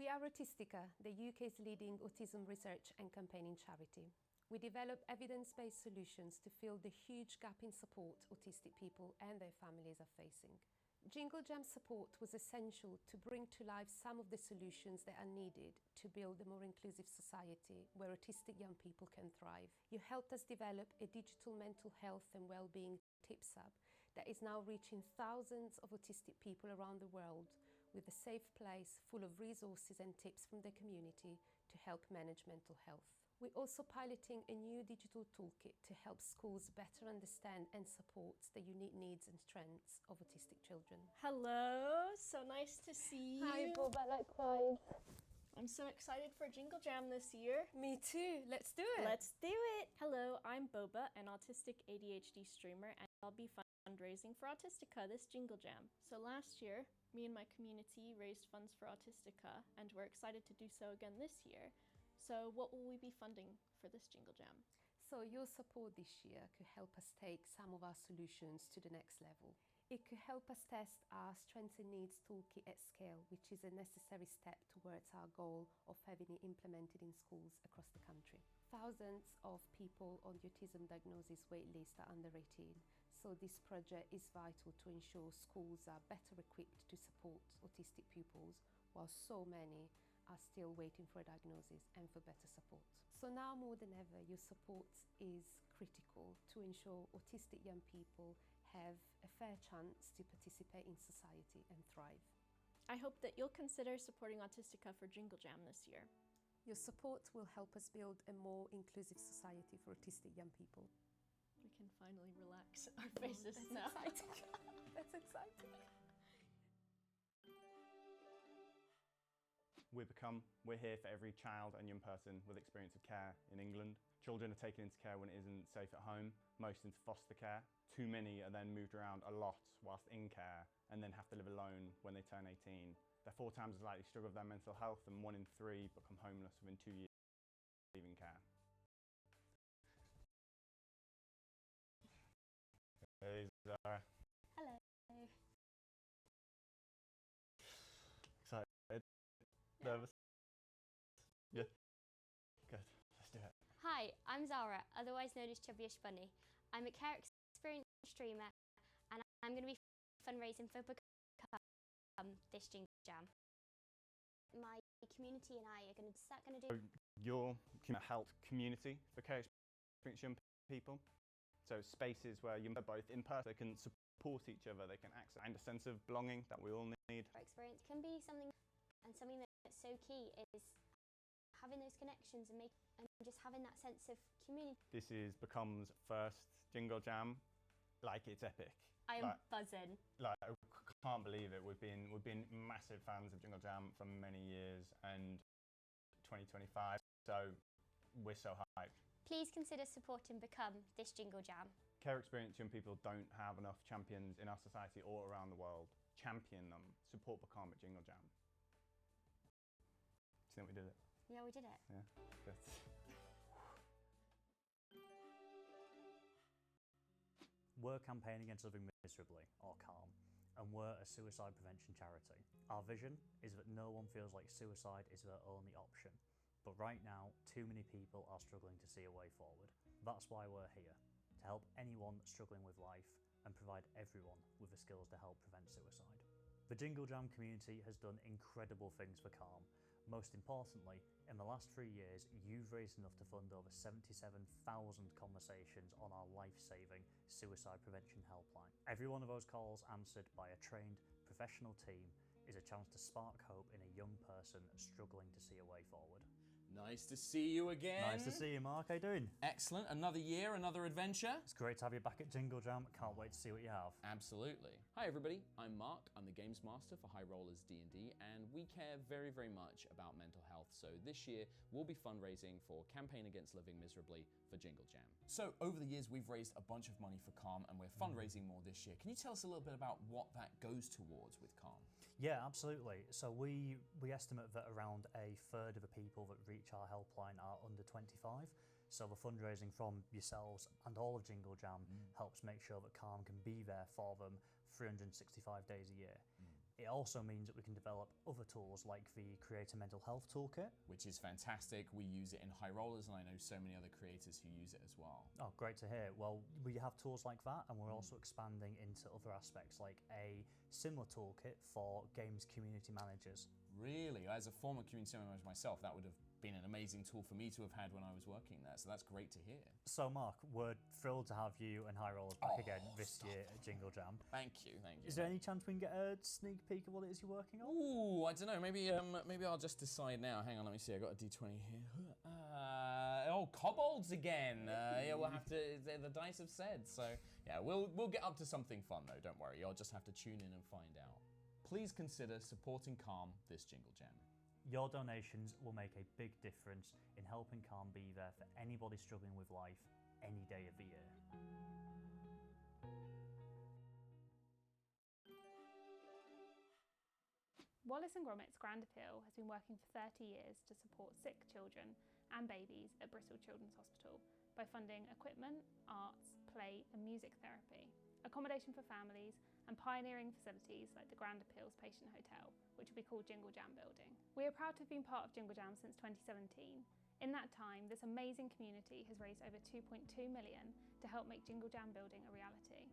We are Autistica, the UK's leading autism research and campaigning charity. We develop evidence-based solutions to fill the huge gap in support autistic people and their families are facing. Jingle Jam support was essential to bring to life some of the solutions that are needed to build a more inclusive society where autistic young people can thrive. You helped us develop a digital mental health and well-being tips app that is now reaching thousands of autistic people around the world with a safe place full of resources and tips from the community to help manage mental health. We're also piloting a new digital toolkit to help schools better understand and support the unique needs and strengths of autistic children. Hello, so nice to see you. Hi, Boba, likewise. I'm so excited for Jingle Jam this year. Me too, let's do it. Let's do it. Hello, I'm Boba, an autistic ADHD streamer, and I'll be fundraising for Autistica this Jingle Jam. So last year, me and my community raised funds for Autistica, and we're excited to do so again this year. So what will we be funding for this Jingle Jam? So your support this year could help us take some of our solutions to the next level. It could help us test our Strengths and Needs toolkit at scale, which is a necessary step towards our goal of having it implemented in schools across the country. Thousands of people on the autism diagnosis waitlist are under 18, so this project is vital to ensure schools are better equipped to support autistic pupils, while so many are still waiting for a diagnosis and for better support. So now more than ever, your support is critical to ensure autistic young people have a fair chance to participate in society and thrive. I hope that you'll consider supporting Autistica for Jingle Jam this year. Your support will help us build a more inclusive society for autistic young people. We can finally relax our faces now. Exciting. That's exciting. We're here for every child and young person with experience of care in England. Children are taken into care when it isn't safe at home, most into foster care. Too many are then moved around a lot whilst in care and then have to live alone when they turn 18. They're 4 times as likely to struggle with their mental health, and 1 in 3 become homeless within 2 years of leaving care. Hey Zara. Hello. Excited? Nervous? Yeah. Good. Let's do it. Hi, I'm Zara, otherwise known as Chubbyish Bunny. I'm a care experience streamer and I'm going to be fundraising for Become this Jingle Jam. My community and I are going to do... Your help community for care experience young people. So spaces where you're both in person, they can support each other, they can access and a sense of belonging that we all need. Experience can be something, and something that's so key is having those connections and just having that sense of community. This is Become's first Jingle Jam. Like, it's epic. I am buzzing. Like, I can't believe it. We've been massive fans of Jingle Jam for many years, and 2025, so we're so hyped. Please consider supporting Become this Jingle Jam. Care experience young people don't have enough champions in our society or around the world. Champion them. Support Become at Jingle Jam. Do you think we did it? Yeah, we did it. Yeah, good. We're campaigning against living miserably, or CALM, and we're a suicide prevention charity. Our vision is that no one feels like suicide is their only option, but right now, too many people are struggling to see a way forward. That's why we're here, to help anyone struggling with life and provide everyone with the skills to help prevent suicide. The Jingle Jam community has done incredible things for CALM. Most importantly, in the last 3 years, you've raised enough to fund over 77,000 conversations on our life-saving suicide prevention helpline. Every one of those calls answered by a trained professional team is a chance to spark hope in a young person struggling to see a way forward. Nice to see you again. Nice to see you, Mark. How you doing? Excellent. Another year, another adventure. It's great to have you back at Jingle Jam. Can't wait to see what you have. Absolutely. Hi everybody, I'm Mark. I'm the Games Master for High Rollers D&D, and we care very, very much about mental health. So this year, we'll be fundraising for Campaign Against Living Miserably for Jingle Jam. So over the years, we've raised a bunch of money for CALM, and we're fundraising more this year. Can you tell us a little bit about what that goes towards with CALM? Yeah, absolutely. So we estimate that around a third of the people that reach our helpline are under 25. So the fundraising from yourselves and all of Jingle Jam helps make sure that CALM can be there for them 365 days a year. It also means that we can develop other tools like the Creator Mental Health Toolkit. Which is fantastic. We use it in High Rollers, and I know so many other creators who use it as well. Oh, great to hear. Well, we have tools like that, and we're also expanding into other aspects like a similar toolkit for games community managers. Really? As a former community manager myself, that would have been an amazing tool for me to have had when I was working there, so that's great to hear. So Mark, we're thrilled to have you and High Rollers back again this year at Jingle Jam. Thank you, thank you. Is there any chance we can get a sneak peek of what it is you're working on? Ooh, I don't know, maybe I'll just decide now. Hang on, let me see, I got a D20 here. Kobolds again. Yeah, we'll have to, the dice have said, so yeah, we'll get up to something fun though, don't worry. You'll just have to tune in and find out. Please consider supporting Calm this Jingle Jam. Your donations will make a big difference in helping Calm be there for anybody struggling with life any day of the year. Wallace & Gromit's Grand Appeal has been working for 30 years to support sick children and babies at Bristol Children's Hospital by funding equipment, arts, play and music therapy, accommodation for families and pioneering facilities like the Grand Appeal's Patient Hotel, which will be called Jingle Jam Building. We are proud to have been part of Jingle Jam since 2017. In that time, this amazing community has raised over 2.2 million to help make Jingle Jam Building a reality.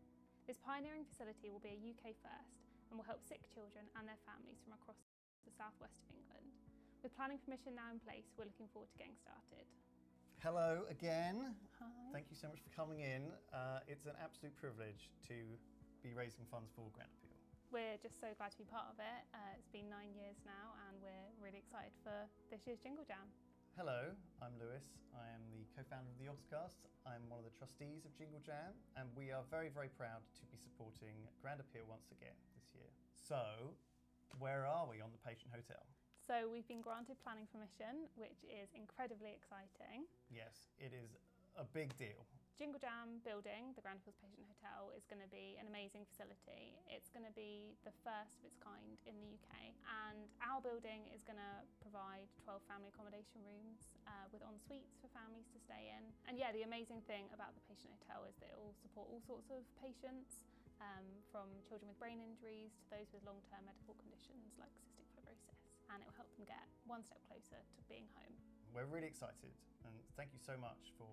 This pioneering facility will be a UK first and will help sick children and their families from across the southwest of England. With planning permission now in place, we're looking forward to getting started. Hello again. Hi. Thank you so much for coming in. It's an absolute privilege to be raising funds for Grand Appeal. We're just so glad to be part of it. It's been 9 years now and we're really excited for this year's Jingle Jam. Hello, I'm Lewis. I am the co-founder of the Oxcast. I'm one of the trustees of Jingle Jam, and we are very, very proud to be supporting Grand Appeal once again this year. So, where are we on the Patient Hotel? So we've been granted planning permission, which is incredibly exciting. Yes, it is a big deal. Jingle Jam Building, the Grand Appeal's Patient Hotel, is going to be an amazing facility. It's going to be the first of its kind in the UK, and our building is going to provide 12 family accommodation rooms with en-suites for families to stay in. And yeah, the amazing thing about the Patient Hotel is that it will support all sorts of patients, from children with brain injuries to those with long-term medical conditions like cystic fibrosis, and it will help them get one step closer to being home. We're really excited, and thank you so much for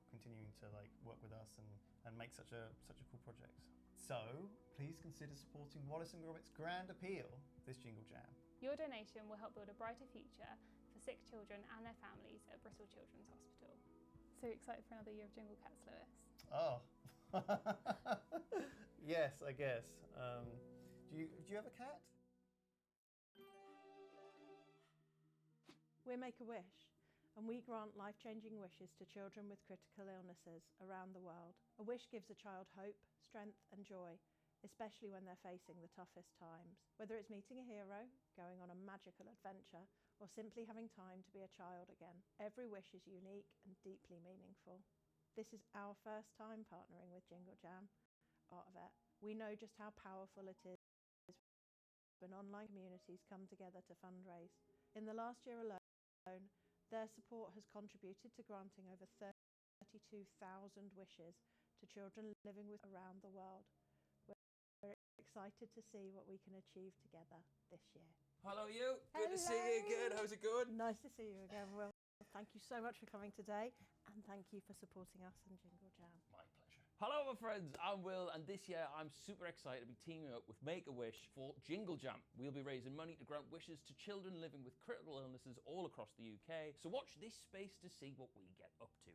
continuing to work with us and make such a cool project. So please consider supporting Wallace & Gromit's Grand Appeal this Jingle Jam. Your donation will help build a brighter future for sick children and their families at Bristol Children's Hospital. So excited for another year of Jingle Cats, Lewis? Oh, yes, I guess. Do you have a cat? We're Make-A-Wish, and we grant life-changing wishes to children with critical illnesses around the world. A wish gives a child hope, strength and joy, especially when they're facing the toughest times. Whether it's meeting a hero, going on a magical adventure, or simply having time to be a child again, every wish is unique and deeply meaningful. This is our first time partnering with Jingle Jam, part of it. We know just how powerful it is when online communities come together to fundraise. In the last year alone, their support has contributed to granting over 32,000 wishes to children living with around the world. We're excited to see what we can achieve together this year. Hello you, good to see you again, how's it going? Nice to see you again, Will. Thank you so much for coming today, and thank you for supporting us in Jingle Jam. My pleasure. Hello my friends, I'm Will, and this year I'm super excited to be teaming up with Make-A-Wish for Jingle Jam. We'll be raising money to grant wishes to children living with critical illnesses all across the UK, so watch this space to see what we get up to.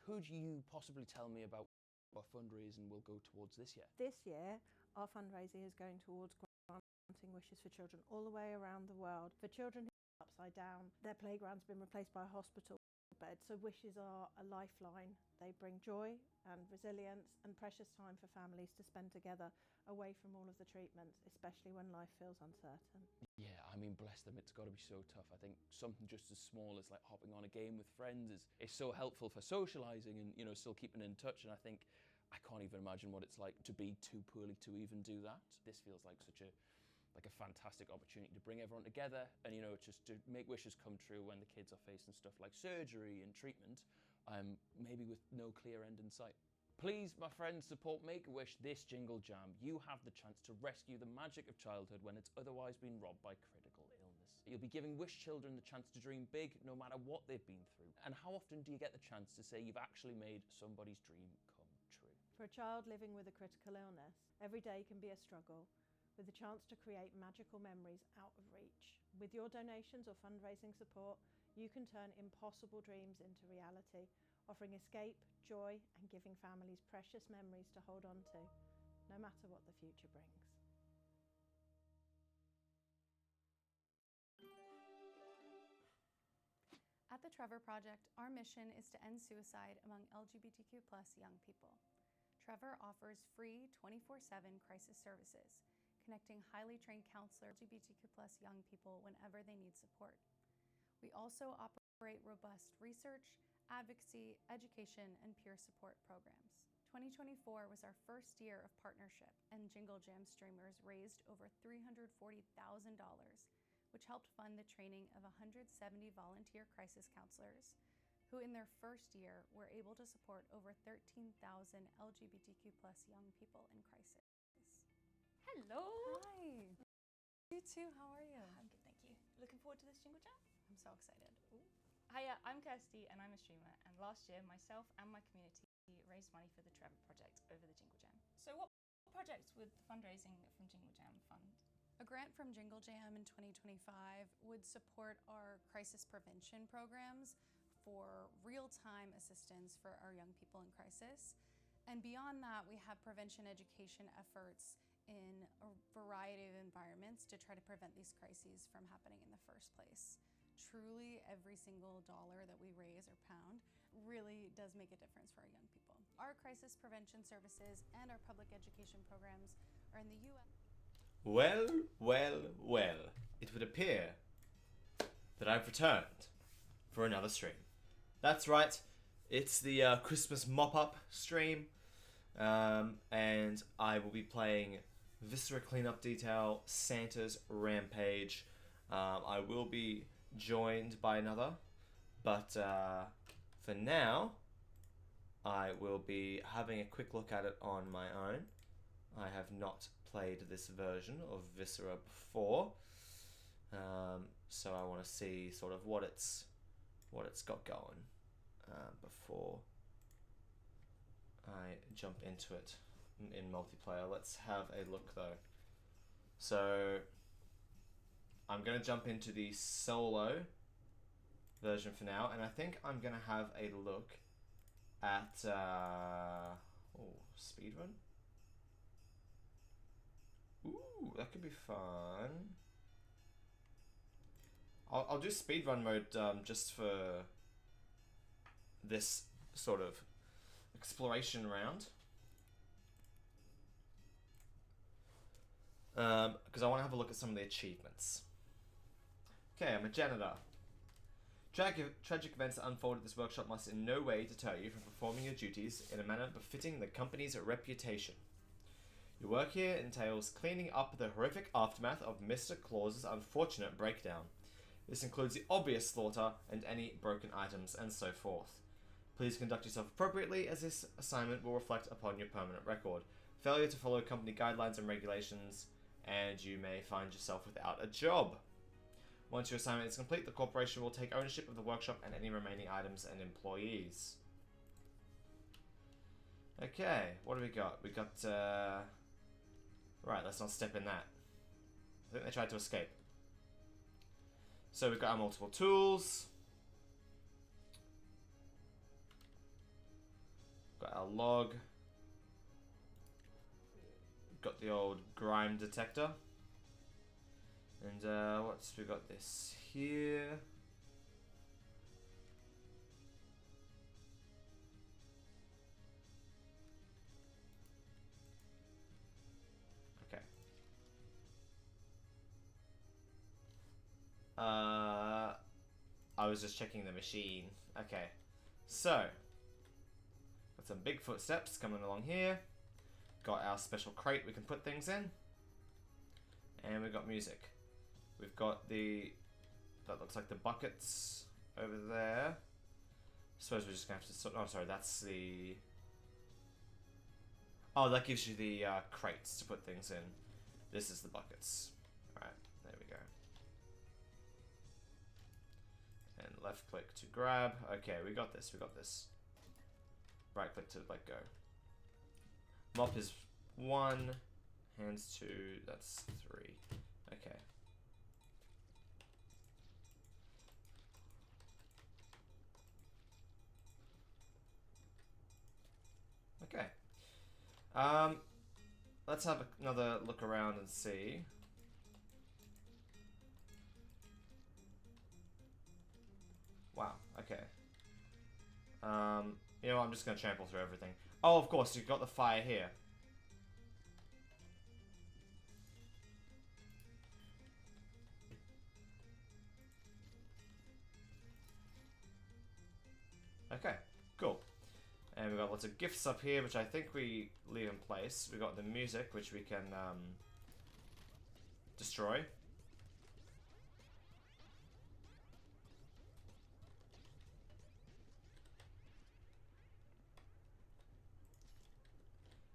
Could you possibly tell me about what fundraising will go towards this year? This year, our fundraising is going towards granting wishes for children all the way around the world. For children who are upside down, their playground's been replaced by a hospital bed, so wishes are a lifeline. They bring joy and resilience and precious time for families to spend together away from all of the treatments, especially when life feels uncertain. Yeah, I mean, bless them, it's got to be so tough. I think something just as small as like hopping on a game with friends is so helpful for socialising and, you know, still keeping in touch. And I think I can't even imagine what it's like to be too poorly to even do that. This feels like such a fantastic opportunity to bring everyone together and, you know, just to make wishes come true when the kids are facing stuff like surgery and treatment, maybe with no clear end in sight. Please, my friends, support Make-A-Wish this Jingle Jam. You have the chance to rescue the magic of childhood when it's otherwise been robbed by critical illness. You'll be giving wish children the chance to dream big no matter what they've been through. And how often do you get the chance to say you've actually made somebody's dream come true? For a child living with a critical illness, every day can be a struggle, with the chance to create magical memories out of reach. With your donations or fundraising support, you can turn impossible dreams into reality, offering escape, joy, and giving families precious memories to hold on to, no matter what the future brings. At the Trevor Project, our mission is to end suicide among LGBTQ+ young people. Trevor offers free 24/7 crisis services, connecting highly trained counselors to LGBTQ+ young people whenever they need support. We also operate robust research, advocacy, education, and peer support programs. 2024 was our first year of partnership, and Jingle Jam streamers raised over $340,000, which helped fund the training of 170 volunteer crisis counselors, who in their first year were able to support over 13,000 LGBTQ+ young people in crisis. Hello! Hi! You too, how are you? I'm good, thank you. Looking forward to this Jingle Jam? I'm so excited. Ooh. Hiya, I'm Kirsty and I'm a streamer, and last year myself and my community raised money for the Trevor Project over the Jingle Jam. So what projects would the fundraising from Jingle Jam fund? A grant from Jingle Jam in 2025 would support our crisis prevention programs for real-time assistance for our young people in crisis. And beyond that, we have prevention education efforts in a variety of environments to try to prevent these crises from happening in the first place. Truly, every single dollar that we raise or pound really does make a difference for our young people. Our crisis prevention services and our public education programs are in the US. Well, well, well, it would appear that I've returned for another stream. That's right, it's the Christmas Mop-Up stream, and I will be playing Viscera Cleanup Detail, Santa's Rampage. I will be joined by another, but for now, I will be having a quick look at it on my own. I have not played this version of Viscera before, so I want to see sort of what it's got going before I jump into it in multiplayer. Let's have a look though. So I'm going to jump into the solo version for now, and I think I'm going to have a look at speedrun. Ooh, that could be fun. I'll do speedrun mode just for this sort of exploration round. Because I want to have a look at some of the achievements. Okay, I'm a janitor. Tragic events that unfold at this workshop must in no way deter you from performing your duties in a manner befitting the company's reputation. Your work here entails cleaning up the horrific aftermath of Mr. Claus's unfortunate breakdown. This includes the obvious slaughter and any broken items and so forth. Please conduct yourself appropriately, as this assignment will reflect upon your permanent record. Failure to follow company guidelines and regulations, and you may find yourself without a job. Once your assignment is complete, the corporation will take ownership of the workshop and any remaining items and employees. Okay, what do we got? We got, right, let's not step in that. I think they tried to escape. So we've got our multiple tools. Got our log. Got the old grime detector. And what's we got this here? Okay. I was just checking the machine. Okay. So, got some big footsteps coming along here. Got our special crate we can put things in. And we've got music. We've got that looks like the buckets over there. Suppose we're just gonna have to oh sorry, that's the Oh, that gives you the crates to put things in. This is the buckets. Alright, there we go. And left click to grab. Okay, we got this, we got this. Right click to let go. Mop is 1. Hands 2, that's 3. Okay. Okay. Let's have another look around and see. Wow, okay. You know what, I'm just gonna trample through everything. Oh, of course, you've got the fire here. Okay, cool. And we've got lots of gifts up here, which I think we leave in place. We've got the music, which we can destroy.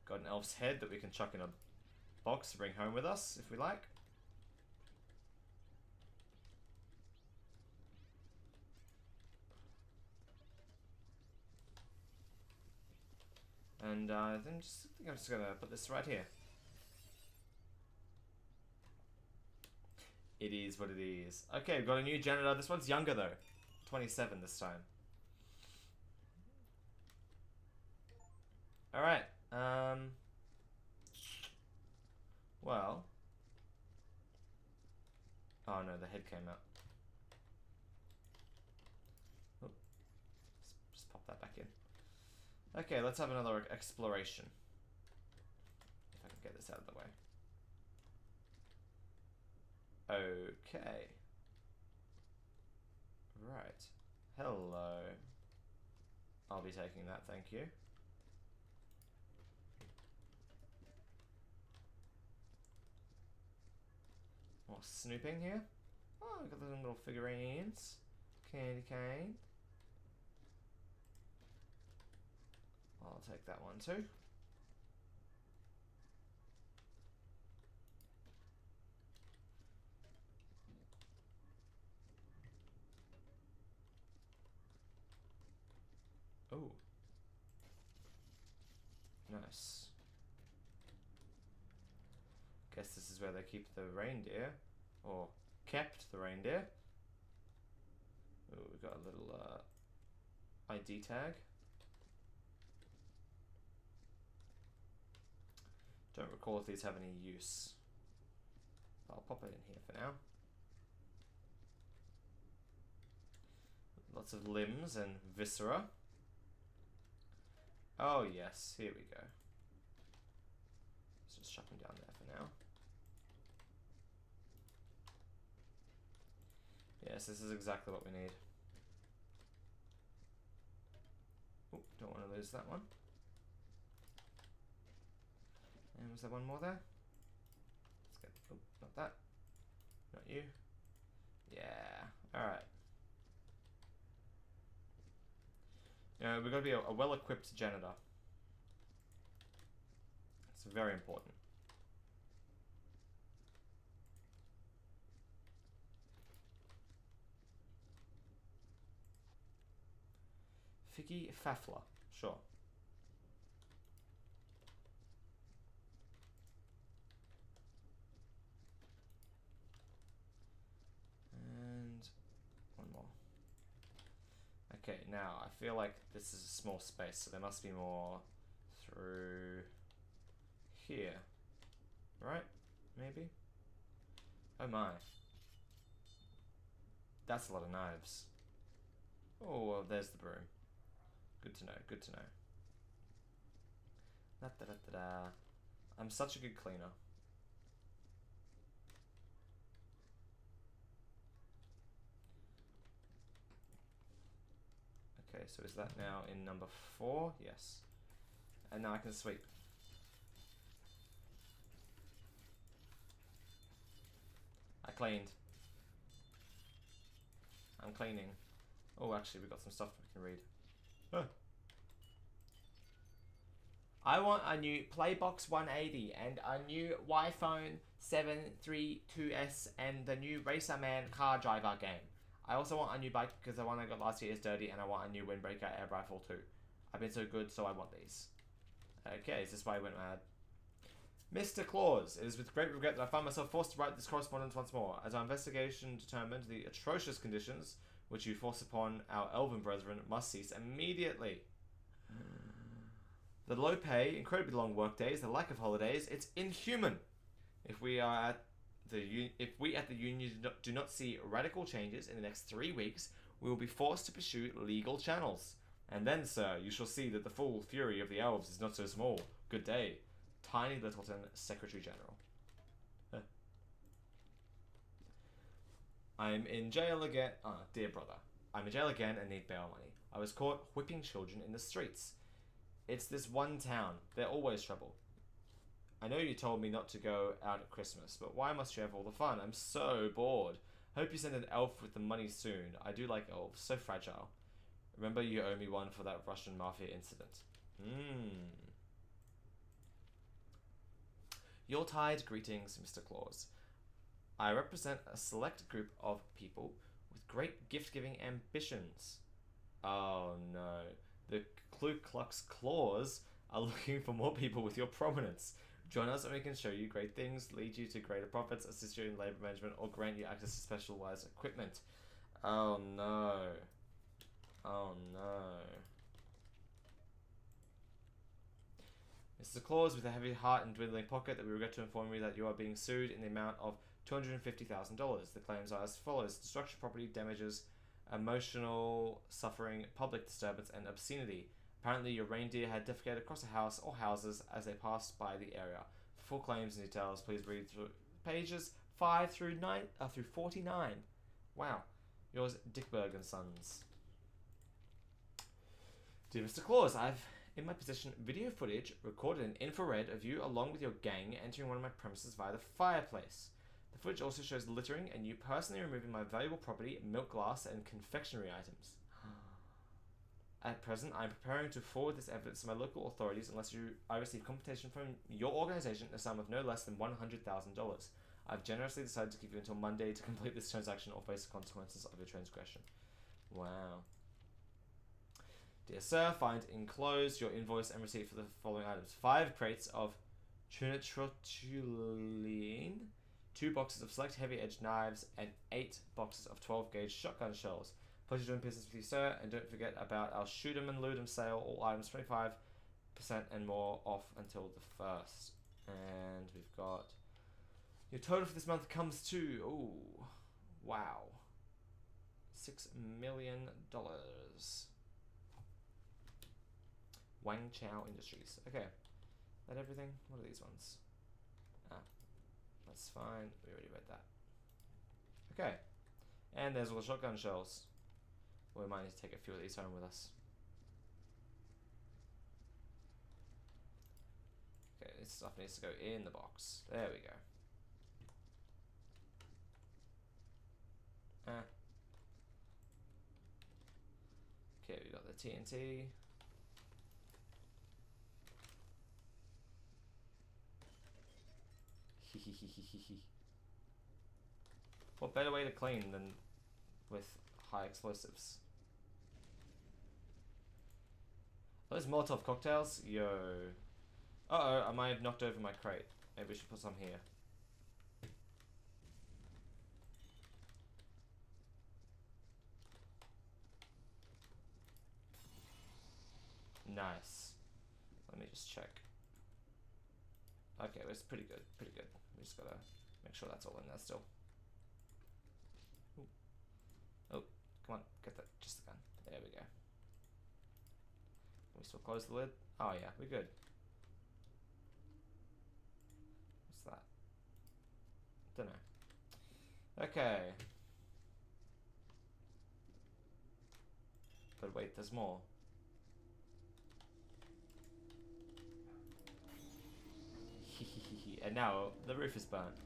Got an elf's head that we can chuck in a box to bring home with us, if we like. And I think I'm just gonna put this right here. It is what it is. Okay, we've got a new janitor. This one's younger though. 27 this time. Alright. Well. Oh no, the head came out. Oop. Just pop that back in. Okay, let's have another exploration. If I can get this out of the way. Okay. Right. Hello. I'll be taking that, thank you. More snooping here. Oh, we've got the little figurines. Candy cane. I'll take that one too. Oh. Nice. Guess this is where they keep the reindeer. Or kept the reindeer. Oh, we've got a little ID tag. Don't recall if these have any use. I'll pop it in here for now. Lots of limbs and viscera. Oh yes, here we go. Let's just chuck them down there for now. Yes, this is exactly what we need. Oh, don't want to lose that one. And was there one more there? Let's get, oh, not that. Not you. Yeah, alright. Now, we've got to be a well-equipped janitor. It's very important. Figgy Faffler, sure. And one more. Okay, now I feel like this is a small space, so there must be more through here. Right? Maybe? Oh my. That's a lot of knives. Oh, well, there's the broom. Good to know, good to know. Da da da da da. I'm such a good cleaner. Okay, so is that now in number 4? Yes. And now I can sweep. I cleaned. I'm cleaning. Oh, actually, we've got some stuff we can read. Ah. I want a new Playbox 180 and a new iPhone 732S and the new Racer Man car driver game. I also want a new bike because the one I got last year is dirty, and I want a new windbreaker air rifle too. I've been so good, so I want these. Okay, is this why I went mad? Mr. Claus, it is with great regret that I find myself forced to write this correspondence once more, as our investigation determined the atrocious conditions which you force upon our elven brethren must cease immediately. The low pay, incredibly long work days, the lack of holidays, it's inhuman. If we at the union do not see radical changes in the next 3 weeks, we will be forced to pursue legal channels. And then, sir, you shall see that the full fury of the elves is not so small. Good day. Tiny Littleton, Secretary General. I'm in jail again. Dear brother. I'm in jail again and need bail money. I was caught whipping children in the streets. It's this one town. They're always trouble. I know you told me not to go out at Christmas, but why must you have all the fun? I'm so bored. Hope you send an elf with the money soon. I do like elves. So fragile. Remember you owe me one for that Russian mafia incident. Yuletide greetings, Mr. Claus. I represent a select group of people with great gift-giving ambitions. Oh no. The Ku Klux Claws are looking for more people with your prominence. Join us and we can show you great things, lead you to greater profits, assist you in labor management, or grant you access to specialized equipment. Oh no. Oh no. Mr. Claus, with a heavy heart and dwindling pocket, that we regret to inform you that you are being sued in the amount of $250,000. The claims are as follows: destruction of property, damages, emotional suffering, public disturbance, and obscenity. Apparently, your reindeer had defecated across a house or houses as they passed by the area. For full claims and details, please read through pages 5 through 49. Wow. Yours, Dickberg and Sons. Dear Mr. Claus, I've in my possession video footage recorded in infrared of you along with your gang entering one of my premises via the fireplace. The footage also shows littering and you personally removing my valuable property, milk glass, and confectionery items. At present, I am preparing to forward this evidence to my local authorities unless I receive compensation from your organization in a sum of no less than $100,000. I've generously decided to give you until Monday to complete this transaction or face the consequences of your transgression. Wow. Dear sir, find enclosed your invoice and receipt for the following items: 5 crates of trinitrotoluene, 2 boxes of select heavy-edged knives, and 8 boxes of 12-gauge shotgun shells. Pleasure doing business with you, sir, and don't forget about our shoot 'em and loot 'em sale. All items 25% and more off until the 1st. And we've got your total for this month comes to, ooh, wow, $6 million. Wang Chao Industries. Okay. That everything? What are these ones? That's fine. We already read that. Okay. And there's all the shotgun shells. We might need to take a few of these home with us. Okay, this stuff needs to go in the box. There we go. Okay, we got the TNT. What better way to clean than with high explosives? Those Molotov cocktails? Yo. Uh-oh, I might have knocked over my crate. Maybe we should put some here. Nice. Let me just check. Okay, it's pretty good, pretty good. We just gotta make sure that's all in there still. Ooh. Oh, come on, get that, just the gun. There we go. Can we still close the lid? Oh yeah, we're good. What's that? Dunno. Okay. But wait, there's more. And now the roof is burnt.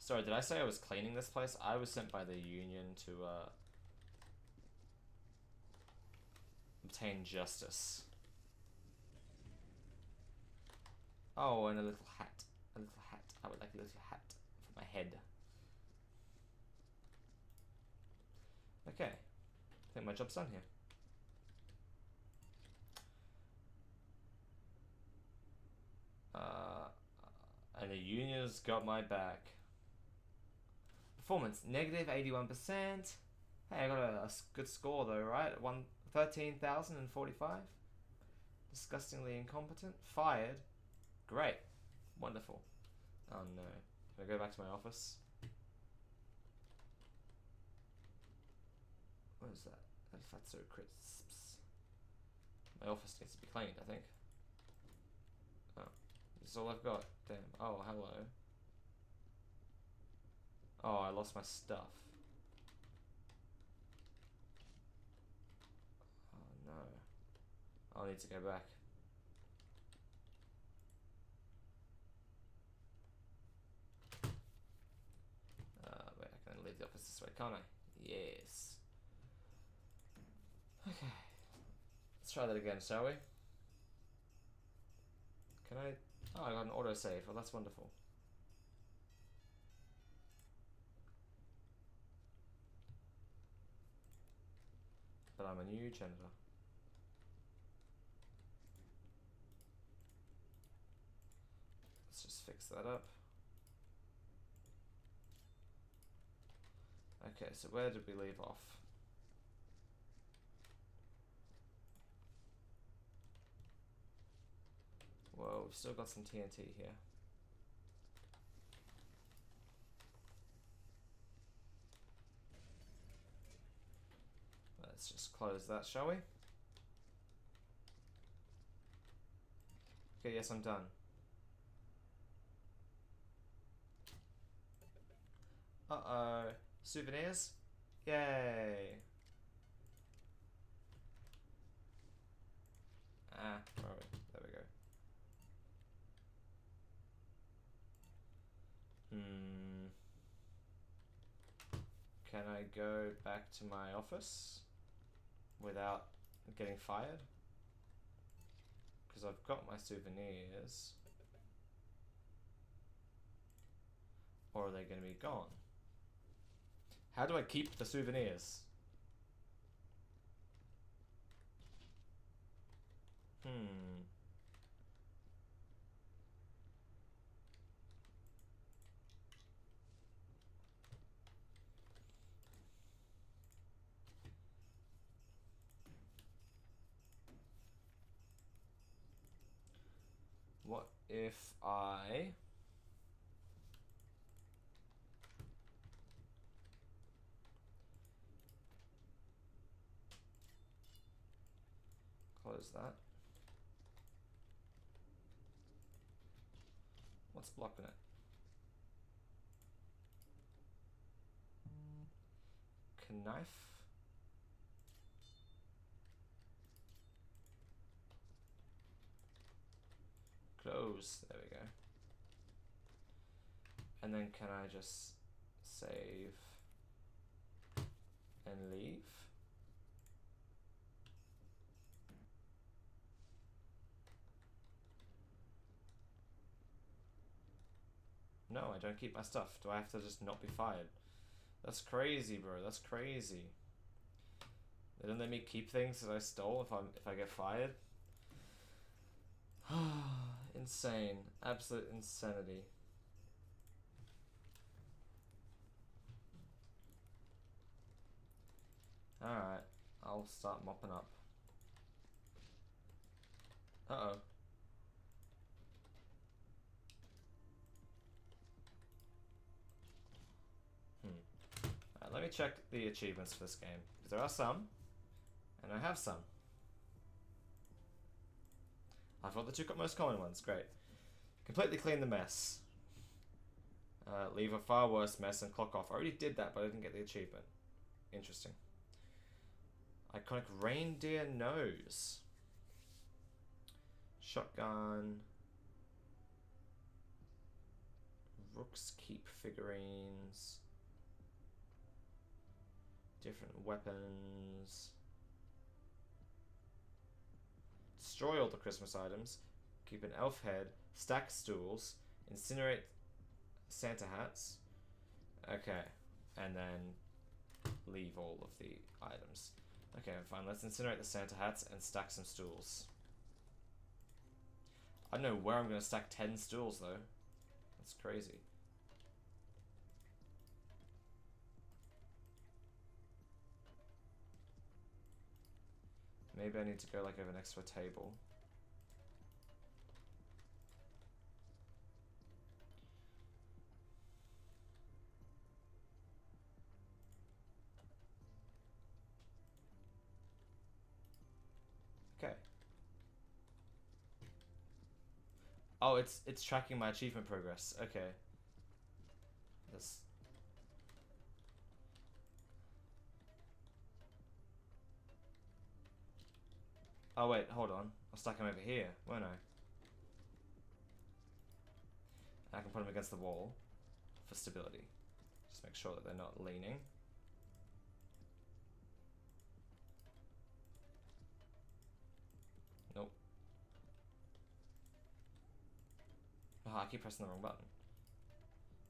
Sorry, did I say I was cleaning this place? I was sent by the union to obtain justice. Oh, and a little hat. A little hat. I would like a little hat for my head. Okay. I think my job's done here. And the union's got my back. Performance, negative 81%. Hey, I got a good score though, right? 13,045. Disgustingly incompetent. Fired. Great. Wonderful. Oh no. Can I go back to my office? What is that? Fatso crisps. My office needs to be cleaned, I think. Oh. This is all I've got. Damn. Oh, hello. Oh, I lost my stuff. Oh no. I'll need to go back. Wait, I can leave the office this way, can't I? Yes. Okay. Let's try that again, shall we? Can I... Oh, I got an autosave. Oh, that's wonderful. But I'm a new janitor. Let's just fix that up. Okay, so where did we leave off? Whoa, we've still got some TNT here. Let's just close that, shall we? Okay, yes, I'm done. Uh-oh. Souvenirs? Yay. Ah, where are we? There we go. Can I go back to my office without getting fired? Because I've got my souvenirs. Or are they going to be gone? How do I keep the souvenirs? What if I... close that. What's blocking it? Knife? Close. There we go. And then can I just save and leave? No, I don't keep my stuff. Do I have to just not be fired? That's crazy, bro. That's crazy. They don't let me keep things that I stole if I get fired. Insane. Absolute insanity. Alright. I'll start mopping up. Uh-oh. Let me check the achievements for this game, because there are some, and I have some. I've got the two most common ones, great. Completely clean the mess. Leave a far worse mess and clock off. I already did that, but I didn't get the achievement. Interesting. Iconic reindeer nose. Shotgun. Rooks keep figurines. Different weapons. Destroy all the Christmas items. Keep an elf head. Stack stools. Incinerate Santa hats. Okay. And then leave all of the items. Okay, fine. Let's incinerate the Santa hats and stack some stools. I don't know where I'm going to stack 10 stools, though. That's crazy. Maybe I need to go like over next to a table. Okay. Oh, it's tracking my achievement progress. Okay. This. Oh wait, hold on. I'll stack them over here, won't I? I can put them against the wall for stability. Just make sure that they're not leaning. Nope. Oh, I keep pressing the wrong button.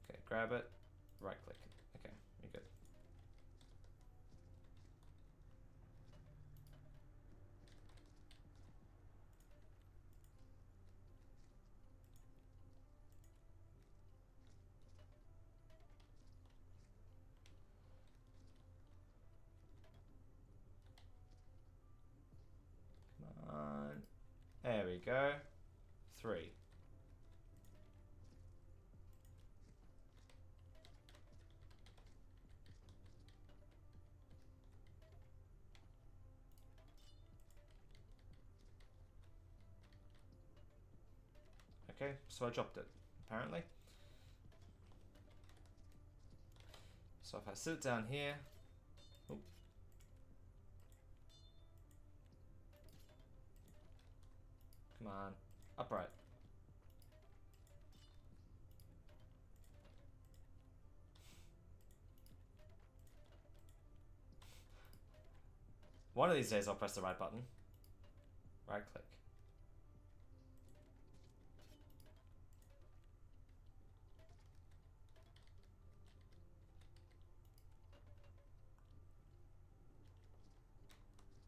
Okay, grab it, right click. Okay, you're good. Come on. There we go. 3. Okay, so I dropped it, apparently. So if I sit down here, oh. Come on, upright. One of these days I'll press the right button. Right click.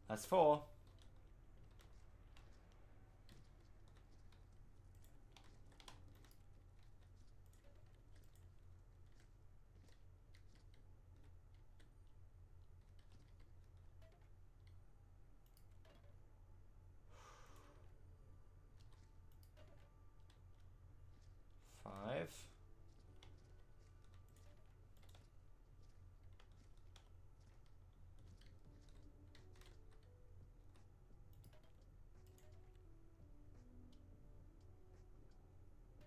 That's 4. Five.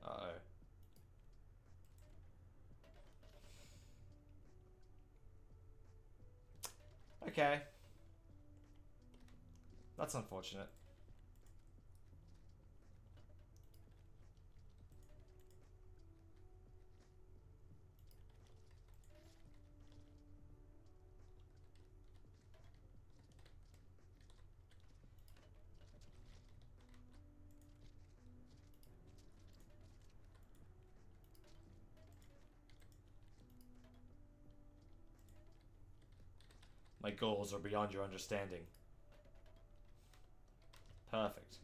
Uh-oh. Okay. That's unfortunate. My goals are beyond your understanding. Perfect.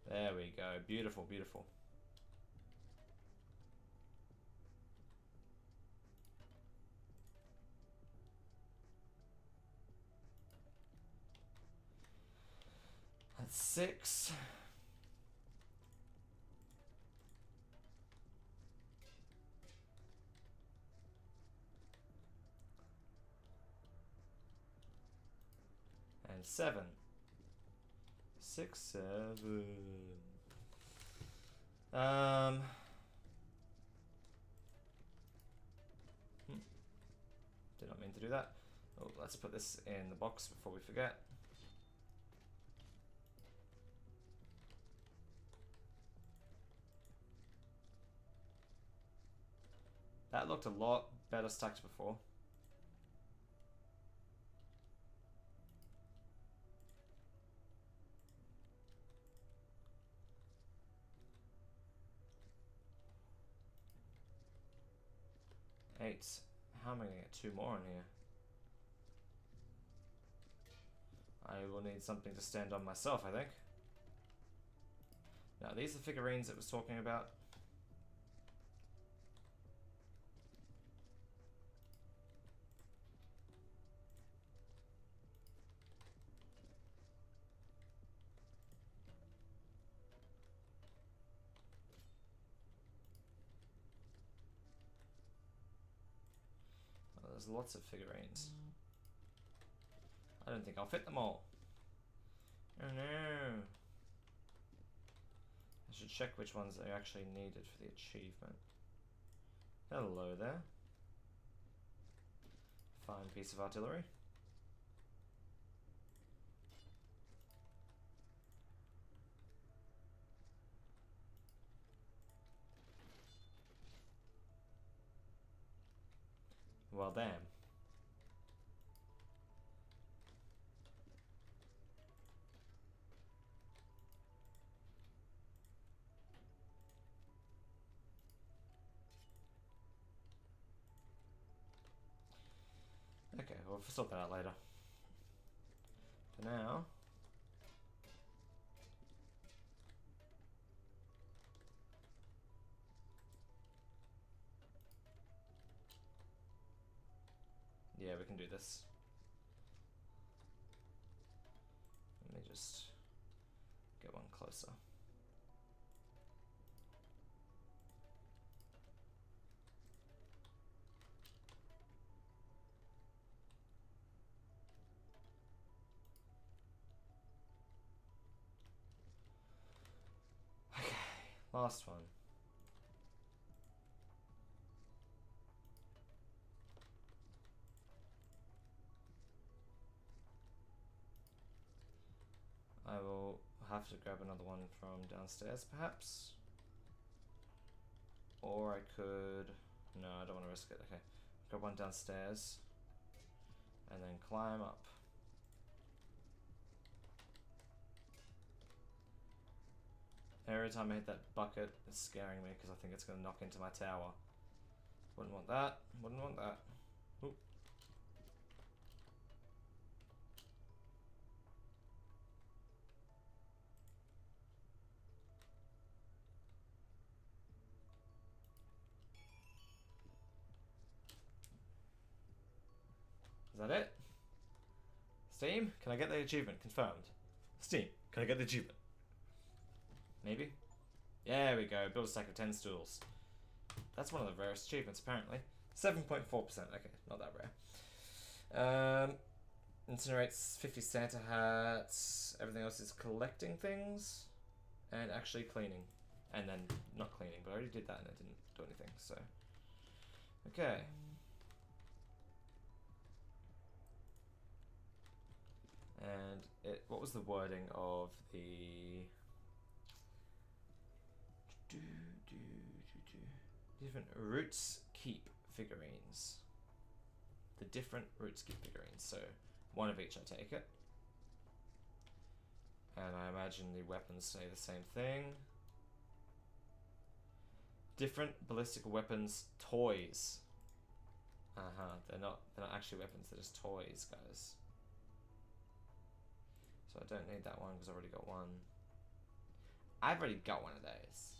There we go. Beautiful, beautiful. That's 6. And 7. 6, 7. Did not mean to do that. Oh, let's put this in the box before we forget. That looked a lot better stacked before. Eight. How am I going to get two more in here? I will need something to stand on myself, I think. Now, these are the figurines it was talking about. Oh, there's lots of figurines. I don't think I'll fit them all. Oh no. I should check which ones are actually needed for the achievement. Hello there. Fine piece of artillery. Well, damn. Okay, we'll sort that out later. For now... yeah, we can do this. Let me just get one closer. Okay, last one. I will have to grab another one from downstairs, perhaps. Or I could... no, I don't want to risk it. Okay, grab one downstairs. And then climb up. Every time I hit that bucket, it's scaring me because I think it's going to knock into my tower. Wouldn't want that. Wouldn't want that. Oop. Is that it? Steam, can I get the achievement? Confirmed. Steam, can I get the achievement? Maybe? There we go. Build a stack of 10 stools. That's one of the rarest achievements, apparently. 7.4%. Okay, not that rare. Incinerates 50 Santa hats. Everything else is collecting things. And actually cleaning. And then not cleaning, but I already did that and it didn't do anything, so... okay. And what was the wording of the... different Roots Keep figurines. The different Roots Keep figurines. So, one of each, I take it. And I imagine the weapons say the same thing. Different ballistic weapons toys. They're not actually weapons, they're just toys, guys. So I don't need that one because I've already got one. I've already got one of those.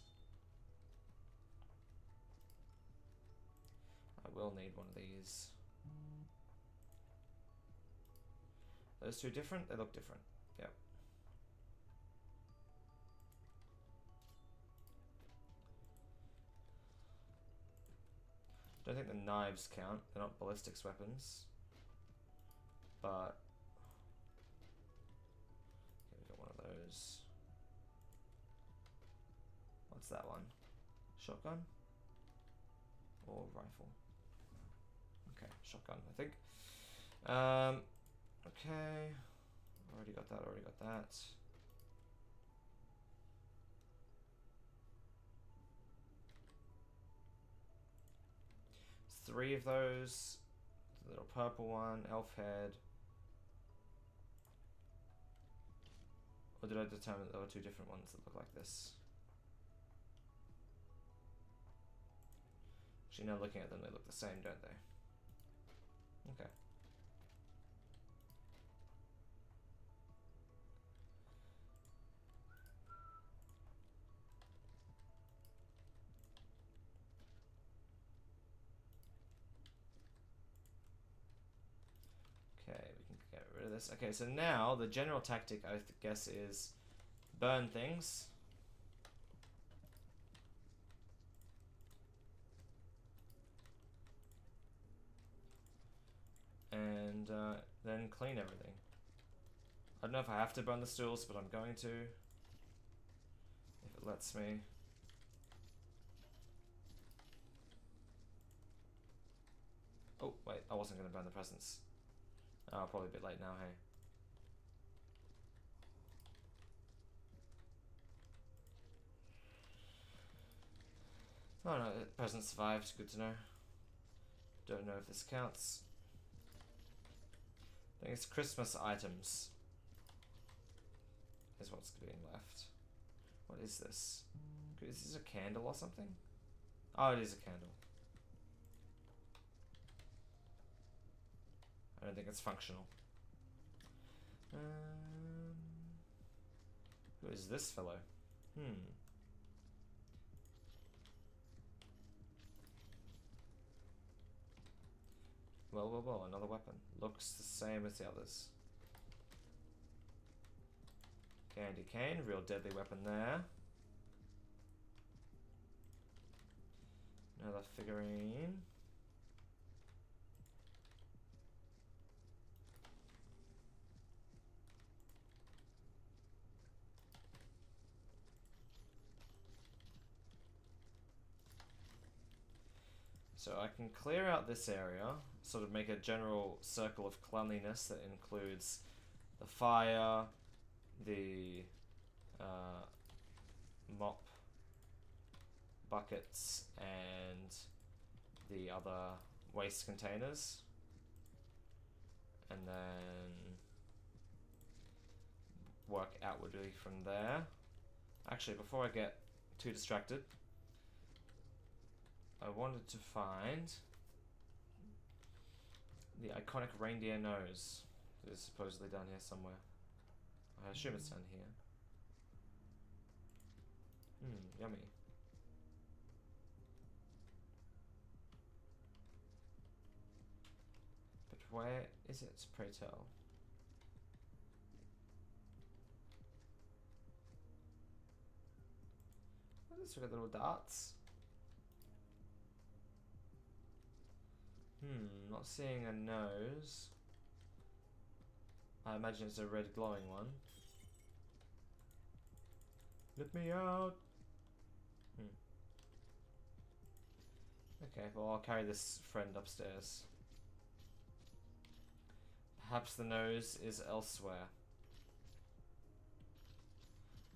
I will need one of these. Those two different? They look different. Yep. Don't think the knives count. They're not ballistics weapons. But... okay, we got one of those. What's that one? Shotgun? Or rifle? Okay, shotgun, I think. Okay. Already got that. 3 of those. The little purple one, elf head. Or did I determine that there were 2 different ones that look like this? Actually, now looking at them, they look the same, don't they? Okay. Okay, we can get rid of this. Okay, so now the general tactic, I guess, is burn things. And then clean everything. I don't know if I have to burn the stools, but I'm going to. If it lets me. Oh, wait, I wasn't going to burn the presents. Oh, probably a bit late now, hey. Oh no, the present survived, good to know. Don't know if this counts. I think it's Christmas items. Is what's being left. What is this? Is this a candle or something? Oh, it is a candle. I don't think it's functional. Who is this fellow? Well, another weapon. Looks the same as the others. Candy cane, real deadly weapon there. Another figurine. So I can clear out this area, sort of make a general circle of cleanliness that includes the fire, the mop buckets, and the other waste containers. And then work outwardly from there. Actually, before I get too distracted, I wanted to find the iconic reindeer nose that is supposedly down here somewhere. I assume it's down here. Yummy. But where is it, pray tell? What is this? We've got little darts. Not seeing a nose. I imagine it's a red glowing one. Let me out! Okay, well I'll carry this friend upstairs. Perhaps the nose is elsewhere.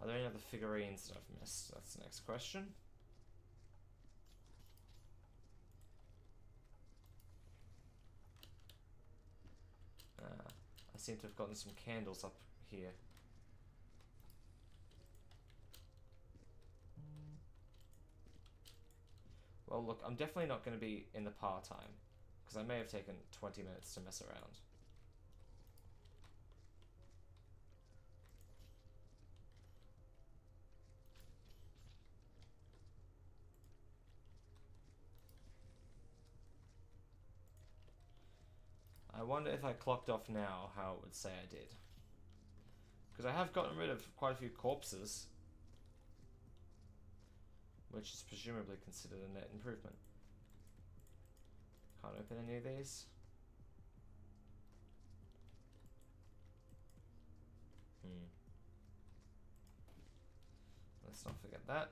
Are there any other figurines that I've missed? That's the next question. I seem to have gotten some candles up here. Well, look, I'm definitely not going to be in the par time, because I may have taken 20 minutes to mess around. I wonder if I clocked off now, how it would say I did. Because I have gotten rid of quite a few corpses, which is presumably considered a net improvement. Can't open any of these. Let's not forget that.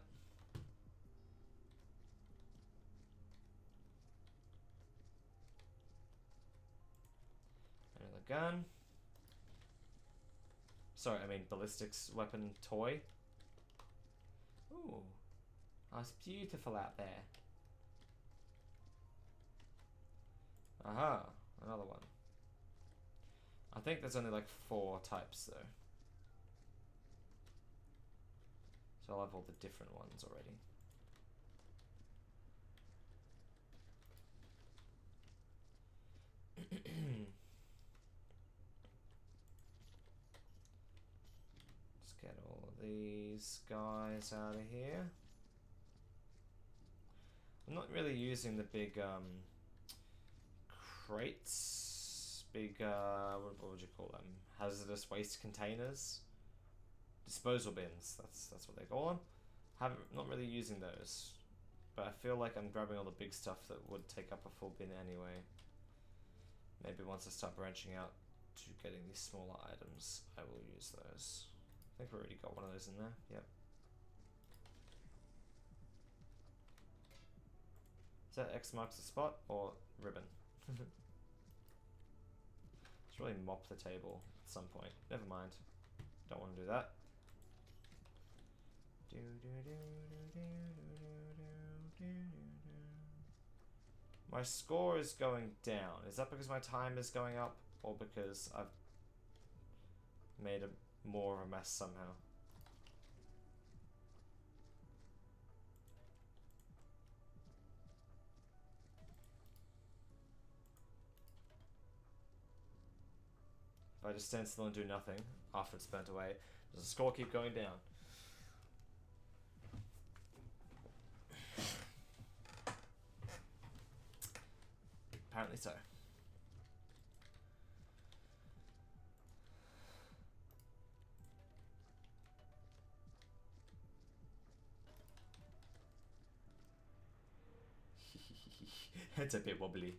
gun. Sorry, I mean ballistics weapon toy. Ooh, that's beautiful out there. Aha, another one. I think there's only like 4 types though. So I'll have all the different ones already. Let's get all of these guys out of here. I'm not really using the big crates, big what would you call them? Hazardous waste containers, disposal bins. That's what they call them. Not really using those, but I feel like I'm grabbing all the big stuff that would take up a full bin anyway. Maybe once I start branching out to getting these smaller items, I will use those. I think we already got one of those in there. Yep. Is that X marks the spot or ribbon? Should really mop the table at some point. Never mind. Don't want to do that. My score is going down. Is that because my time is going up or because I've made more of a mess somehow? If I just stand still and do nothing after it's burnt away, does the score keep going down? Apparently so. It's a bit wobbly.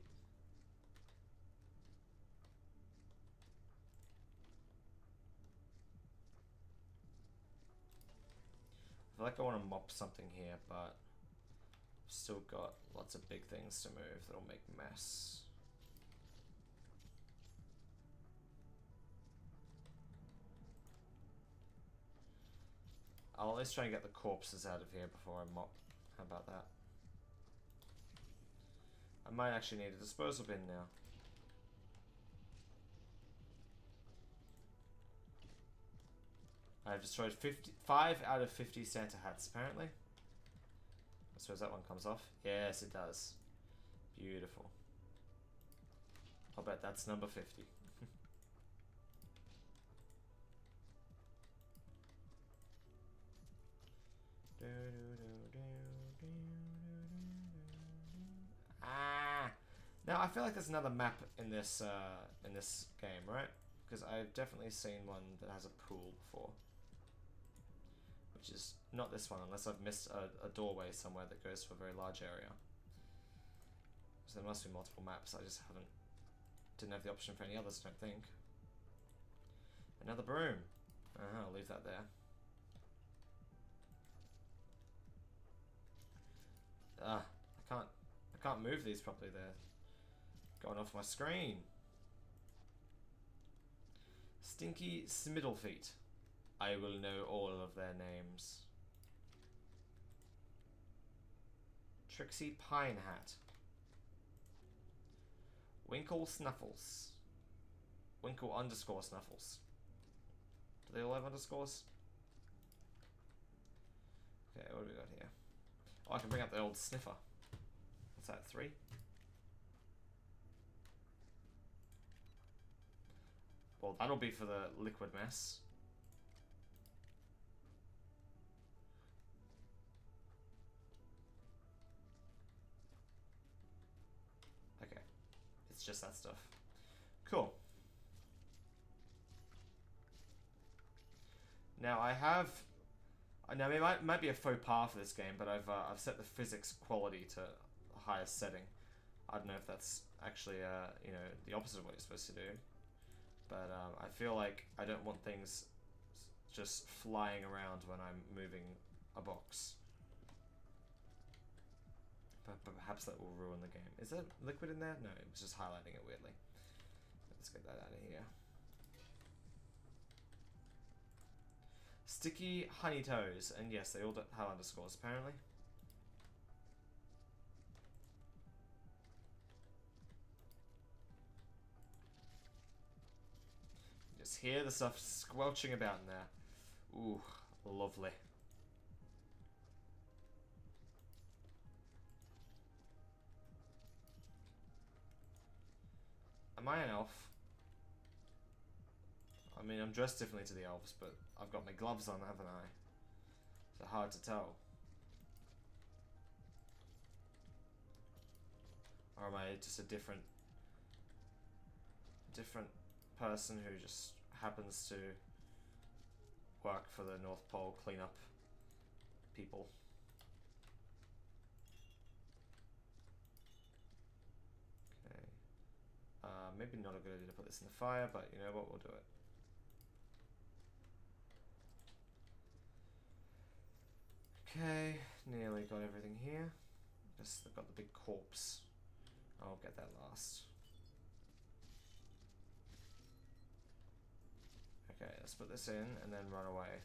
I feel like I want to mop something here, but I've still got lots of big things to move that'll make a mess. I'll at least try and get the corpses out of here before I mop. How about that? I might actually need a disposal bin now. I've destroyed 5 out of 50 Santa hats, apparently. I suppose that one comes off. Yes, it does. Beautiful. I'll bet that's number 50. Ah! Now I feel like there's another map in this game, right? Because I've definitely seen one that has a pool before, which is not this one, unless I've missed a doorway somewhere that goes to a very large area. So there must be multiple maps. I just didn't have the option for any others, I don't think. Another broom. I'll leave that there. I can't move these properly. They're going off my screen. Stinky Smiddlefeet. I will know all of their names. Trixie Pine Hat. Winkle Snuffles. Winkle underscore Snuffles. Do they all have underscores? Okay, what do we got here? Oh, I can bring up the old sniffer. What's that, 3? Well, that'll be for the liquid mess. Okay. It's just that stuff. Cool. Now I have... Now it might be a faux pas for this game, but I've set the physics quality to the highest setting. I don't know if that's actually you know, the opposite of what you're supposed to do, but I feel like I don't want things just flying around when I'm moving a box. But perhaps that will ruin the game. Is there liquid in there? No, it was just highlighting it weirdly. Let's get that out of here. Sticky honey toes, and yes, they all have underscores apparently. Just hear the stuff squelching about in there. Ooh, lovely. Am I an elf? I mean, I'm dressed differently to the elves, but I've got my gloves on, haven't I? So hard to tell. Or am I just a different person who just happens to work for the North Pole cleanup people? Okay. Maybe not a good idea to put this in the fire, but you know what, we'll do it. Okay, nearly got everything here. Just I've got the big corpse. I'll get that last. Okay, let's put this in and then run away.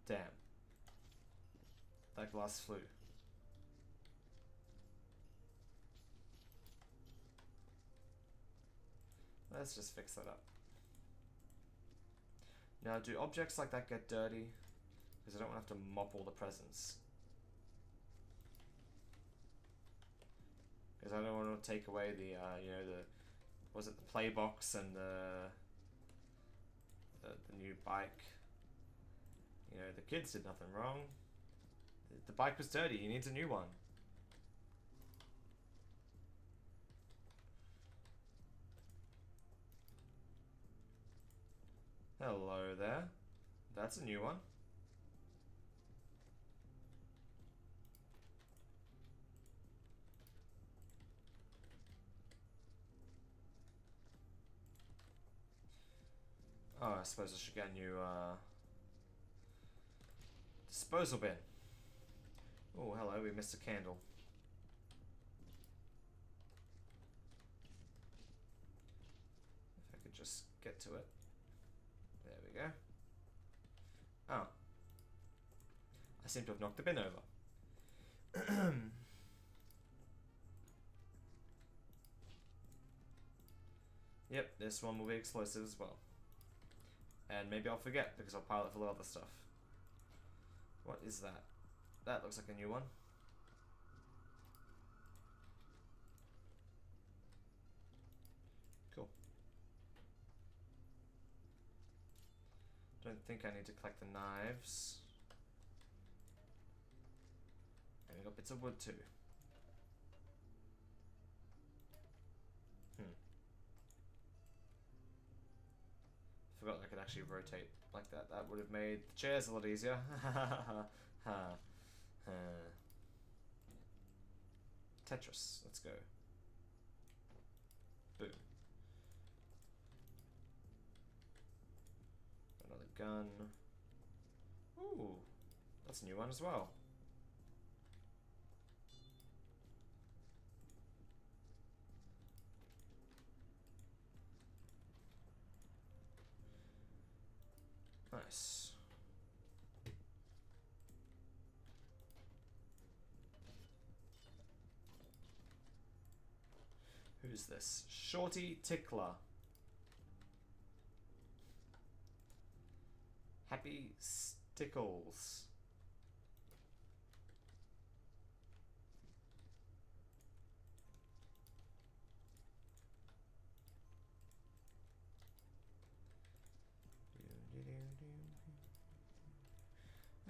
Damn. That glass flew. Let's just fix that up. Now, do objects like that get dirty? Because I don't want to have to mop all the presents. Because I don't want to take away the, you know, was it the play box and the new bike? You know, the kids did nothing wrong. The bike was dirty, he needs a new one. Hello there. That's a new one. Oh, I suppose I should get a new disposal bin. Oh, hello, we missed a candle. If I could just get to it. There we go. Oh. I seem to have knocked the bin over. Yep, this one will be explosive as well. And maybe I'll forget because I'll pile it full of other stuff. What is that? That looks like a new one. Cool. Don't think I need to collect the knives. And we got bits of wood too. Forgot I could actually rotate like that. That would have made the chairs a lot easier. Tetris. Let's go. Boom. Another gun. Ooh, that's a new one as well. Nice. Who's this? Shorty Tickler. Happy Stickles.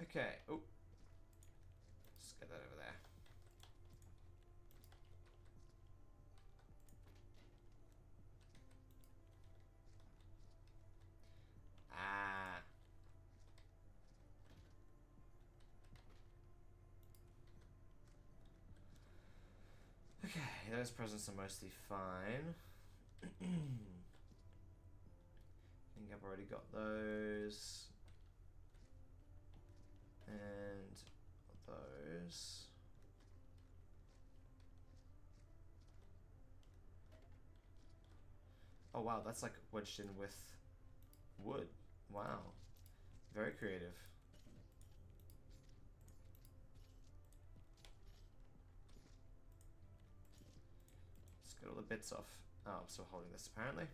Okay. Oh. Just get that over there. Ah. Okay, those presents are mostly fine. I think I've already got those. And those. Oh wow, that's like wedged in with wood. Wow. Very creative. Let's get all the bits off. Oh, I'm still holding this apparently.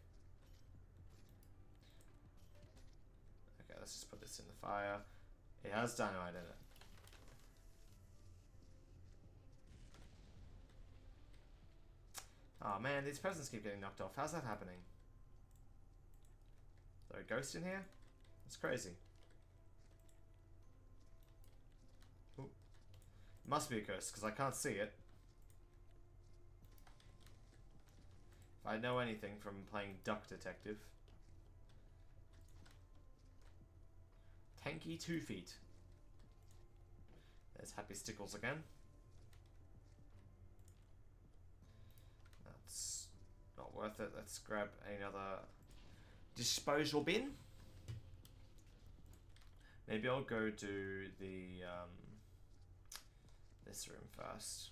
Okay, let's just put this in the fire. It has dynamite in it. Oh man, these presents keep getting knocked off. How's that happening? Is there a ghost in here? It's crazy. Ooh. Must be a ghost, because I can't see it. If I know anything from playing Duck Detective. Tanky 2 feet. There's Happy Stickles again. That's not worth it. Let's grab another disposal bin. Maybe I'll go do the this room first.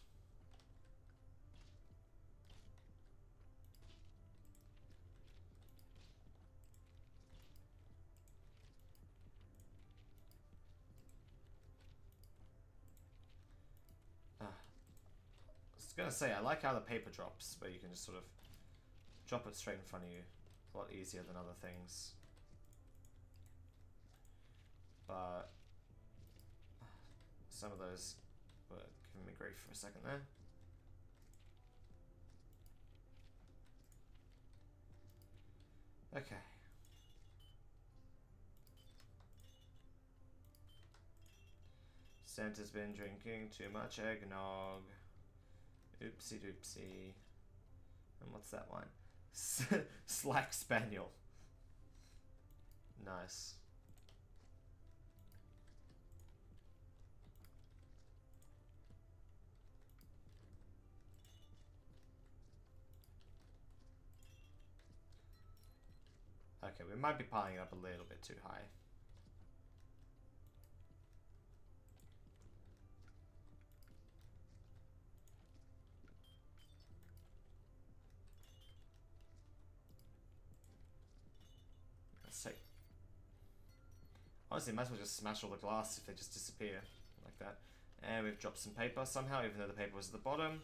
I was gonna say, I like how the paper drops, where you can just sort of drop it straight in front of you. A lot easier than other things. But some of those were giving me grief for a second there. Okay. Santa's been drinking too much eggnog. Oopsie doopsie. And what's that one? Slack Spaniel. Nice. Okay, we might be piling it up a little bit too high. Let's take... Honestly, might as well just smash all the glass if they just disappear like that. And we've dropped some paper somehow, even though the paper was at the bottom.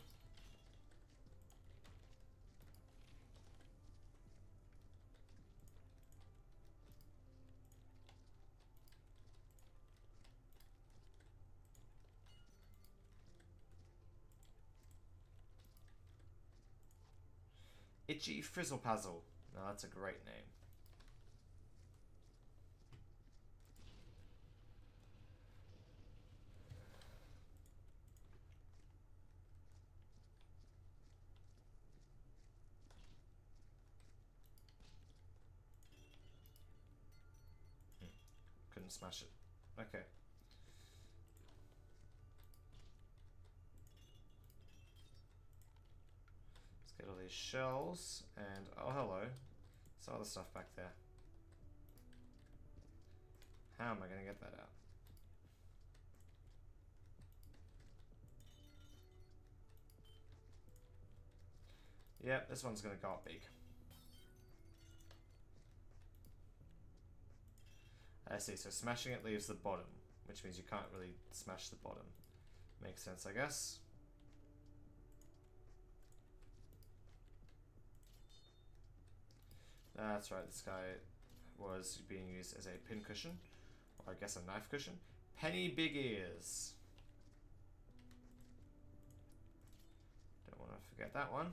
Itchy Frizzle Puzzle. Now that's a great name. Couldn't smash it. Okay. Let's get all these shells and oh hello. Some other stuff back there. How am I gonna get that out? Yep, this one's gonna go up big. I see, so smashing it leaves the bottom, which means you can't really smash the bottom. Makes sense, I guess. That's right, this guy was being used as a pincushion, or I guess a knife cushion. Penny Big Ears. Don't want to forget that one.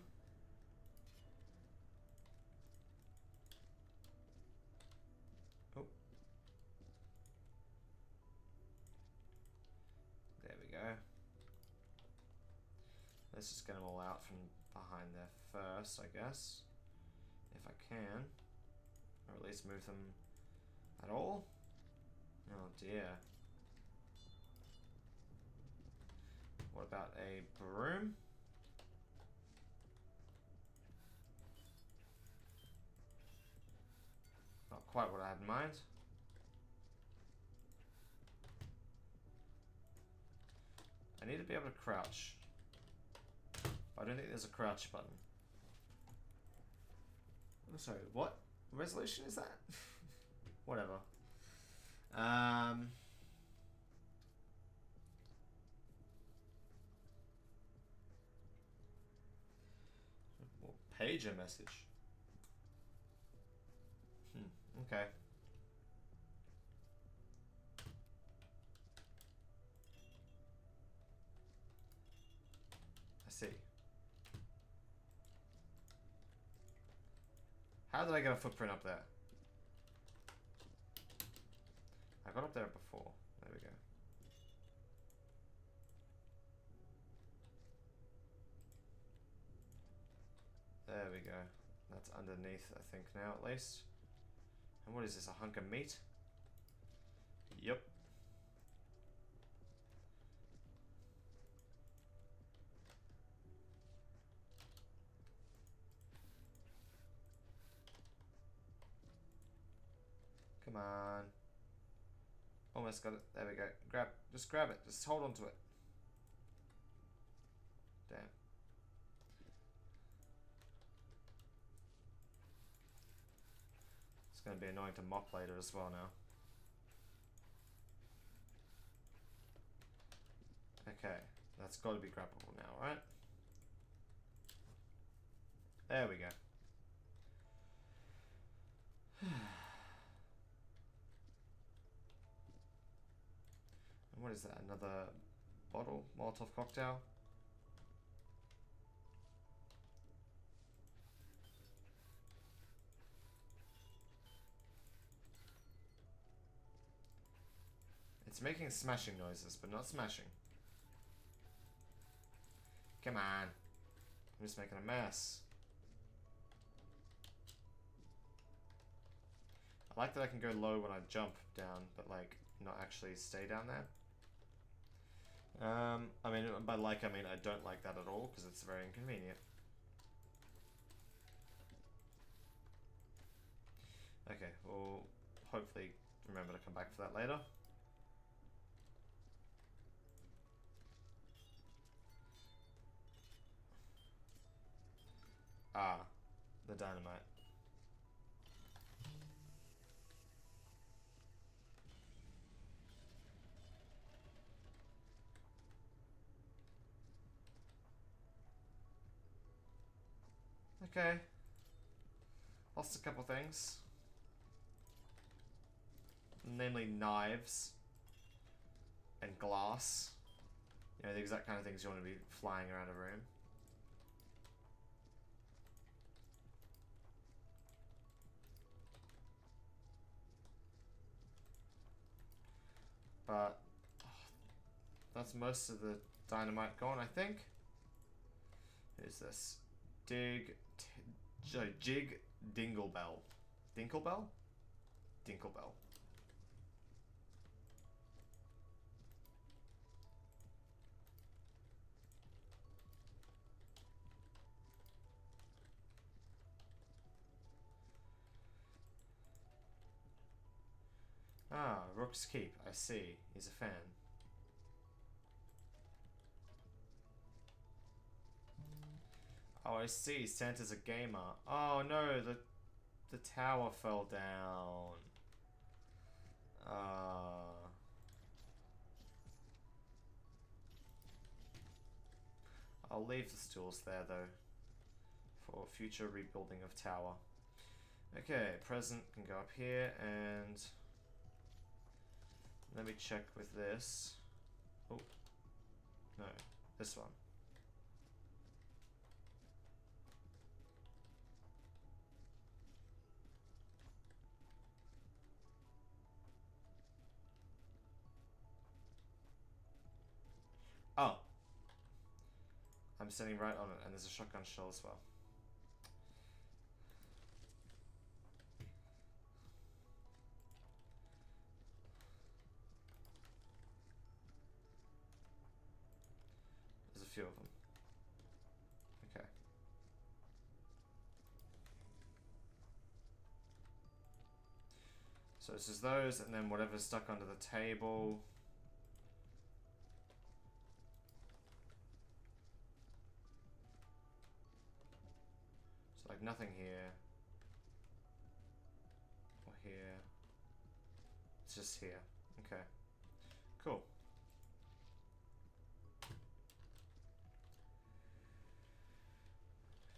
Oh. There we go. Let's just get them all out from behind there first, I guess. If I can. Or at least move them at all. Oh dear. What about a broom? Not quite what I had in mind. I need to be able to crouch. I don't think there's a crouch button. Sorry, what resolution is that? Whatever. Pager message. Okay. I see. How did I get a footprint up there? I got up there before. There we go. There we go. That's underneath, I think, now at least. And what is this, a hunk of meat? Yep. Come on. Almost got it. There we go. Just grab it. Just hold on to it. Damn. It's going to be annoying to mop later as well now. Okay. That's got to be grabbable now, right? There we go. And what is that? Another bottle? Molotov cocktail? It's making smashing noises, but not smashing. Come on. I'm just making a mess. I like that I can go low when I jump down, but like not actually stay down there. I mean, by like I mean I don't like that at all because it's very inconvenient. Okay, we'll hopefully remember to come back for that later. Ah, the dynamite. Okay. Lost a couple things. Namely knives and glass. You know, the exact kind of things you want to be flying around a room. But that's most of the dynamite gone, I think. Who's this? Jig Dinglebell. Dinklebell? Dinklebell. Ah, Rook's Keep. I see. He's a fan. Oh, I see. Santa's a gamer. Oh no, the tower fell down. I'll leave the stools there though for future rebuilding of tower. Okay, present can go up here and let me check with this. Oh, no, this one. Oh, I'm sitting right on it, and there's a shotgun shell as well. There's a few of them. Okay. So this is those, and then whatever's stuck under the table. So like nothing here. It's just here. Okay. Cool.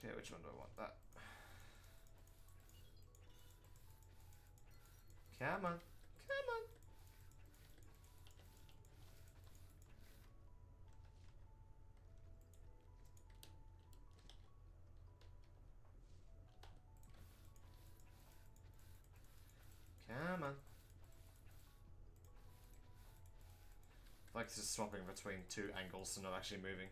Okay, which one do I want? That. Come on. Come on. Come on. Like it's just swapping between two angles and not actually moving.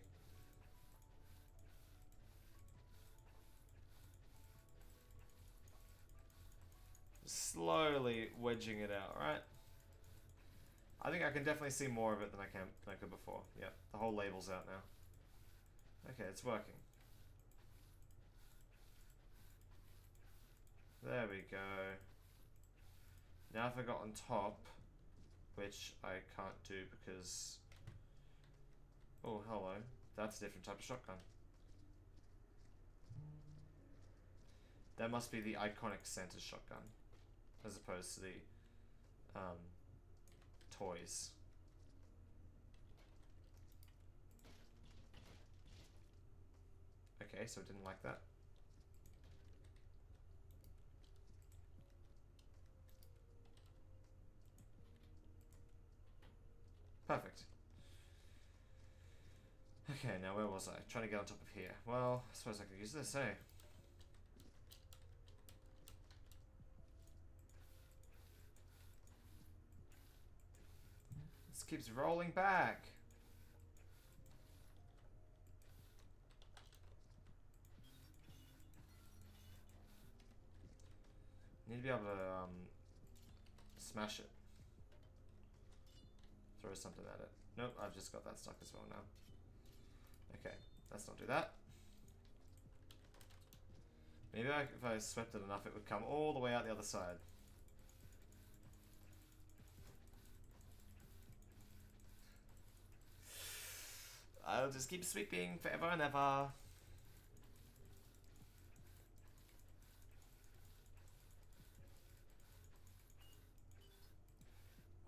Slowly wedging it out, right? I think I can definitely see more of it than I could before. Yep, the whole label's out now. Okay, it's working. There we go. Now if I got on top, which I can't do because... Oh, hello. That's a different type of shotgun. That must be the iconic Santa shotgun, as opposed to the toys. Okay, so I didn't like that. Perfect. Okay, now where was I? Trying to get on top of here. Well, I suppose I could use this, eh? This keeps rolling back. Need to be able to smash it. Throw something at it. Nope, I've just got that stuck as well now. Okay, let's not do that. Maybe if I swept it enough, it would come all the way out the other side. I'll just keep sweeping forever and ever.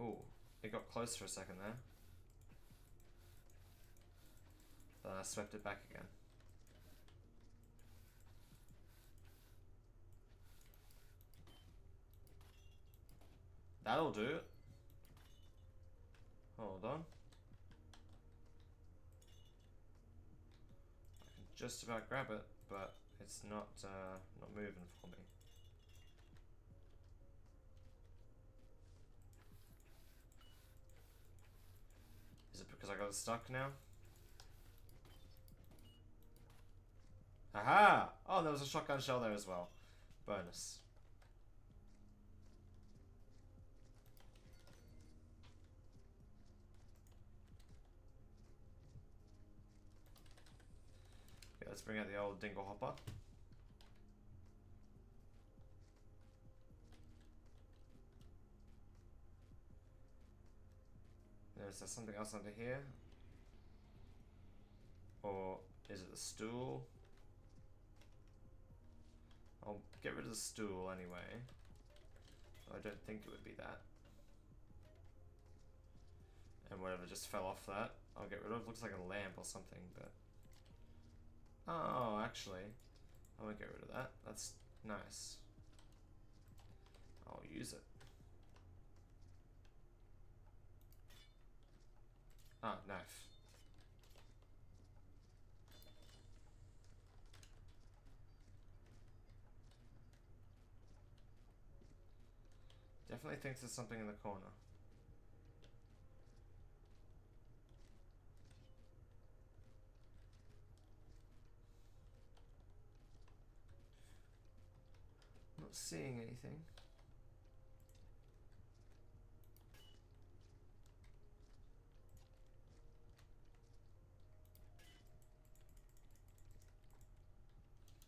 Ooh, it got close for a second there. Then I swept it back again. That'll do it. Hold on. I can just about grab it, but it's not moving for me. Is it because I got it stuck now? Aha! Oh, there was a shotgun shell there as well. Bonus. Okay, let's bring out the old dingle hopper. Is there something else under here? Or is it the stool? I'll get rid of the stool anyway. I don't think it would be that. And whatever just fell off that, I'll get rid of. Looks like a lamp or something, but... Oh, actually, I won't get rid of that. That's nice. I'll use it. Ah, knife. Definitely thinks there's something in the corner. Not seeing anything.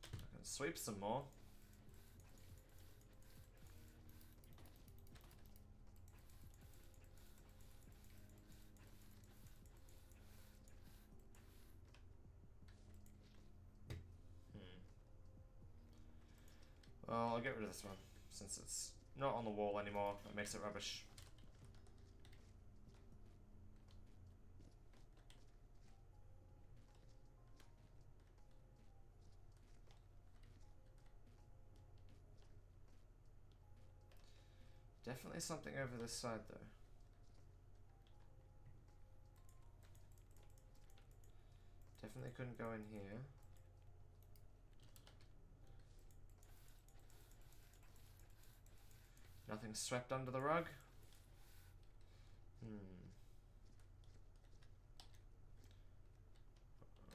I can sweep some more. Well, I'll get rid of this one, since it's not on the wall anymore. That makes it rubbish. Definitely something over this side though. Definitely couldn't go in here. Nothing swept under the rug.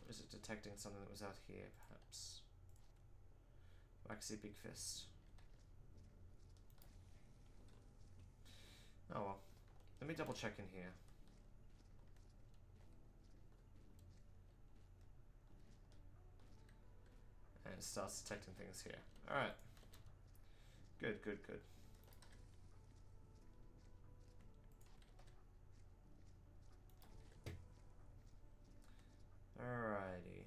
Is it detecting something that was out here, perhaps? Waxy big fist. Oh well. Let me double check in here. And it starts detecting things here. Alright. Good, good, good. Alrighty.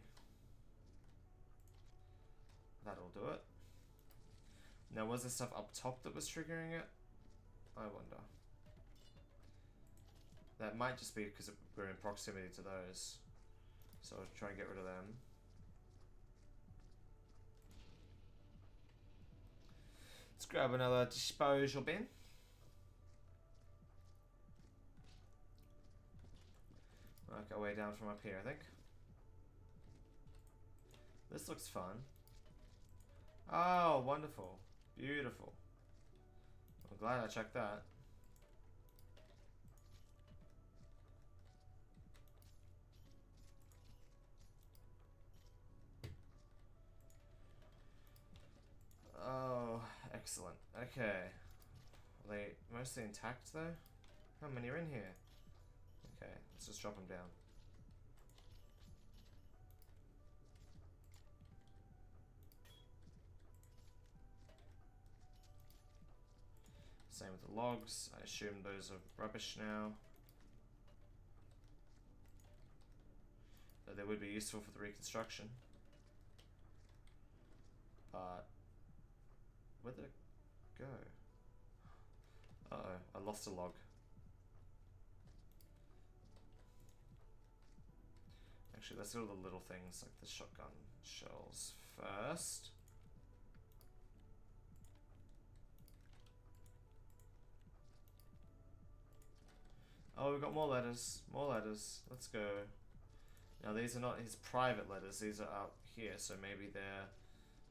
That'll do it. Now, was there stuff up top that was triggering it? I wonder. That might just be because we're in proximity to those. So I'll try and get rid of them. Let's grab another disposal bin. Work our way down from up here, I think. This looks fun. Oh, wonderful. Beautiful. I'm glad I checked that. Oh, excellent. Okay. Are they mostly intact though? How many are in here? Okay, let's just drop them down. Same with the logs. I assume those are rubbish now. Though they would be useful for the reconstruction. But where did it go? Uh-oh, I lost a log. Actually, let's do all the little things like the shotgun shells first. Oh, we've got more letters. More letters. Let's go. Now, these are not his private letters. These are out here, so maybe they're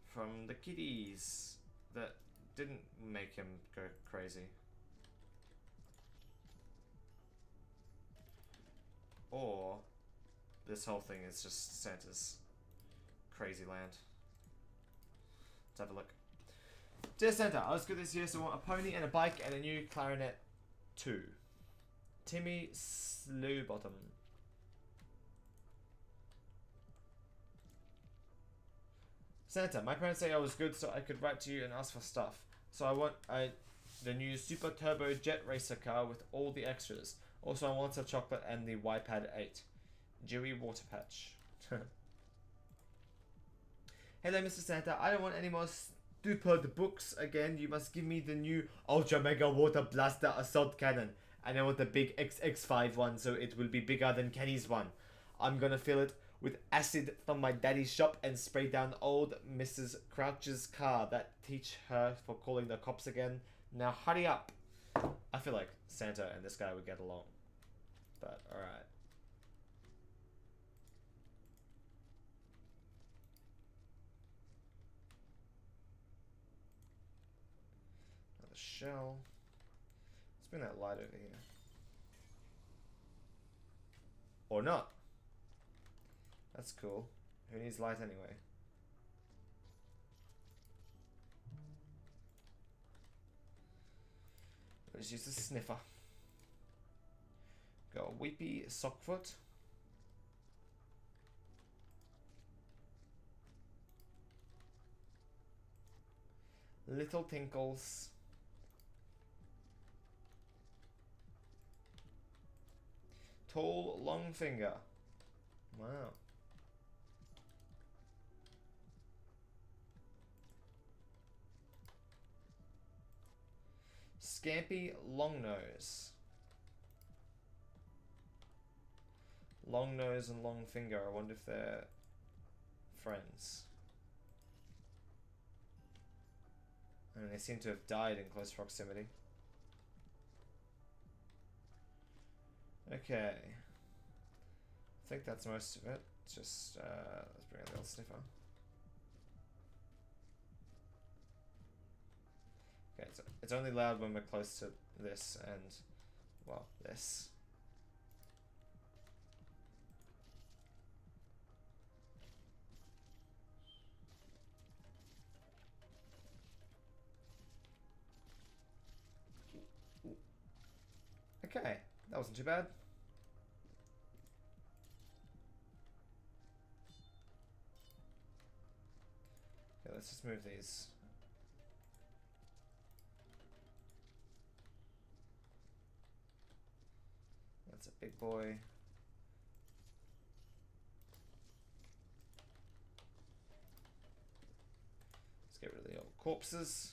from the kiddies that didn't make him go crazy. Or this whole thing is just Santa's crazy land. Let's have a look. Dear Santa, I was good this year, so I want a pony and a bike and a new clarinet too. Timmy Slowbottom. Santa, my parents say I was good, so I could write to you and ask for stuff. So I want the new Super Turbo Jet Racer car with all the extras. Also, I want a chocolate and the iPad 8. Dewey Water Patch. Hello, Mr. Santa. I don't want any more stupid books again. You must give me the new Ultra Mega Water Blaster Assault Cannon. And I want the big XX5 one, so it will be bigger than Kenny's one. I'm gonna fill it with acid from my daddy's shop and spray down old Mrs. Crouch's car that teach her for calling the cops again. Now hurry up. I feel like Santa and this guy would get along. But alright. Another shell. Let's bring that light over here. Or not. That's cool. Who needs light anyway? Let's use the sniffer. Got a weepy sockfoot. Little tinkles. Tall, long finger. Wow. Scampy, long nose. Long nose and long finger. I wonder if they're friends. I mean, they seem to have died in close proximity. Okay. I think that's most of it. Just, let's bring out the old sniffer. Okay, so it's only loud when we're close to this and, well, this. Okay, that wasn't too bad. Okay, let's just move these. That's a big boy. Let's get rid of the old corpses.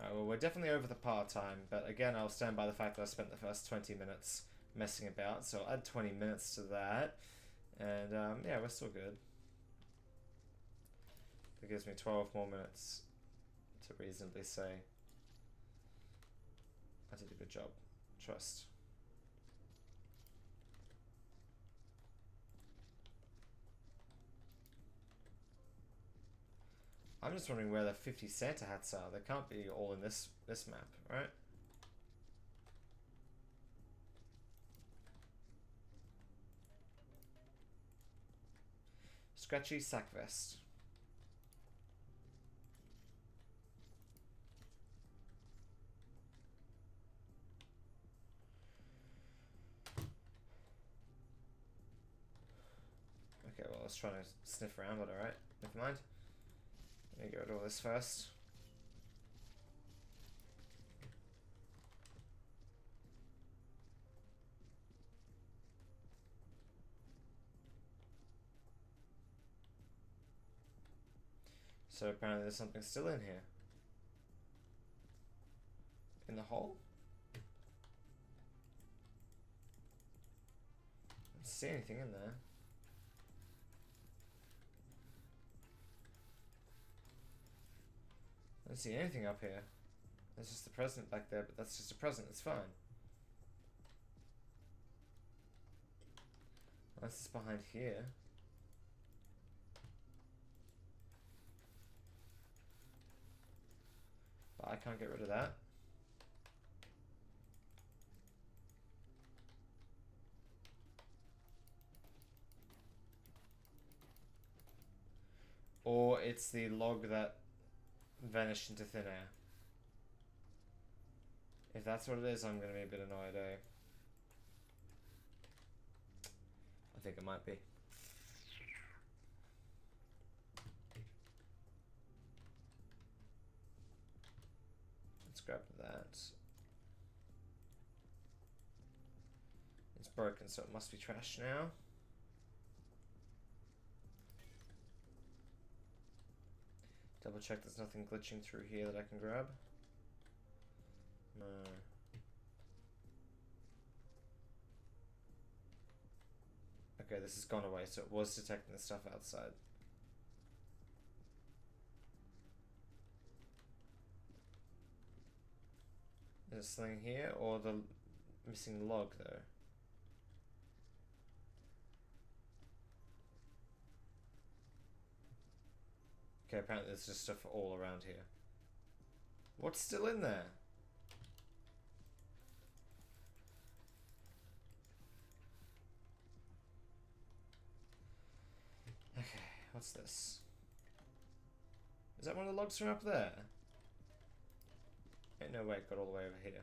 Alright, well, we're definitely over the par time, but again, I'll stand by the fact that I spent the first 20 minutes messing about, so I'll add 20 minutes to that, and yeah, we're still good. That gives me 12 more minutes to reasonably say I did a good job. Trust. I'm just wondering where the 50 Santa hats are. They can't be all in this map, right? Scratchy sack vest. Okay, well, I was trying to sniff around, but alright. Never mind. Let me get rid of all this first. So apparently there's something still in here. In the hole? I don't see anything in there. I don't see anything up here. There's just a present back there, but that's just a present, it's fine. Unless it's behind here. But I can't get rid of that. Or it's the log that vanished into thin air. If that's what it is, I'm going to be a bit annoyed, eh? I think it might be. Let's grab that. It's broken, so it must be trash now. Double check there's nothing glitching through here that I can grab. No. Okay, this has gone away, so it was detecting the stuff outside. Is it something here, or the missing log, though? Okay, apparently there's just stuff all around here. What's still in there? Okay, what's this? Is that one of the logs from up there? Ain't no way it got all the way over here.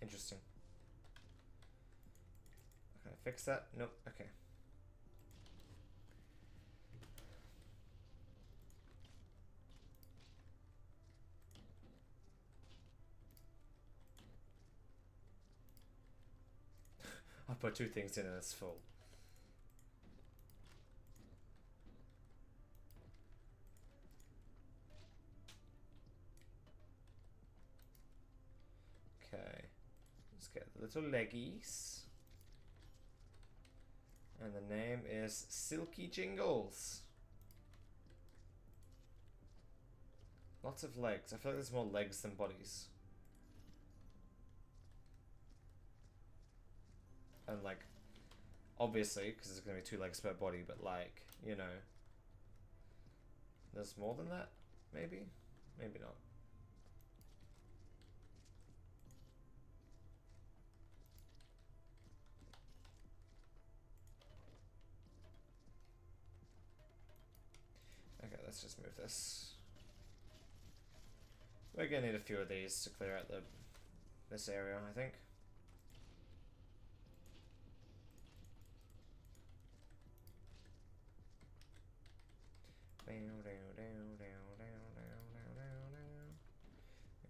Interesting. Can I fix that? Nope. Okay. I put two things in and it's full. get the little leggies. And the name is Silky Jingles. Lots of legs. I feel like there's more legs than bodies. And like, obviously, because there's going to be 2 legs per body, but like, you know, there's more than that? Maybe? Maybe not. Okay, let's just move this. We're gonna need a few of these to clear out this area, I think.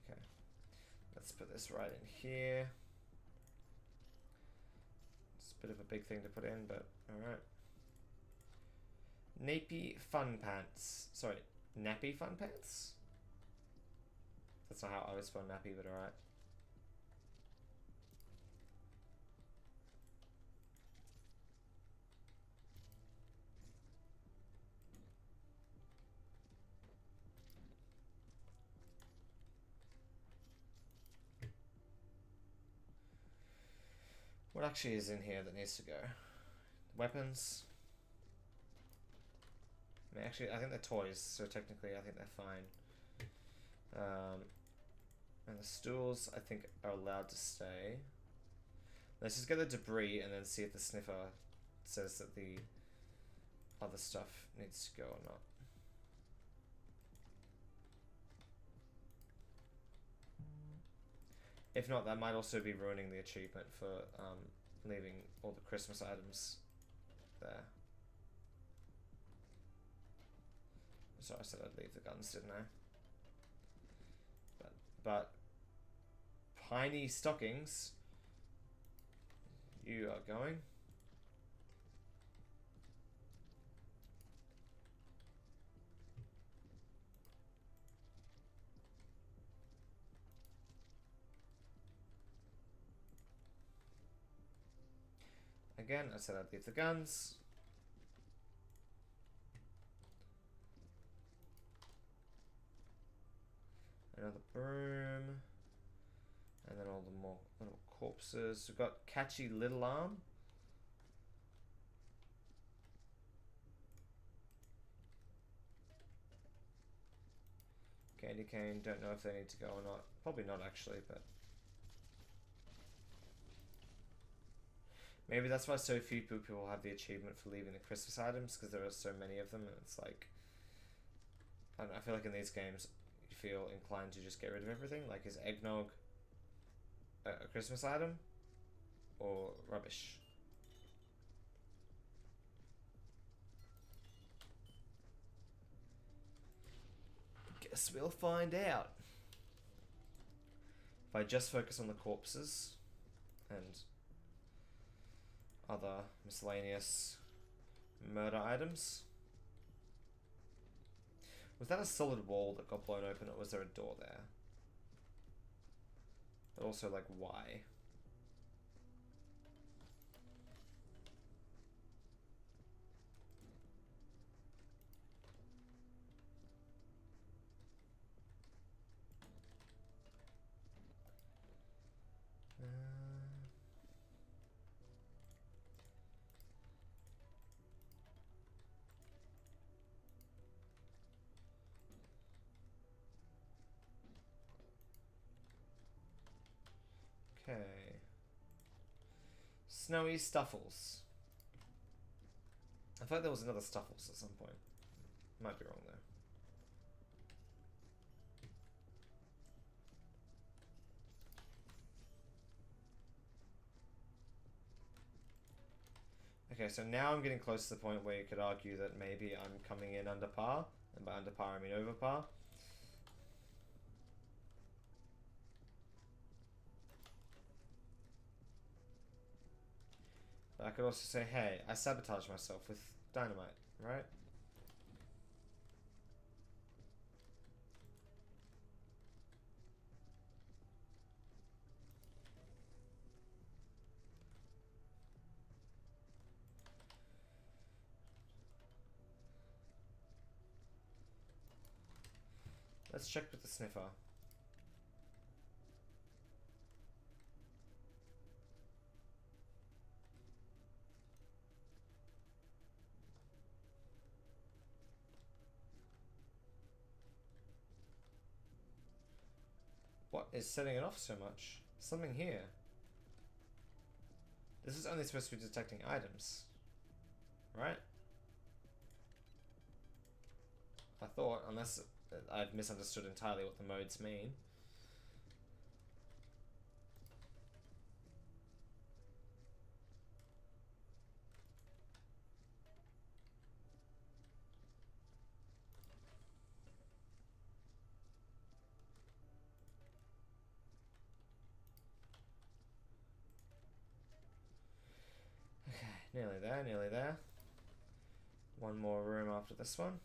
Okay, let's put this right in here. It's a bit of a big thing to put in, but alright. Nappy Fun Pants. Sorry, Nappy Fun Pants? That's not how I would spell nappy, but alright. What actually is in here that needs to go? Weapons? I mean, actually, I think they're toys, so technically I think they're fine. And the stools, I think, are allowed to stay. Let's just get the debris and then see if the sniffer says that the other stuff needs to go or not. If not, that might also be ruining the achievement for leaving all the Christmas items there. Sorry, I said I'd leave the guns, didn't I? But Piney Stockings, you are going. Again, I said I'd leave the guns. Another broom. And then all the more little corpses. We've got Catchy Little Arm. Candy Cane, don't know if they need to go or not. Probably not actually, but maybe that's why so few people have the achievement for leaving the Christmas items, because there are so many of them, and it's like, I don't know, I feel like in these games you feel inclined to just get rid of everything. Like, is eggnog a Christmas item or rubbish? Guess we'll find out. If I just focus on the corpses and other miscellaneous murder items. Was that a solid wall that got blown open, or was there a door there? But also, like, why? Okay. Snowy Stuffles. I thought there was another Stuffles at some point. Might be wrong though. Okay, so now I'm getting close to the point where you could argue that maybe I'm coming in under par, and by under par I mean over par. But I could also say, hey, I sabotaged myself with dynamite, right? Let's check with the sniffer. What is setting it off so much? Something here. This is only supposed to be detecting items, right? I thought, unless I've misunderstood entirely what the modes mean. Okay, nearly there, nearly there. One more room after this one.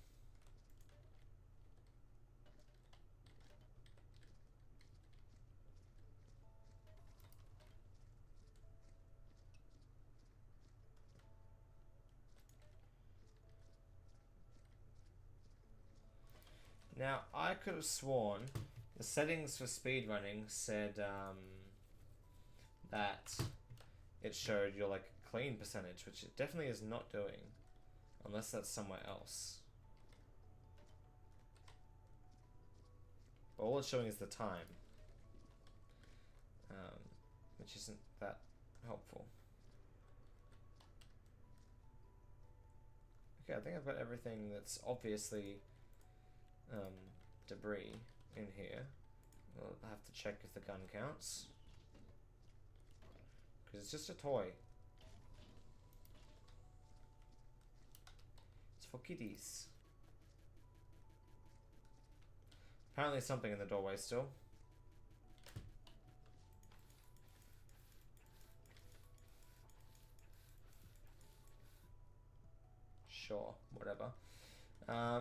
Now, I could have sworn the settings for speedrunning said that it showed your like clean percentage, which it definitely is not doing, unless that's somewhere else. But all it's showing is the time, which isn't that helpful. Okay, I think I've got everything that's obviously debris in here. We'll have to check if the gun counts, because it's just a toy. It's for kiddies. Apparently something in the doorway still. Sure, whatever.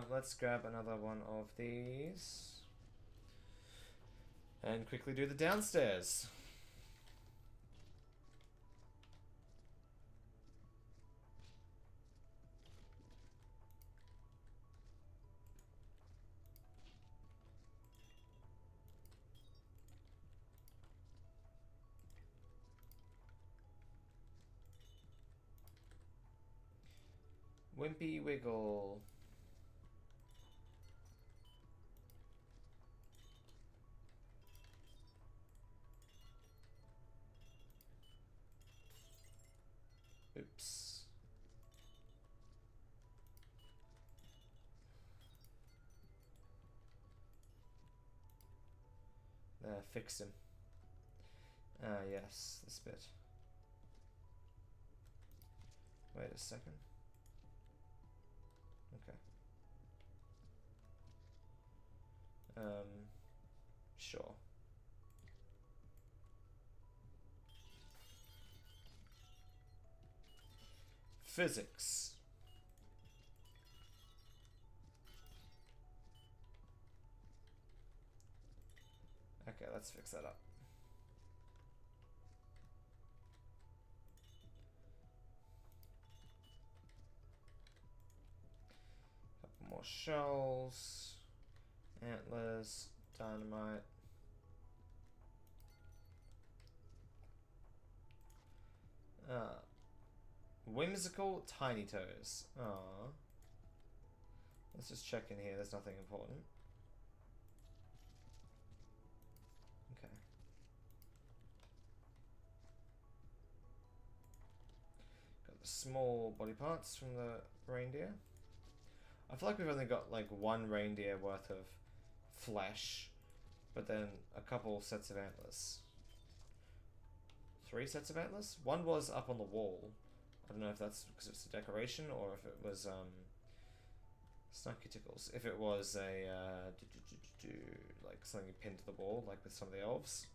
Let's grab another one of these and quickly do the downstairs. Wimpy Wiggle. Oops. There, fixed him. Yes, this bit. Wait a second. Okay. Sure. Physics. Okay, let's fix that up. Couple more shells, antlers, dynamite. Whimsical tiny toes. Aww. Let's just check in here. There's nothing important. Okay. Got the small body parts from the reindeer. I feel like we've only got like one reindeer worth of flesh, but then a couple sets of antlers. 3 sets of antlers? One was up on the wall. I don't know if that's because it's a decoration or if it was Snarky Tickles. If it was a like something you pinned to the wall, like with some of the elves.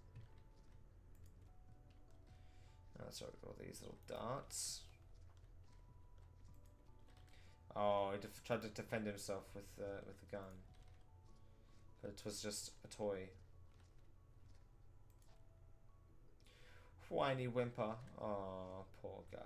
So we've got all these little darts. Oh, he tried to defend himself with the gun, but it was just a toy. Whiny whimper. Oh, poor guy.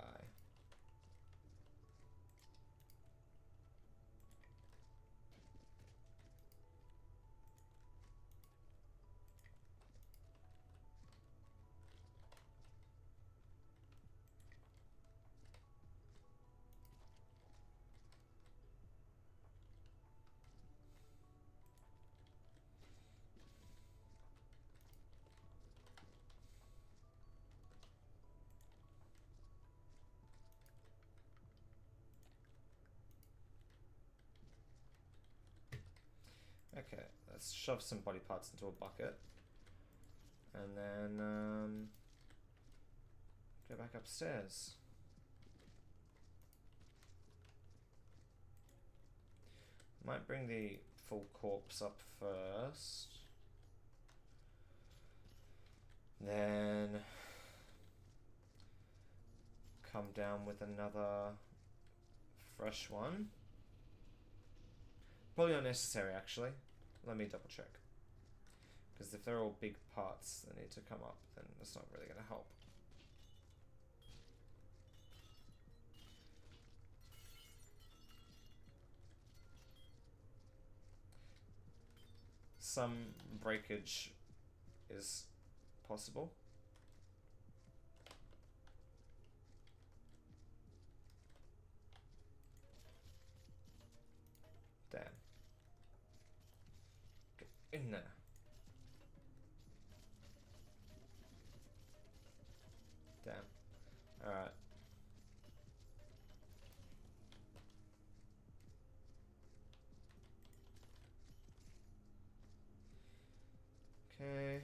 Okay, let's shove some body parts into a bucket. And then go back upstairs. Might bring the full corpse up first. Then come down with another fresh one. Probably unnecessary actually. Let me double check. Because if they're all big parts that need to come up, then that's not really going to help. Some breakage is possible. Damn. Get in there. Damn. Alright. Okay.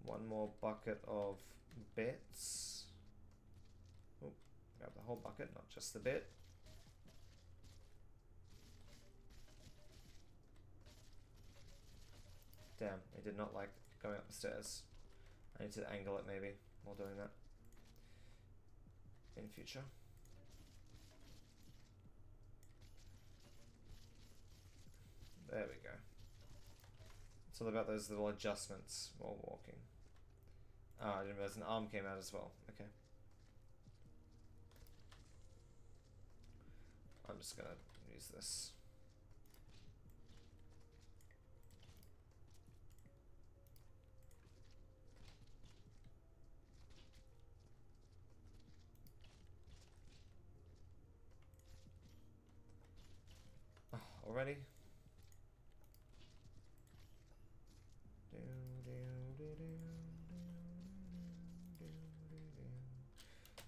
One more bucket of bits. Oh, grab the whole bucket, not just the bit. Damn, I did not like going up the stairs. I need to angle it maybe while doing that in future. There we go. It's all about those little adjustments while walking. Ah, I didn't realize an arm came out as well. Okay. I'm just gonna use this. Already?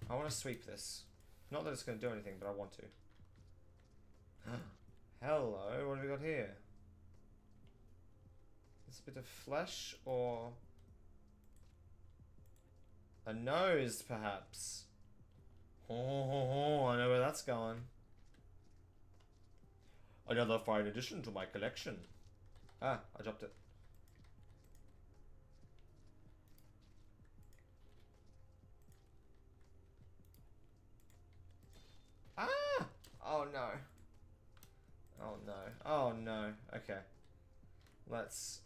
I want to sweep this. Not that it's going to do anything, but I want to. Hello, what have we got here? Is it a bit of flesh or a nose, perhaps? Oh, I know where that's going. Another fine addition to my collection. Ah, I dropped it. Ah! Oh no. Oh no. Oh no. Okay. Let's...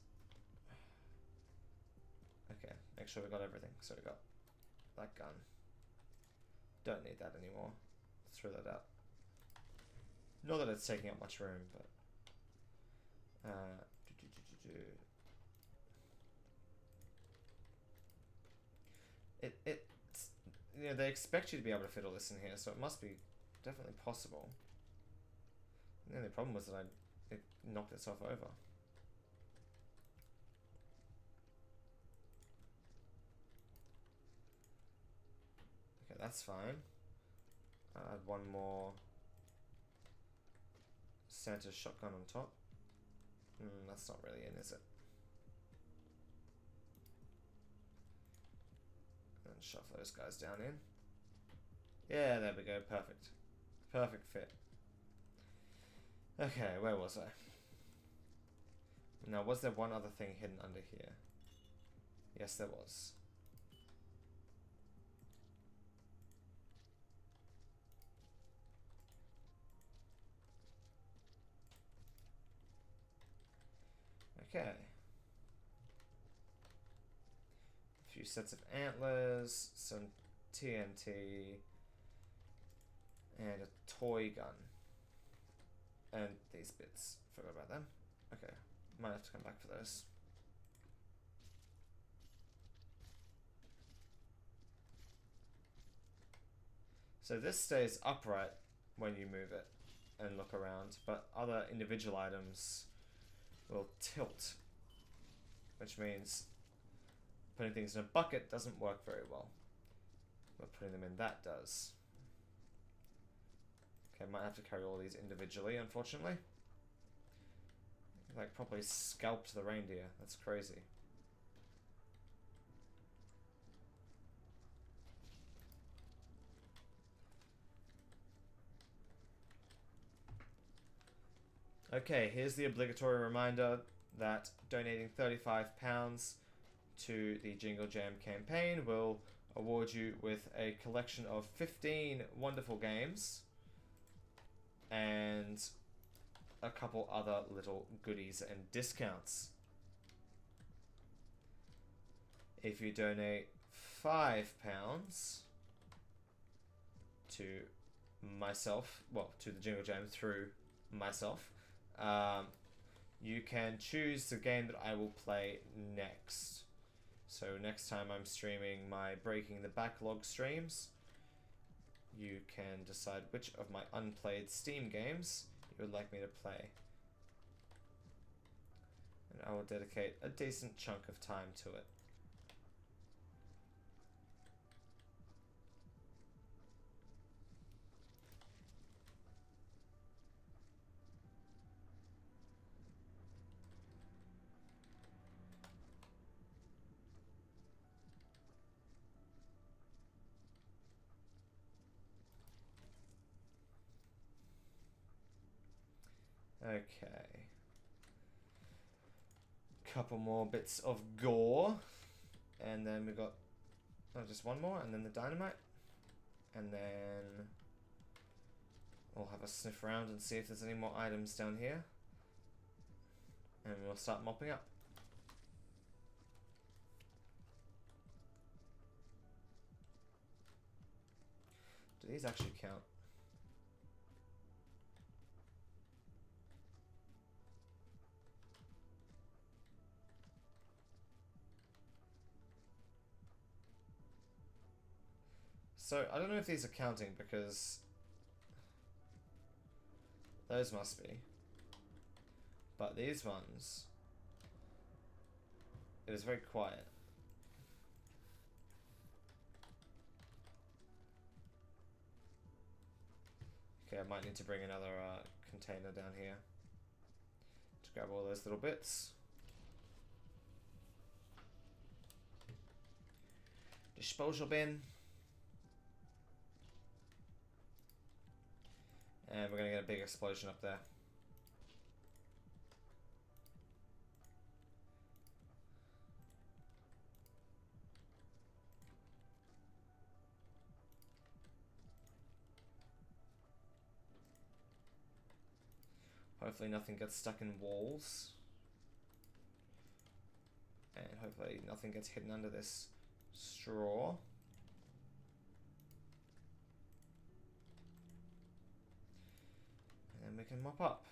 Okay, make sure we got everything. So we got that gun. Don't need that anymore. Let's throw that out. Not that it's taking up much room, but... It's... You know, they expect you to be able to fit all this in here, so it must be definitely possible. The only problem was that it knocked itself over. Okay, that's fine. I'll add one more Santa's shotgun on top. That's not really in, is it? And shove those guys down in. Yeah, there we go. Perfect. Perfect fit. Okay, where was I? Now, was there one other thing hidden under here? Yes, there was. Okay. A few sets of antlers, some TNT, and a toy gun. And these bits. Forgot about them. Okay. Might have to come back for those. So this stays upright when you move it and look around, but other individual items will tilt, which means putting things in a bucket doesn't work very well, but putting them in that does. Okay, might have to carry all these individually, unfortunately. Like, probably scalped the reindeer. That's crazy. Okay, here's the obligatory reminder that donating £35 to the Jingle Jam campaign will award you with a collection of 15 wonderful games and a couple other little goodies and discounts. If you donate £5 to myself, well, to the Jingle Jam through myself, you can choose the game that I will play next. So next time I'm streaming my Breaking the Backlog streams, you can decide which of my unplayed Steam games you would like me to play. And I will dedicate a decent chunk of time to it. Okay. Couple more bits of gore. And then we got just one more, and then the dynamite. And then we'll have a sniff around and see if there's any more items down here. And we'll start mopping up. Do these actually count? So, I don't know if these are counting because those must be. But these ones, it was very quiet. Okay, I might need to bring another container down here to grab all those little bits. Disposal bin. And we're going to get a big explosion up there. Hopefully nothing gets stuck in walls. And hopefully nothing gets hidden under this straw. And then we can mop up.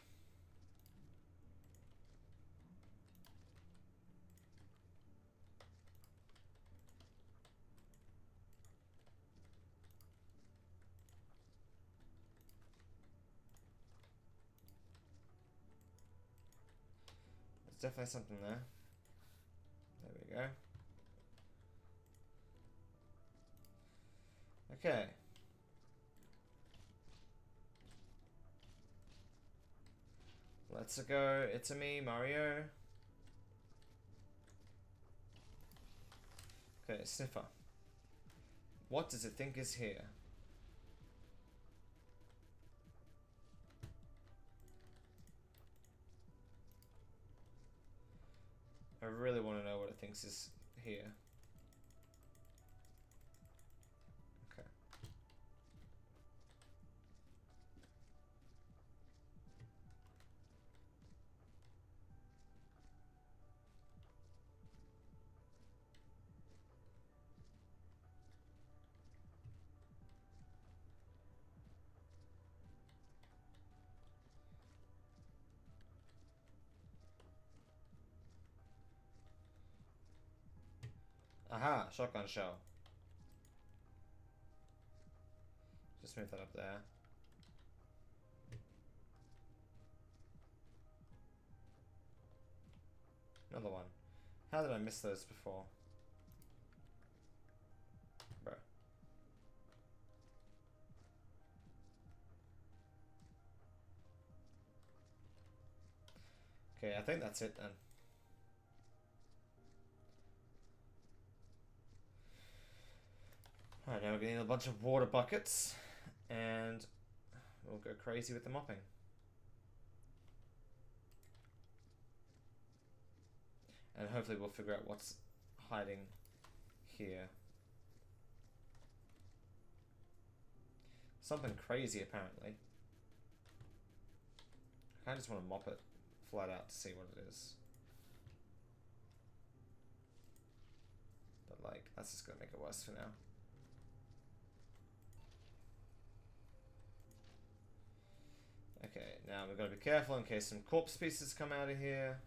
There's definitely something there. There we go. Okay. Let's go. It's a me, Mario. Okay, sniffer. What does it think is here? I really want to know what it thinks is here. Okay. Aha, shotgun shell. Just move that up there. Another one. How did I miss those before? Bro. Okay, I think that's it then. Alright, now we're getting a bunch of water buckets and we'll go crazy with the mopping. And hopefully we'll figure out what's hiding here. Something crazy apparently. I kinda just want to mop it flat out to see what it is. But like, that's just gonna make it worse for now. Okay, now we've got to be careful in case some corpse pieces come out of here.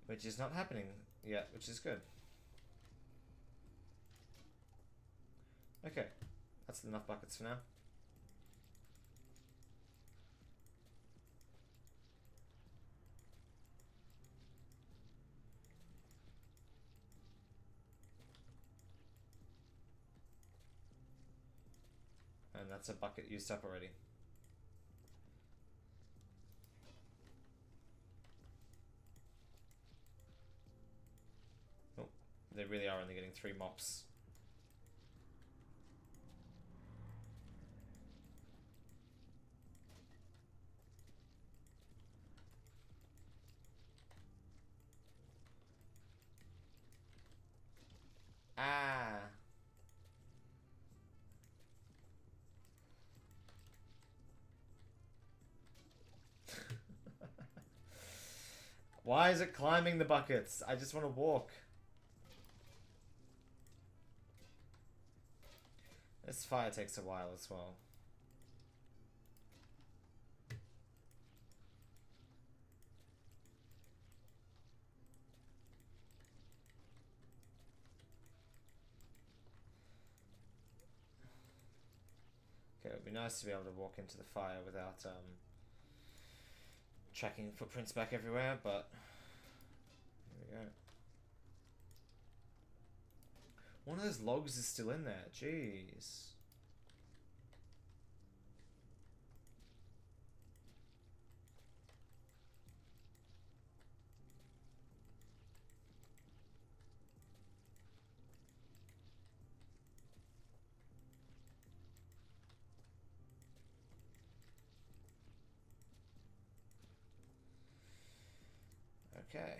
Which is not happening yet, which is good. Okay, that's enough buckets for now. And that's a bucket used up already. Oh, they really are only getting 3 mops. Ah. Why is it climbing the buckets? I just want to walk. This fire takes a while as well. Okay, it would be nice to be able to walk into the fire without tracking footprints back everywhere, but here we go. One of those logs is still in there. Jeez. Okay.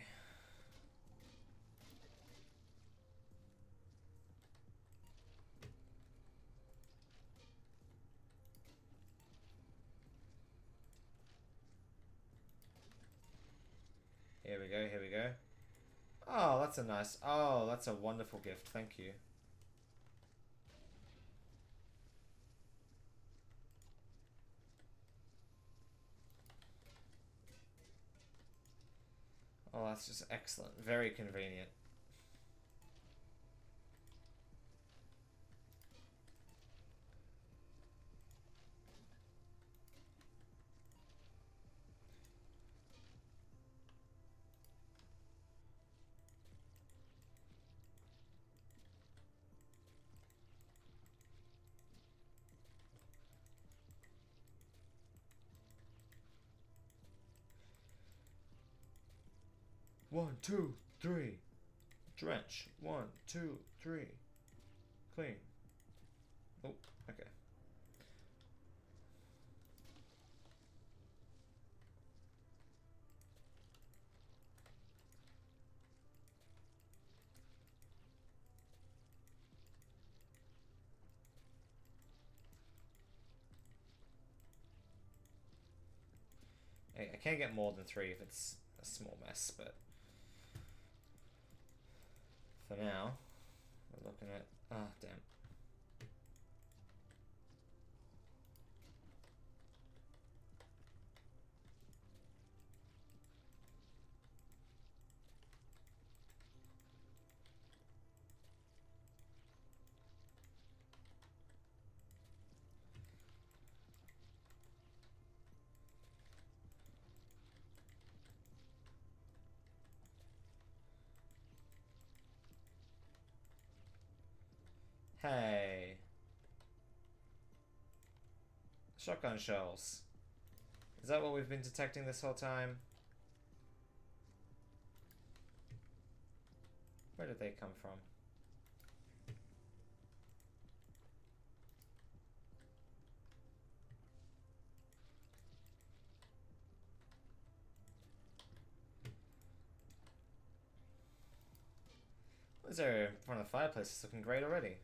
Here we go, here we go. Oh, that's a nice... Oh, that's a wonderful gift. Thank you. Oh, that's just excellent. Very convenient. One, two, three. Drench. 1, 2, 3. Clean. Oh, okay. Hey, I can't get more than 3 if it's a small mess, but for now, we're looking at... Ah, damn. Hey. Shotgun shells. Is that what we've been detecting this whole time? Where did they come from? This area in front of the fireplace is looking great already.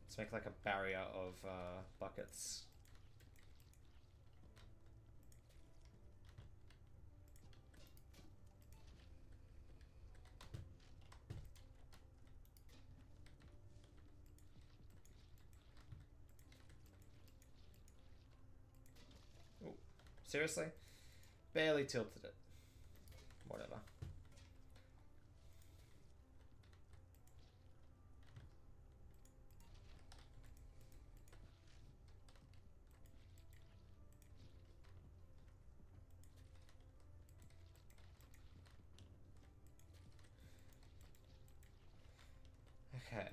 Let's make like a barrier of buckets. Ooh, seriously? Barely tilted it. Whatever. Okay.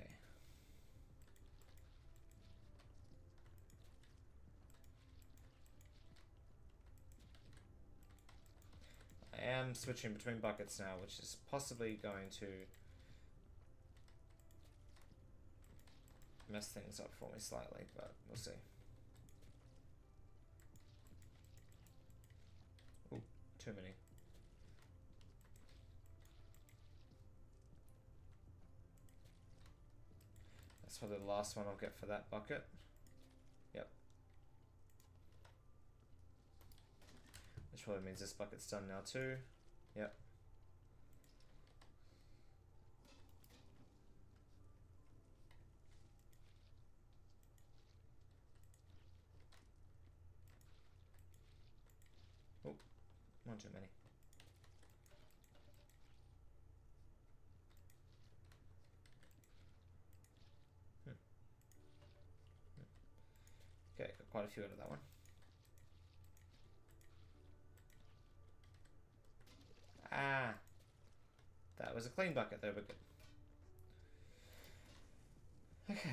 I am switching between buckets now, which is possibly going to mess things up for me slightly, but we'll see. Ooh, too many. That's probably the last one I'll get for that bucket. Yep. Which probably means this bucket's done now too. Yep. Oh, one too many. Okay, got quite a few out of that one. Ah! That was a clean bucket though, but good. Okay.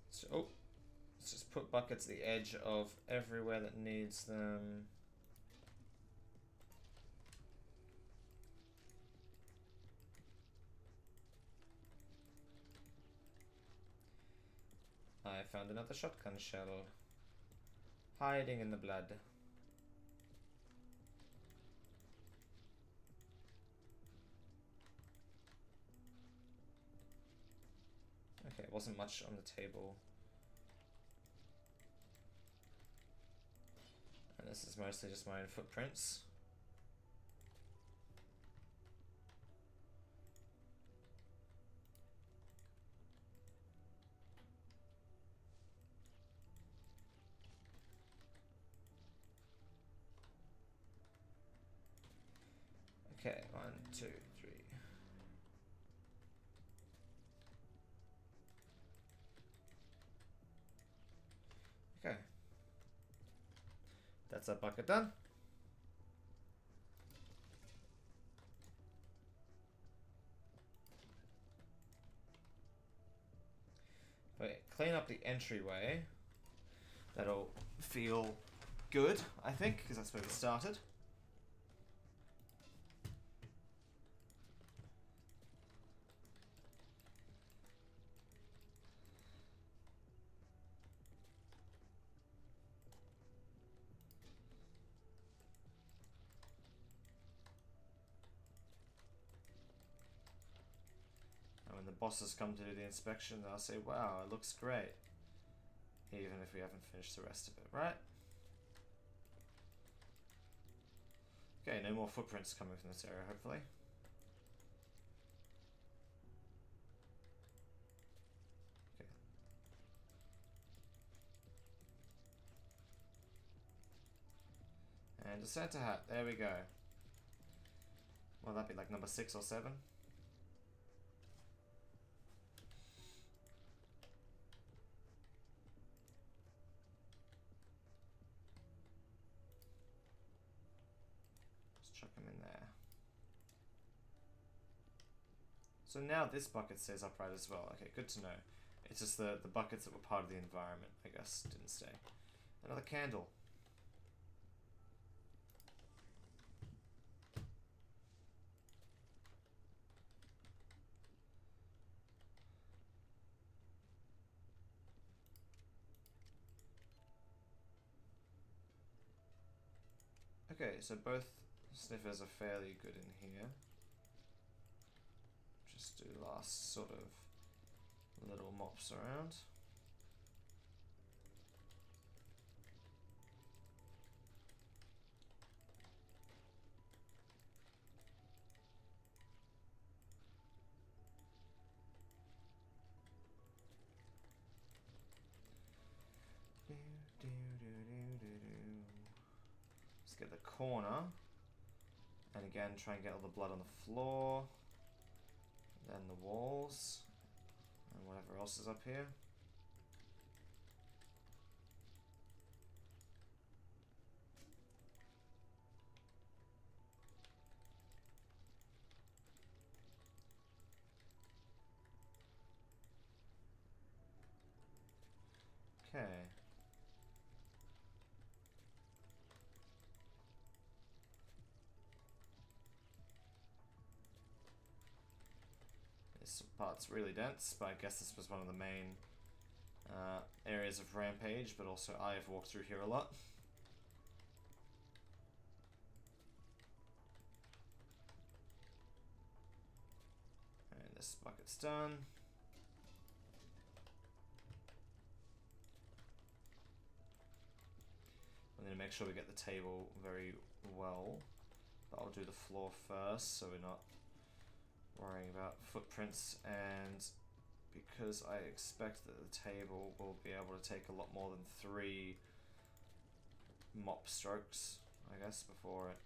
So, oh, let's just put buckets at the edge of everywhere that needs them. I found another shotgun shell. Hiding in the blood. Okay, it wasn't much on the table. And this is mostly just my own footprints. Okay, 1, 2, 3. Okay. That's a bucket done. Wait, clean up the entryway. That'll feel good, I think, because that's where we started. And when the bosses come to do the inspection, they'll say, wow, it looks great. Even if we haven't finished the rest of it, right? Okay, no more footprints coming from this area, hopefully. Okay. And a Santa hat, there we go. Well, that'd be like number 6 or 7. Just chuck them in there. So now this bucket stays upright as well. Okay, good to know. It's just the buckets that were part of the environment, I guess, didn't stay. Another candle. Okay, so both sniffers are fairly good in here. Just do last sort of little mops around. Let's get the corner. And again, try and get all the blood on the floor. Then the walls. And whatever else is up here. Okay. This part's really dense, but I guess this was one of the main areas of Rampage, but also I have walked through here a lot. And this bucket's done. I'm going to make sure we get the table very well. But I'll do the floor first, so we're not worrying about footprints, and because I expect that the table will be able to take a lot more than 3 mop strokes, I guess, before it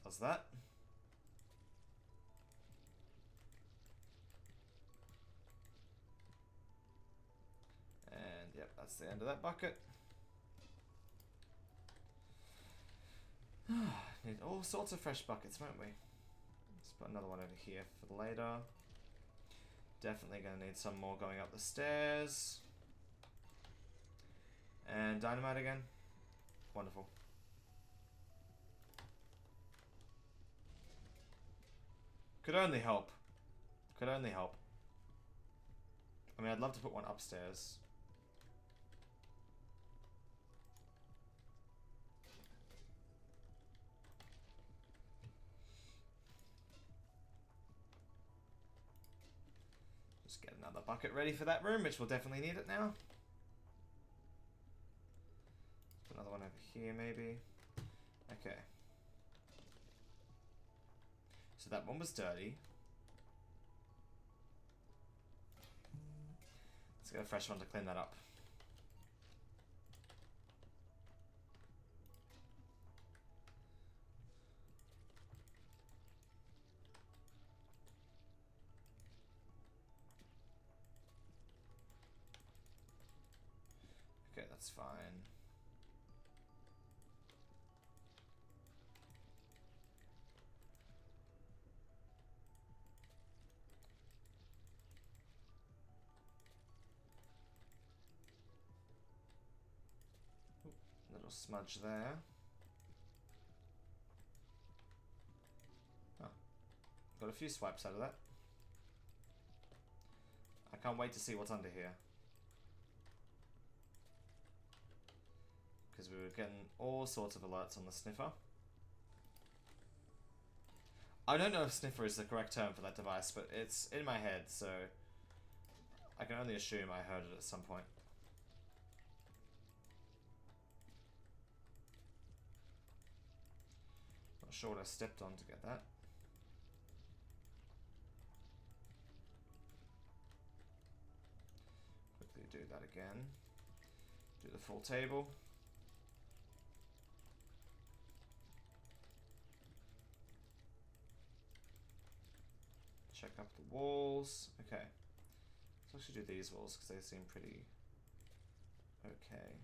does that. And yep, that's the end of that bucket. Need all sorts of fresh buckets, won't we? Let's put another one over here for later. Definitely going to need some more going up the stairs. And dynamite again. Wonderful. Could only help. Could only help. I mean, I'd love to put one upstairs. Just get another bucket ready for that room, which will definitely need it now. Put another one over here, maybe. Okay. So that one was dirty. Let's get a fresh one to clean that up. Okay, that's fine. Little smudge there. Oh, got a few swipes out of that. I can't wait to see what's under here. Because we were getting all sorts of alerts on the sniffer. I don't know if sniffer is the correct term for that device, but it's in my head, so I can only assume I heard it at some point. Not sure what I stepped on to get that. Quickly do that again. Do the full table. walls. Okay. Let's actually do these walls because they seem pretty okay.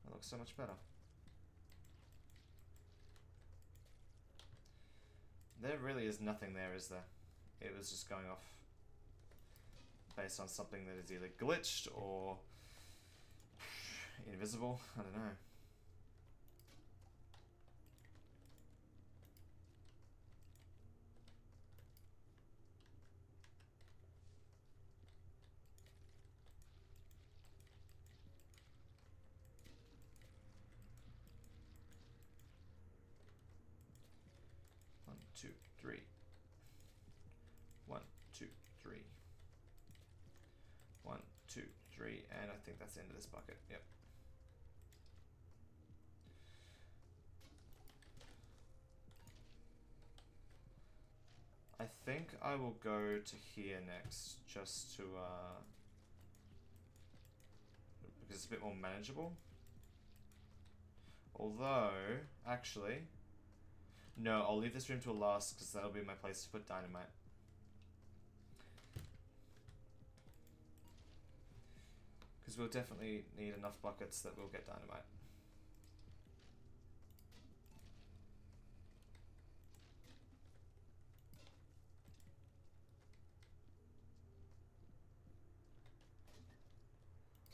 That looks so much better. There really is nothing there, is there? It was just going off based on something that is either glitched or invisible. I don't know. One, two, three. 1, 2, 3. 1, 2, 3, and I think that's the end of this bucket. Yep. I think I will go to here next, just to because it's a bit more manageable. Although, actually, no, I'll leave this room till last because that'll be my place to put dynamite. Because we'll definitely need enough buckets that we'll get dynamite.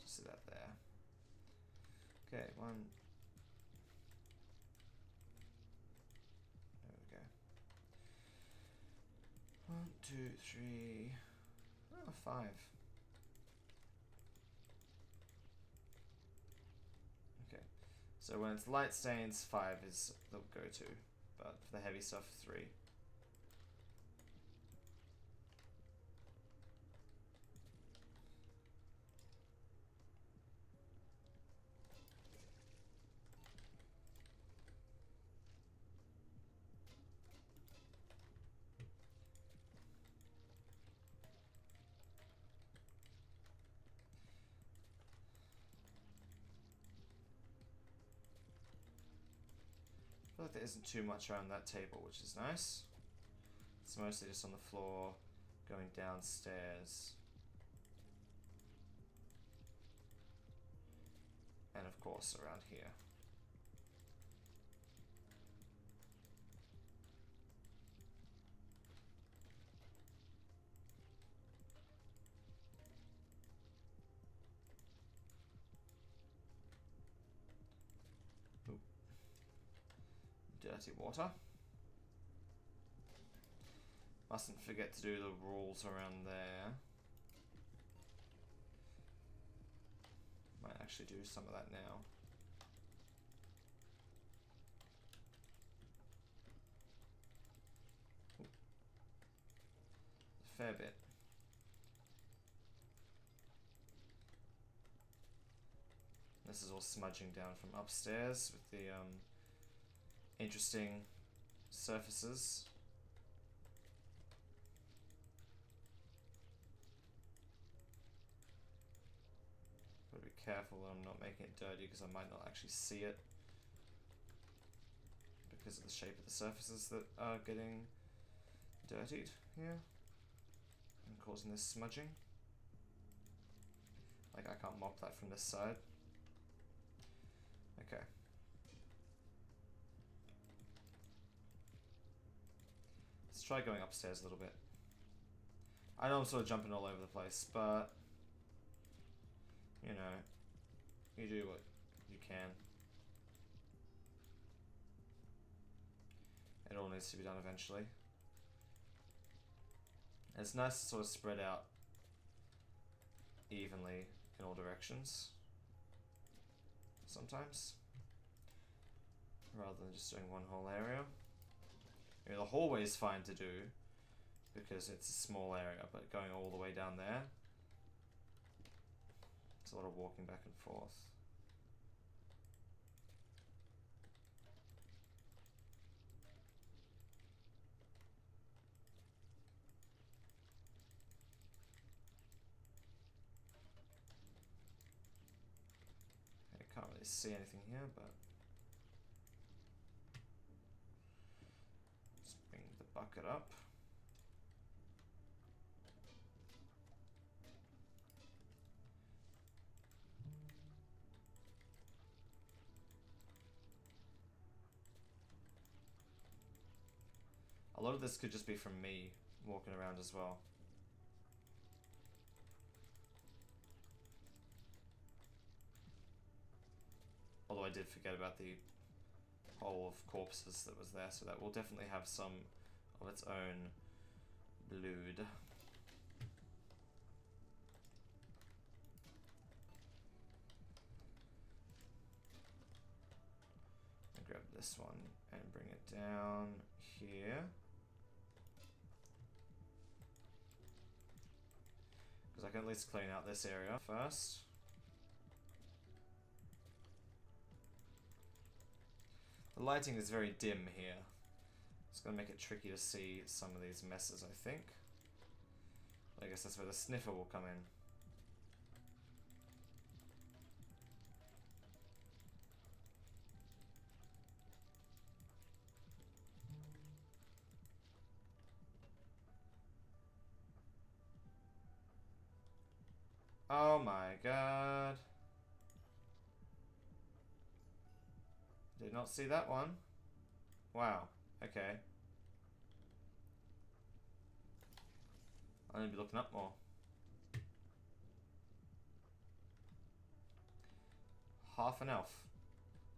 Just sit that there. Okay, 1. There we go. 1, 2, 3. Oh, 5. Okay. So when it's light stains, 5 is the go-to. But for the heavy stuff, 3. I feel like there isn't too much around that table, which is nice. It's mostly just on the floor, going downstairs. And of course, around here. Ooh. Dirty water. Mustn't forget to do the rules around there. Might actually do some of that now. Ooh. A fair bit. This is all smudging down from upstairs with the interesting surfaces. Gotta be careful that I'm not making it dirty because I might not actually see it because of the shape of the surfaces that are getting dirtied here and causing this smudging. Like I can't mop that from this side. Okay. Let's try going upstairs a little bit. I know I'm sort of jumping all over the place, but you know, you do what you can. It all needs to be done eventually. And it's nice to sort of spread out evenly in all directions sometimes, rather than just doing one whole area. You know, the hallway is fine to do because it's a small area, but going all the way down there, it's a lot of walking back and forth. I can't really see anything here, but let's bring the bucket up. A lot of this could just be from me walking around as well. Although I did forget about the hole of corpses that was there, so that will definitely have some of its own blood. I'll grab this one and bring it down here. Because I can at least clean out this area first. The lighting is very dim here. It's going to make it tricky to see some of these messes, I think. I guess that's where the sniffer will come in. Oh my god. Did not see that one. Wow. Okay. I need to be looking up more. Half an elf.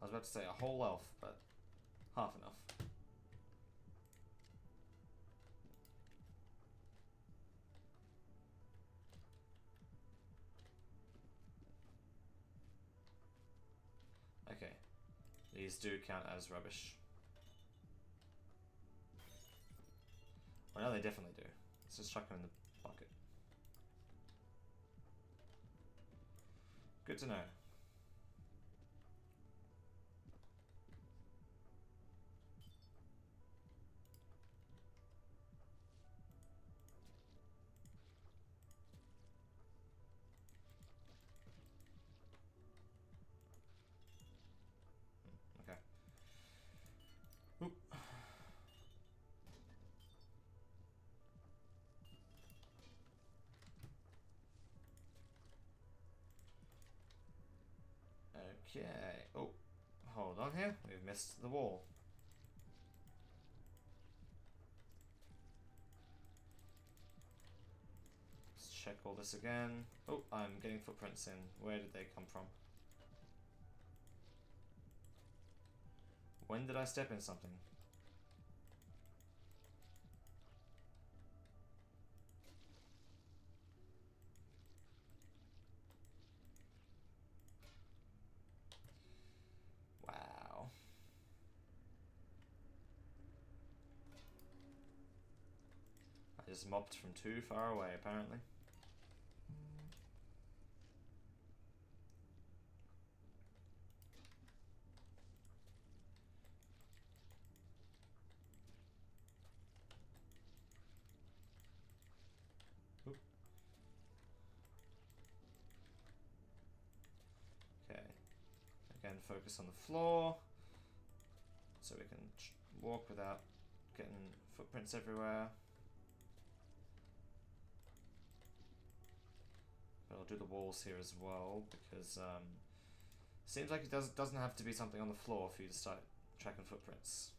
I was about to say a whole elf, but half an elf. Okay. These do count as rubbish. I know they definitely do. Let's just chuck them in the bucket. Good to know. Okay. Oop. Okay. Oh, hold on here. We've missed the wall. Let's check all this again. Oh, I'm getting footprints in. Where did they come from? When did I step in something? Wow. I just mopped from too far away, apparently. Oop. Okay. Again, focus on the floor, so we can walk without getting footprints everywhere. But I'll do the walls here as well, because seems like it doesn't have to be something on the floor for you to start tracking footprints.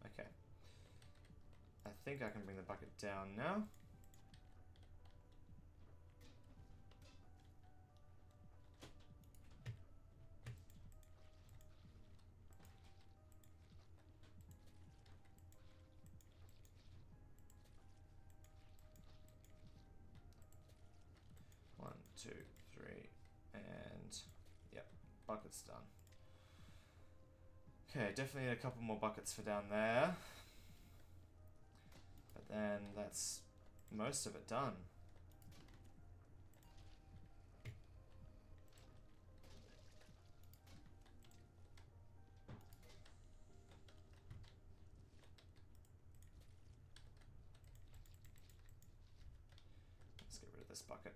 Okay. I think I can bring the bucket down now. One, two, three, and yep, bucket's done. Okay, definitely need a couple more buckets for down there. But then that's most of it done. this bucket.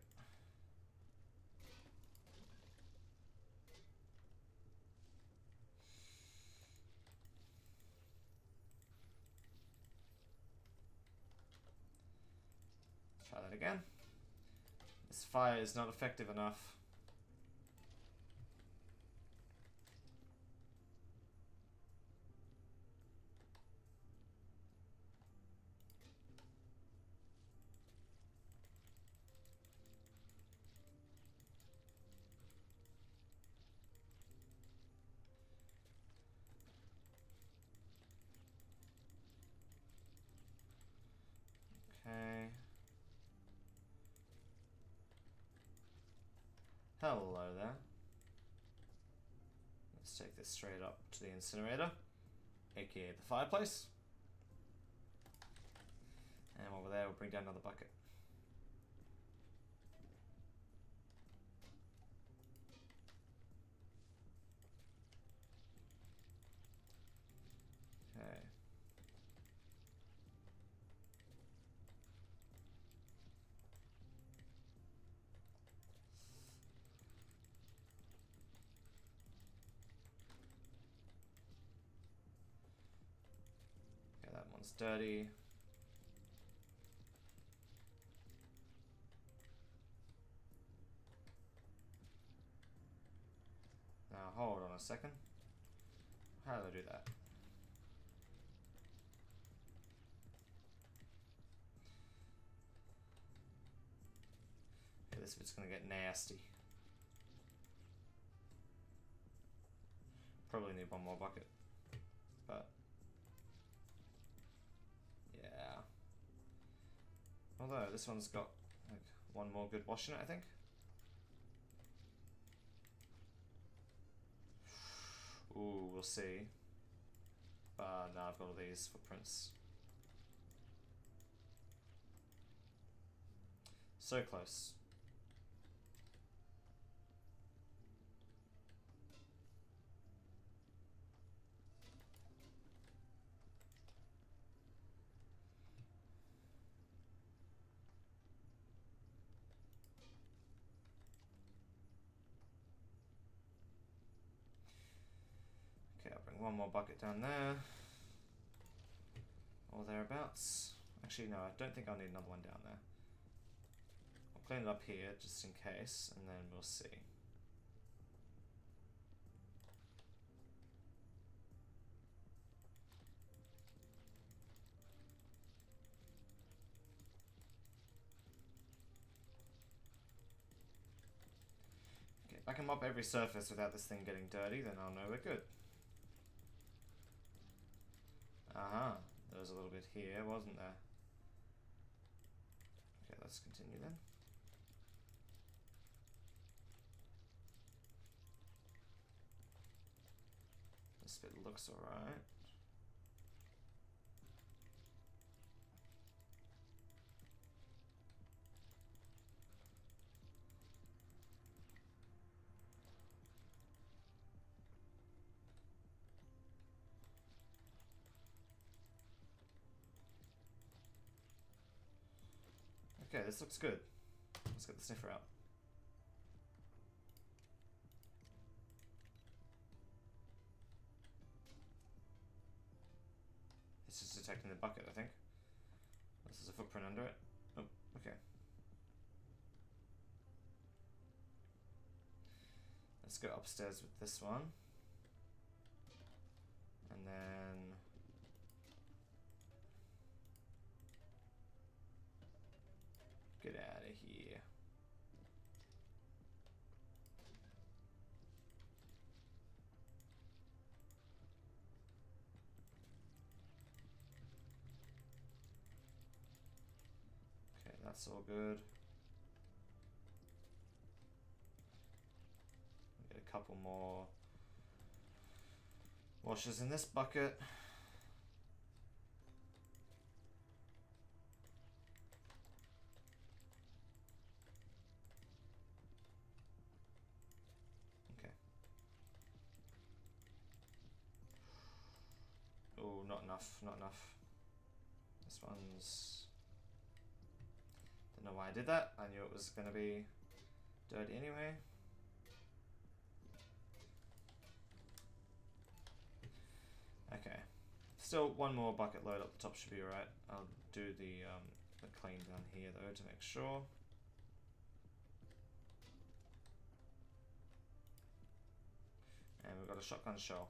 Try that again. This fire is not effective enough. Okay. Hello there. Let's take this straight up to the incinerator, aka the fireplace. And over there, we'll bring down another bucket. Okay. Okay, that one's dirty. Now hold on a second. How do I do that? Okay, this bit's gonna get nasty. Probably need one more bucket, but yeah. Although this one's got like one more good wash in it, I think. Ooh, we'll see. But now I've got all these footprints. So close. Okay, I'll bring one more bucket down there. Or thereabouts. Actually, no, I don't think I'll need another one down there. I'll clean it up here just in case, and then we'll see. Okay, if I can mop every surface without this thing getting dirty, then I'll know we're good. Aha, there was a little bit here, wasn't there? Okay, let's continue then. This bit looks alright. Okay, this looks good. Let's get the sniffer out. It's just detecting the bucket, I think. This is a footprint under it. Oh, okay. Let's go upstairs with this one. And then... get out of here. Okay, that's all good. Get a couple more washes in this bucket. Oh, not enough, not enough. This one's Don't know why I did that. I knew it was going to be dirty anyway. Okay. Still one more bucket load up the top should be alright. I'll do the clean down here though to make sure. And we've got a shotgun shell.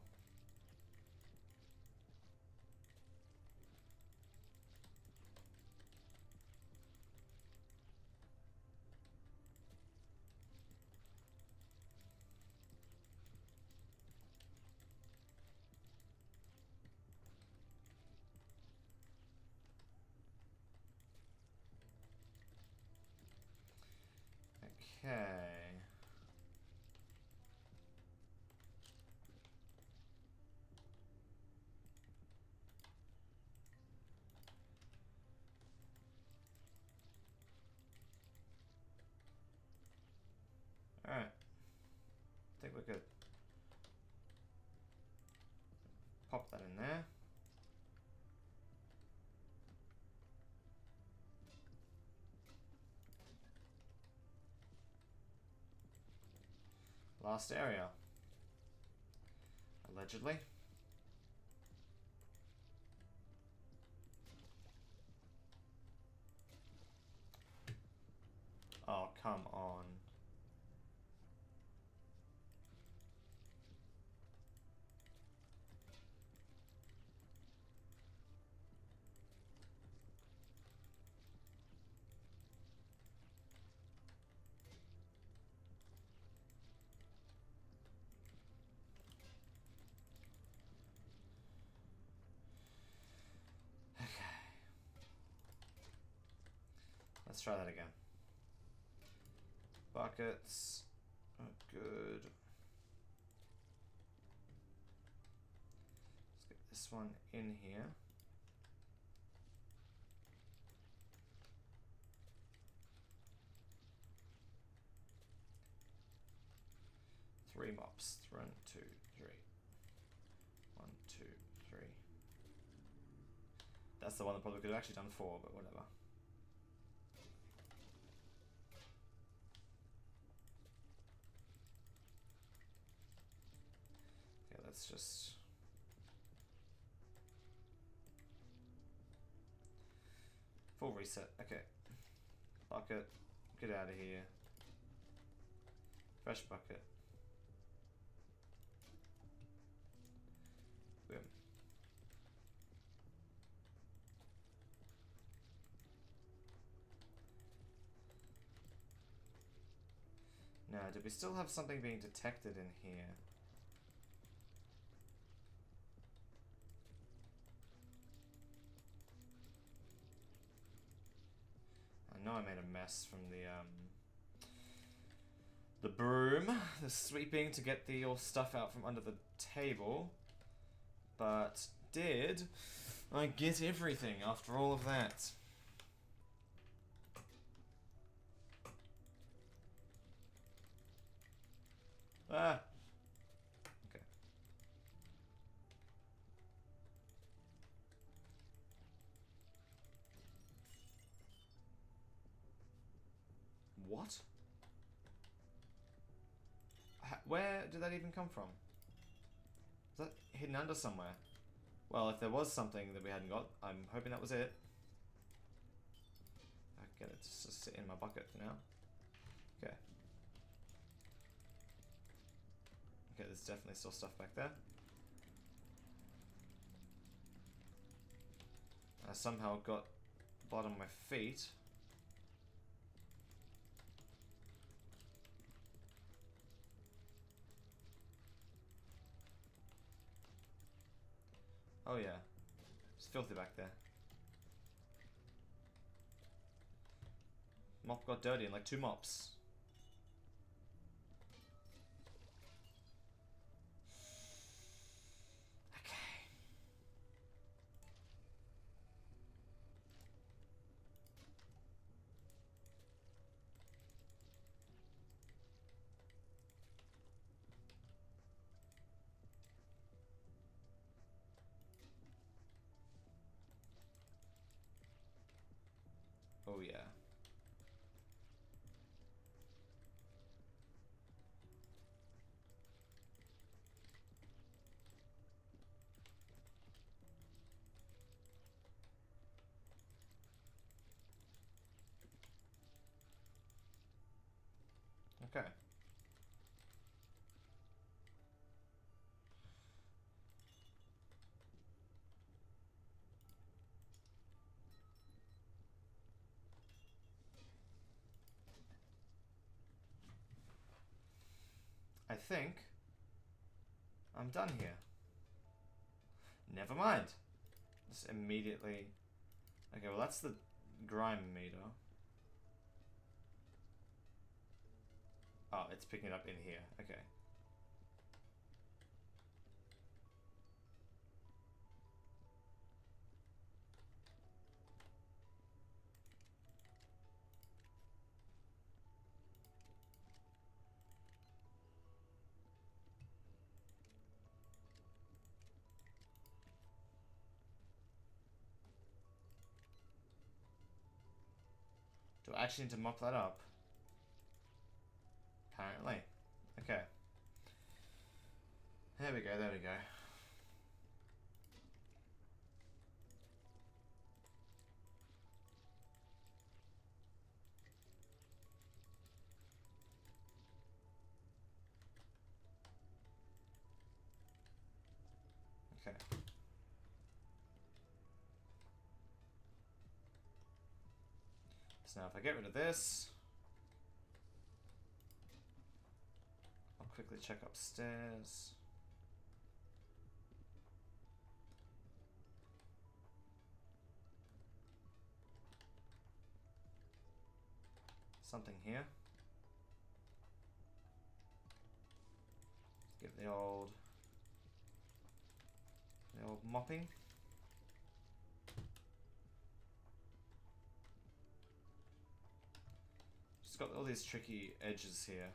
Okay. Alright. I think we're good. Pop that in there. Last area. Allegedly. Oh, come on. Let's try that again. Buckets. Oh, good. Let's get this one in here. Three mops. 1, 2, 3. 1, 2, 3. That's the one that probably could have actually done 4, but whatever. Okay, let's just... Full reset. Okay. Bucket. Get out of here. Fresh bucket. Boom. Now, do we still have something being detected in here? I know I made a mess from the broom, the sweeping to get the all stuff out from under the table. But did I get everything after all of that? Ah. Okay. What? Where did that even come from? Is that hidden under somewhere? Well, if there was something that we hadn't got, I'm hoping that was it. I get it to just sit in my bucket for now. Okay. Okay, there's definitely still stuff back there. I somehow got the bottom of my feet. Oh yeah, it's filthy back there. Mop got dirty in like 2 mops. Okay. Oh yeah. Okay. I think I'm done here. Never mind. Just immediately... Okay, well that's the grime meter. Oh, it's picking it up in here. Okay. Do I actually need to mop that up? Apparently. Okay. There we go, there we go. Okay. So now if I get rid of this, I'll quickly check upstairs. Something here. Give the old mopping. Just got all these tricky edges here.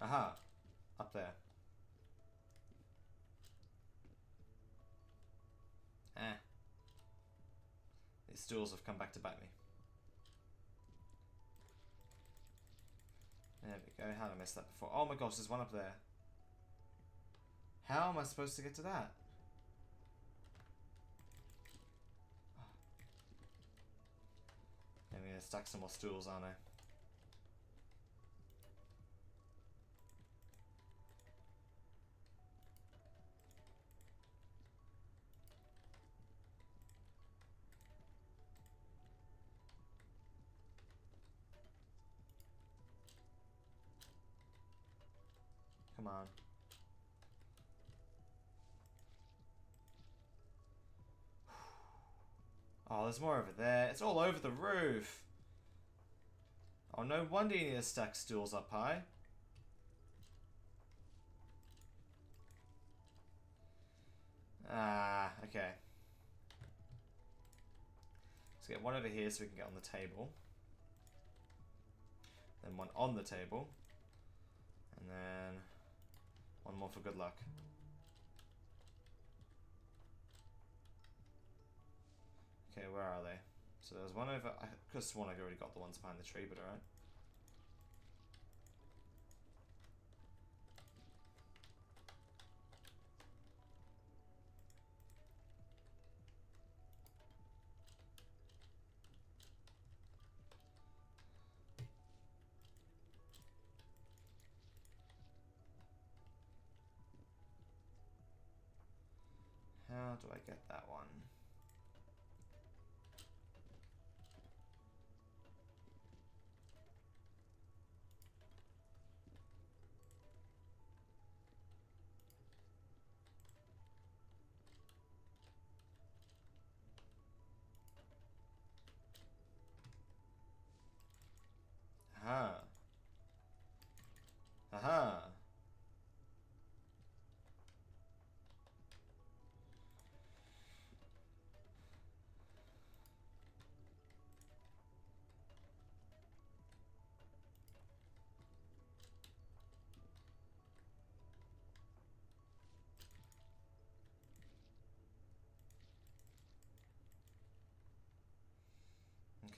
Aha! Up there. Ah. These stools have come back to bite me. There we go. How did I miss that before? Oh my gosh, there's one up there. How am I supposed to get to that? I'm gonna stack some more stools, aren't I? Come on. Oh, there's more over there. It's all over the roof. Oh, no wonder you need to stack stools up high. Ah, okay. Let's get one over here so we can get on the table. Then one on the table. And then one more for good luck. Okay, where are they? So there's one over... I could have sworn I've already got the ones behind the tree, but alright. How do I get that one? Aha. Aha.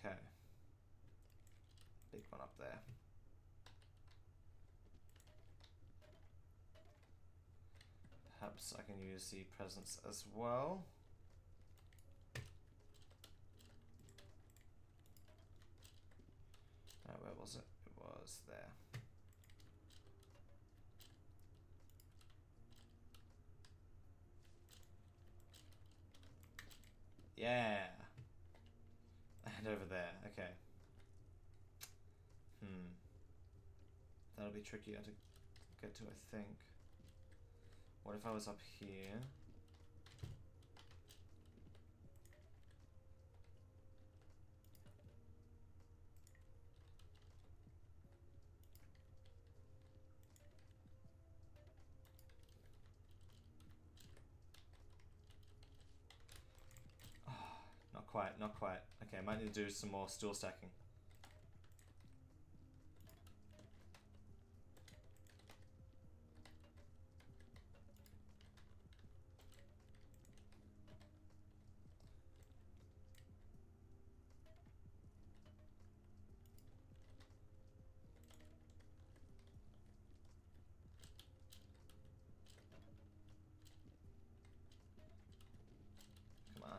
Okay. Big one up there. Perhaps I can use the presents as well. Yeah. And over there. Okay. That'll be trickier to get to, I think. What if I was up here? Not quite, not quite. Okay, I might need to do some more stool stacking. Come on.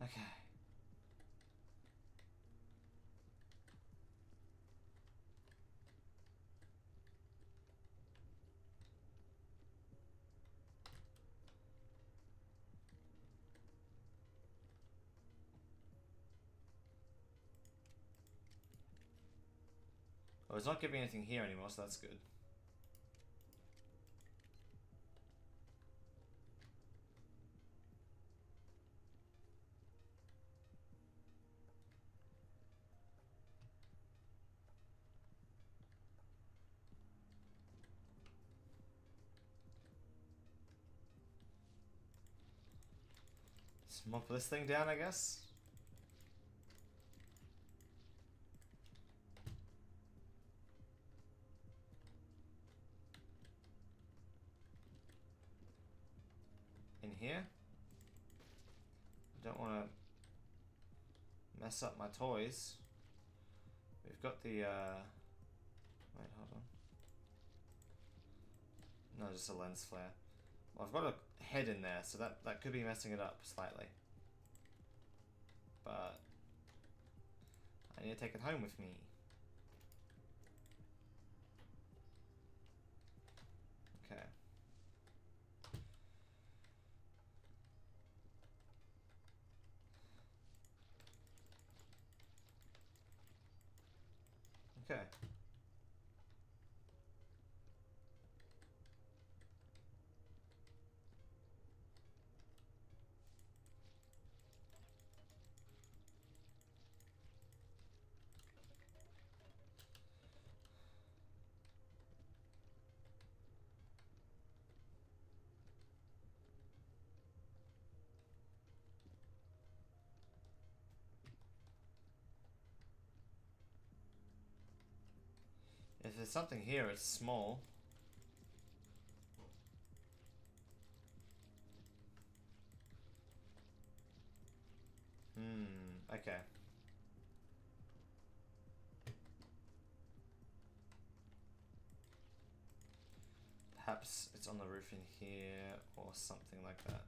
Okay. Oh, it's not giving anything here anymore, so that's good. Let's mop this thing down, I guess. In here. I don't want to mess up my toys. We've got the, wait, hold on. No, just a lens flare. Well, I've got a head in there, so that could be messing it up slightly. But I need to take it home with me. Okay. Okay. If there's something here, it's small. Okay. Perhaps it's on the roof in here or something like that.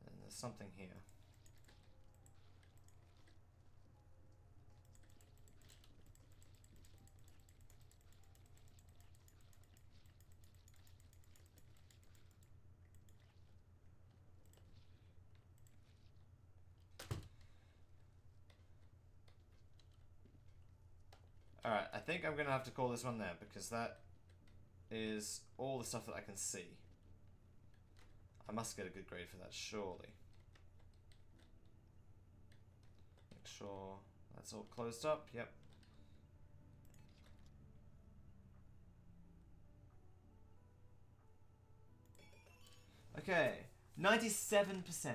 And there's something here. Alright, I think I'm gonna have to call this one there because that is all the stuff that I can see. I must get a good grade for that, surely. Make sure that's all closed up, yep. Okay, 97%.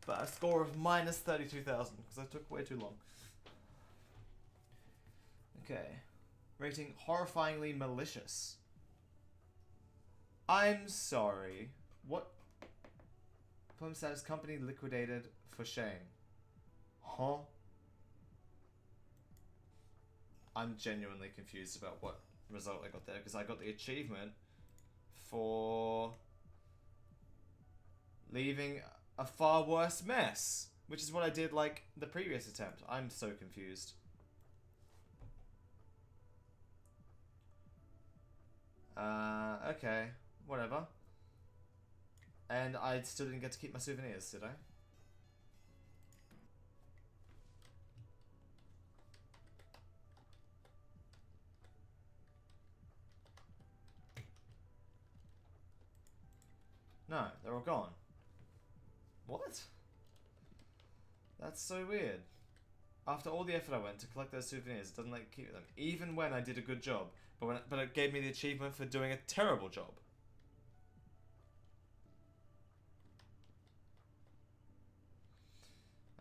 But a score of minus 32,000 because I took way too long. Okay. Rating horrifyingly malicious. I'm sorry. What Poem says company liquidated for shame. Huh? I'm genuinely confused about what result I got there, because I got the achievement for leaving a far worse mess, which is what I did like the previous attempt. I'm so confused. Okay, whatever. And I still didn't get to keep my souvenirs, did I? No, they're all gone. What? That's so weird. After all the effort I went to collect those souvenirs, it doesn't let you keep them, even when I did a good job. But it gave me the achievement for doing a terrible job.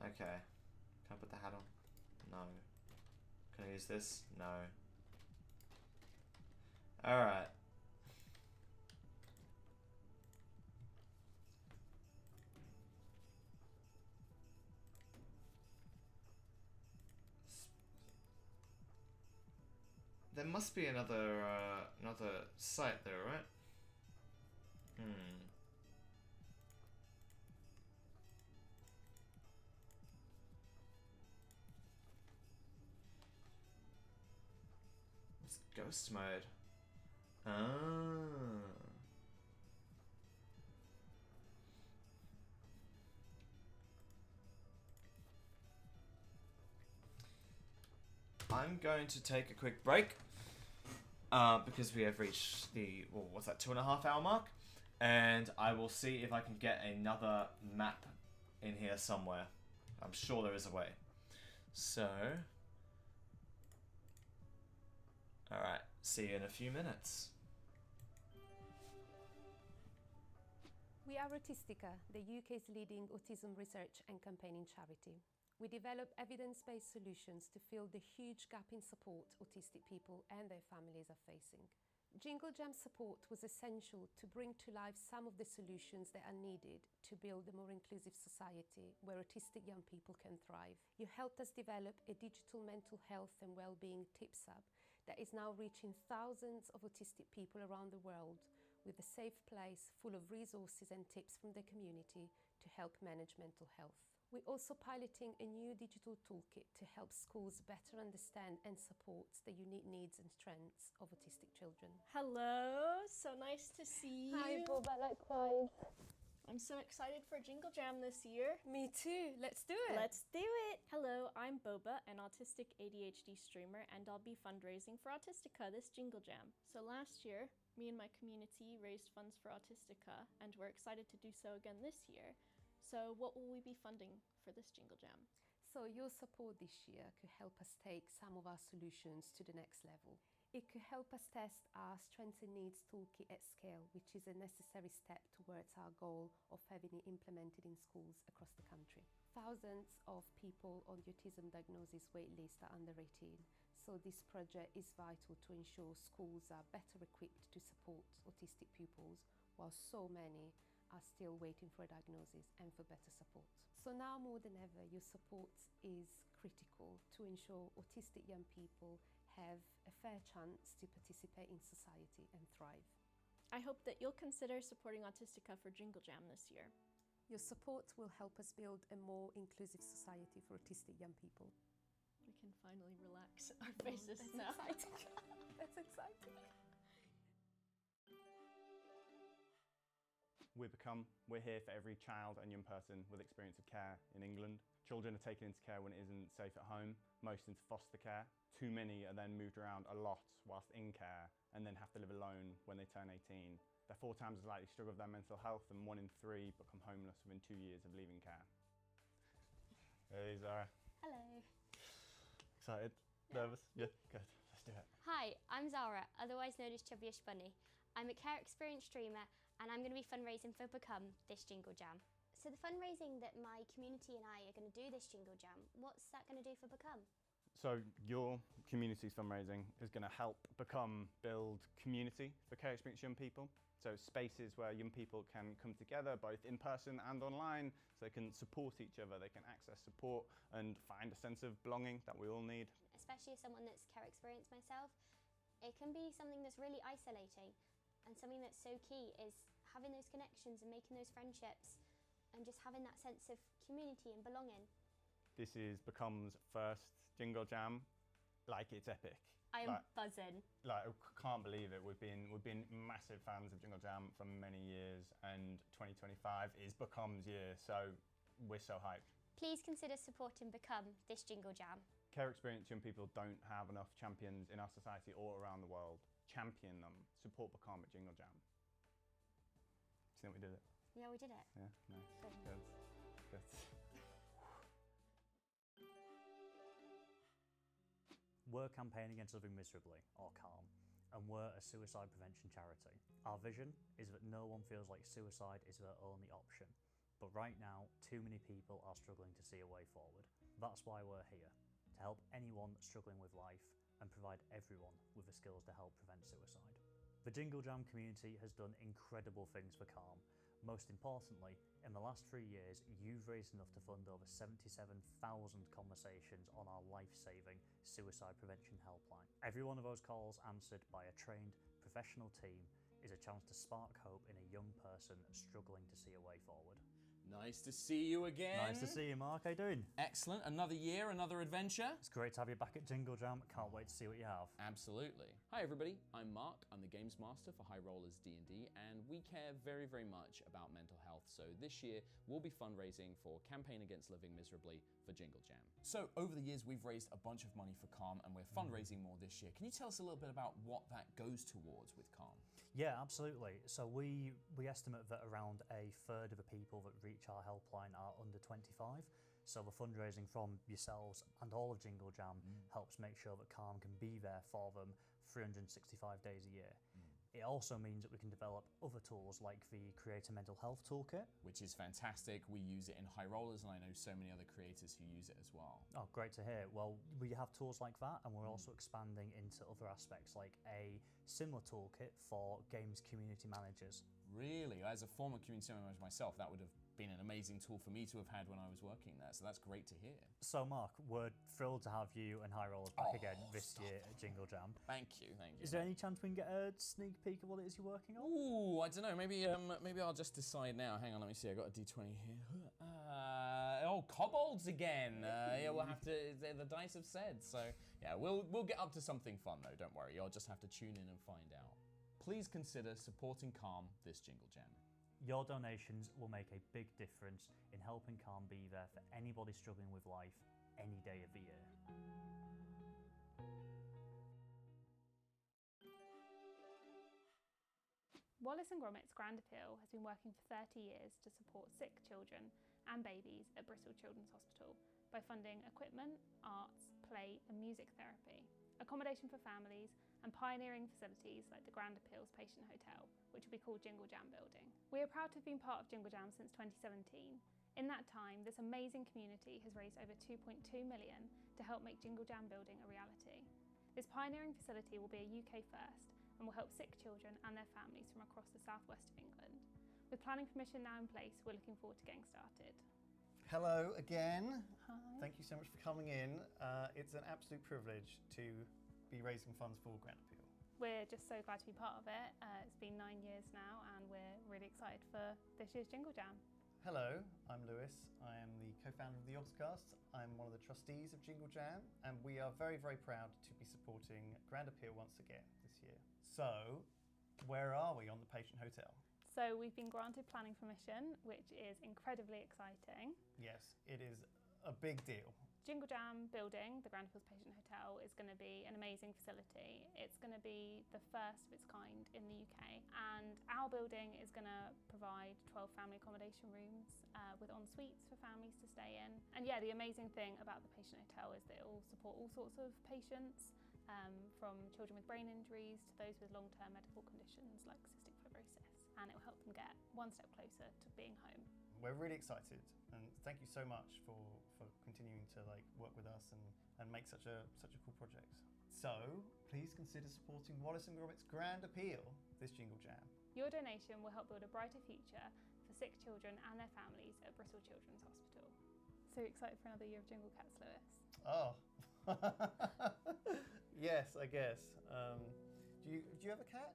Okay. Can I put the hat on? No. Can I use this? No. Alright. There must be another site there, right? It's ghost mode. I'm going to take a quick break because we have reached the, well, what's that, 2.5 hour mark, and I will see if I can get another map in here somewhere. I'm sure there is a way. So, alright, see you in a few minutes. We are Autistica, the UK's leading autism research and campaigning charity. We develop evidence-based solutions to fill the huge gap in support autistic people and their families are facing. Jingle Jam support was essential to bring to life some of the solutions that are needed to build a more inclusive society where autistic young people can thrive. You helped us develop a digital mental health and well-being tips app that is now reaching thousands of autistic people around the world with a safe place full of resources and tips from the community to help manage mental health. We're also piloting a new digital toolkit to help schools better understand and support the unique needs and strengths of autistic children. Hello, so nice to see you. Hi, Boba, likewise. I'm so excited for Jingle Jam this year. Me too, let's do it. Let's do it. Hello, I'm Boba, an autistic ADHD streamer, and I'll be fundraising for Autistica this Jingle Jam. So last year, me and my community raised funds for Autistica, and we're excited to do so again this year. So what will we be funding for this Jingle Jam? So your support this year could help us take some of our solutions to the next level. It could help us test our Strengths and Needs toolkit at scale, which is a necessary step towards our goal of having it implemented in schools across the country. Thousands of people on the autism diagnosis waitlist are under 18, so this project is vital to ensure schools are better equipped to support autistic pupils, while so many are still waiting for a diagnosis and for better support. So now more than ever, your support is critical to ensure autistic young people have a fair chance to participate in society and thrive. I hope that you'll consider supporting Autistica for Jingle Jam this year. Your support will help us build a more inclusive society for autistic young people. We can finally relax our faces now. That's exciting. That's exciting. We're here for every child and young person with experience of care in England. Children are taken into care when it isn't safe at home, most into foster care. Too many are then moved around a lot whilst in care and then have to live alone when they turn 18. They're 4 times as likely to struggle with their mental health, and 1 in 3 become homeless within 2 years of leaving care. Hey Zara. Hello. Excited? Nervous? Yeah, good. Let's do it. Hi, I'm Zara, otherwise known as Chubbyish Bunny. I'm a care experience streamer and I'm going to be fundraising for Become this Jingle Jam. So the fundraising that my community and I are going to do this Jingle Jam, what's that going to do for Become? So your community's fundraising is going to help build community for care experienced young people. So spaces where young people can come together both in person and online, so they can support each other, they can access support and find a sense of belonging that we all need. Especially as someone that's care experienced myself, it can be something that's really isolating, and something that's so key is having those connections and making those friendships and just having that sense of community and belonging. This is Become's first Jingle Jam. Like, it's epic. I am buzzing. Like, I can't believe it. We've been massive fans of Jingle Jam for many years, and 2025 is Become's year, so we're so hyped. Please consider supporting Become this Jingle Jam. Care experienced young people don't have enough champions in our society or around the world. Champion them. Support Become at Jingle Jam. Do you think we did it? Yeah, we did it. Yeah, nice. Good. Good. We're campaigning against living miserably, or CALM, and we're a suicide prevention charity. Our vision is that no one feels like suicide is their only option. But right now, too many people are struggling to see a way forward. That's why we're here, to help anyone struggling with life and provide everyone with the skills to help prevent suicide. The Jingle Jam community has done incredible things for CALM. Most importantly, in the last 3 years, you've raised enough to fund over 77,000 conversations on our life-saving suicide prevention helpline. Every one of those calls answered by a trained professional team is a chance to spark hope in a young person struggling to see a way forward. Nice to see you again. Nice to see you, Mark. How you doing? Excellent. Another year, another adventure. It's great to have you back at Jingle Jam. Can't wait to see what you have. Absolutely. Hi everybody, I'm Mark. I'm the Games Master for High Rollers D&D, and we care very, very much about mental health. So this year, we'll be fundraising for Campaign Against Living Miserably for Jingle Jam. So over the years, we've raised a bunch of money for CALM, and we're fundraising more this year. Can you tell us a little bit about what that goes towards with CALM? Yeah, absolutely. So we estimate that around a third of the people that reach our helpline are under 25. So the fundraising from yourselves and all of Jingle Jam helps make sure that CALM can be there for them 365 days a year. It also means that we can develop other tools like the Creator Mental Health Toolkit. Which is fantastic. We use it in High Rollers, and I know so many other creators who use it as well. Oh, great to hear. Well, we have tools like that, and we're also expanding into other aspects like a similar toolkit for games community managers. Really? As a former community manager myself, that would have been an amazing tool for me to have had when I was working there, so that's great to hear. So Mark, we're thrilled to have you and High Rollers back again this year at Jingle Jam. Thank you, thank you. Is there any chance we can get a sneak peek of what it is you're working on? Ooh, I don't know, maybe I'll just decide now. Hang on, let me see, I got a D20 here. Kobolds again. Yeah, we'll have to, the dice have said, so yeah, we'll get up to something fun though, don't worry, you'll just have to tune in and find out. Please consider supporting CALM this Jingle Jam. Your donations will make a big difference in helping CALM be there for anybody struggling with life any day of the year. Wallace & Gromit's Grand Appeal has been working for 30 years to support sick children and babies at Bristol Children's Hospital by funding equipment, arts, play and music therapy, accommodation for families and pioneering facilities like the Grand Appeal's Patient Hotel, which will be called Jingle Jam Building. We are proud to have been part of Jingle Jam since 2017. In that time, this amazing community has raised over 2.2 million to help make Jingle Jam Building a reality. This pioneering facility will be a UK first and will help sick children and their families from across the southwest of England. With planning permission now in place, we're looking forward to getting started. Hello again. Hi. Thank you so much for coming in. It's an absolute privilege to be raising funds for Grand Appeal. We're just so glad to be part of it. It's been 9 years now and we're really excited for this year's Jingle Jam. Hello, I'm Lewis. I am the co-founder of the Oscast. I'm one of the trustees of Jingle Jam, and we are very, very proud to be supporting Grand Appeal once again this year. So, where are we on the Patient Hotel? So we've been granted planning permission, which is incredibly exciting. Yes, it is a big deal. Jingle Jam Building, the Grand Appeal's Patient Hotel, is going to be an amazing facility. It's going to be the first of its kind in the UK, and our building is going to provide 12 family accommodation rooms with en-suites for families to stay in. And yeah, the amazing thing about the Patient Hotel is that it will support all sorts of patients, from children with brain injuries to those with long-term medical conditions like cystic fibrosis. and it will help them get one step closer to being home. We're really excited, and thank you so much for continuing to work with us and make such a cool project. So please consider supporting Wallace and Gromit's grand appeal this Jingle Jam. Your donation will help build a brighter future for sick children and their families at Bristol Children's Hospital. So excited for another year of Jingle Cats, Lewis? Oh, yes, I guess. Do you have a cat?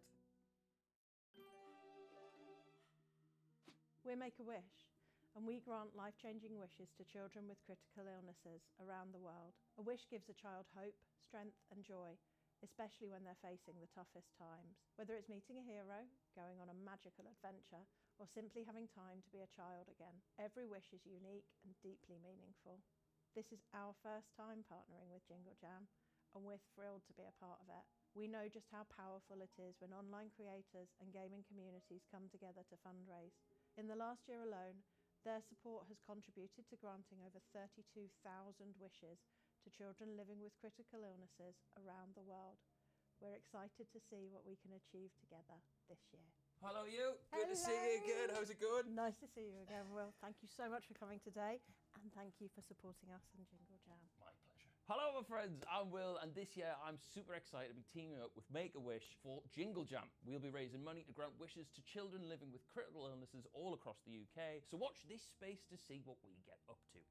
We're Make-A-Wish, and we grant life-changing wishes to children with critical illnesses around the world. A wish gives a child hope, strength and joy, especially when they're facing the toughest times. Whether it's meeting a hero, going on a magical adventure, or simply having time to be a child again, every wish is unique and deeply meaningful. This is our first time partnering with Jingle Jam, and we're thrilled to be a part of it. We know just how powerful it is when online creators and gaming communities come together to fundraise. In the last year alone, their support has contributed to granting over 32,000 wishes to children living with critical illnesses around the world. We're excited to see what we can achieve together this year. Hello, you. Good to see you again. How's it going? Nice to see you again, Will. Thank you so much for coming today, and thank you for supporting us in Jingle Jam. My pleasure. Hello, my friends. I'm Will, and this year I'm super excited to be teaming up with Make-A-Wish for Jingle Jam. We'll be raising money to grant wishes to children living with critical illnesses all across the UK. So watch this space to see what we get up to.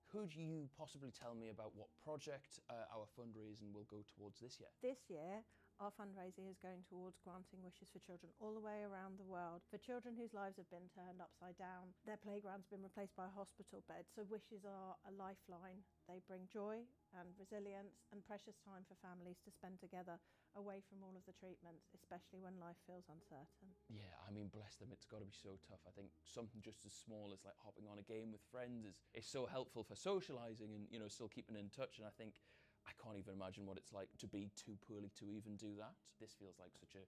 Could you possibly tell me about what project our fundraising will go towards this year? This year, our fundraising is going towards granting wishes for children all the way around the world. For children whose lives have been turned upside down, their playground's been replaced by a hospital bed. So wishes are a lifeline. They bring joy and resilience and precious time for families to spend together away from all of the treatments, especially when life feels uncertain. Yeah, I mean, bless them, it's got to be so tough. I think something just as small as hopping on a game with friends is so helpful for socialising and, still keeping in touch. And I think I can't even imagine what it's like to be too poorly to even do that. This feels like such a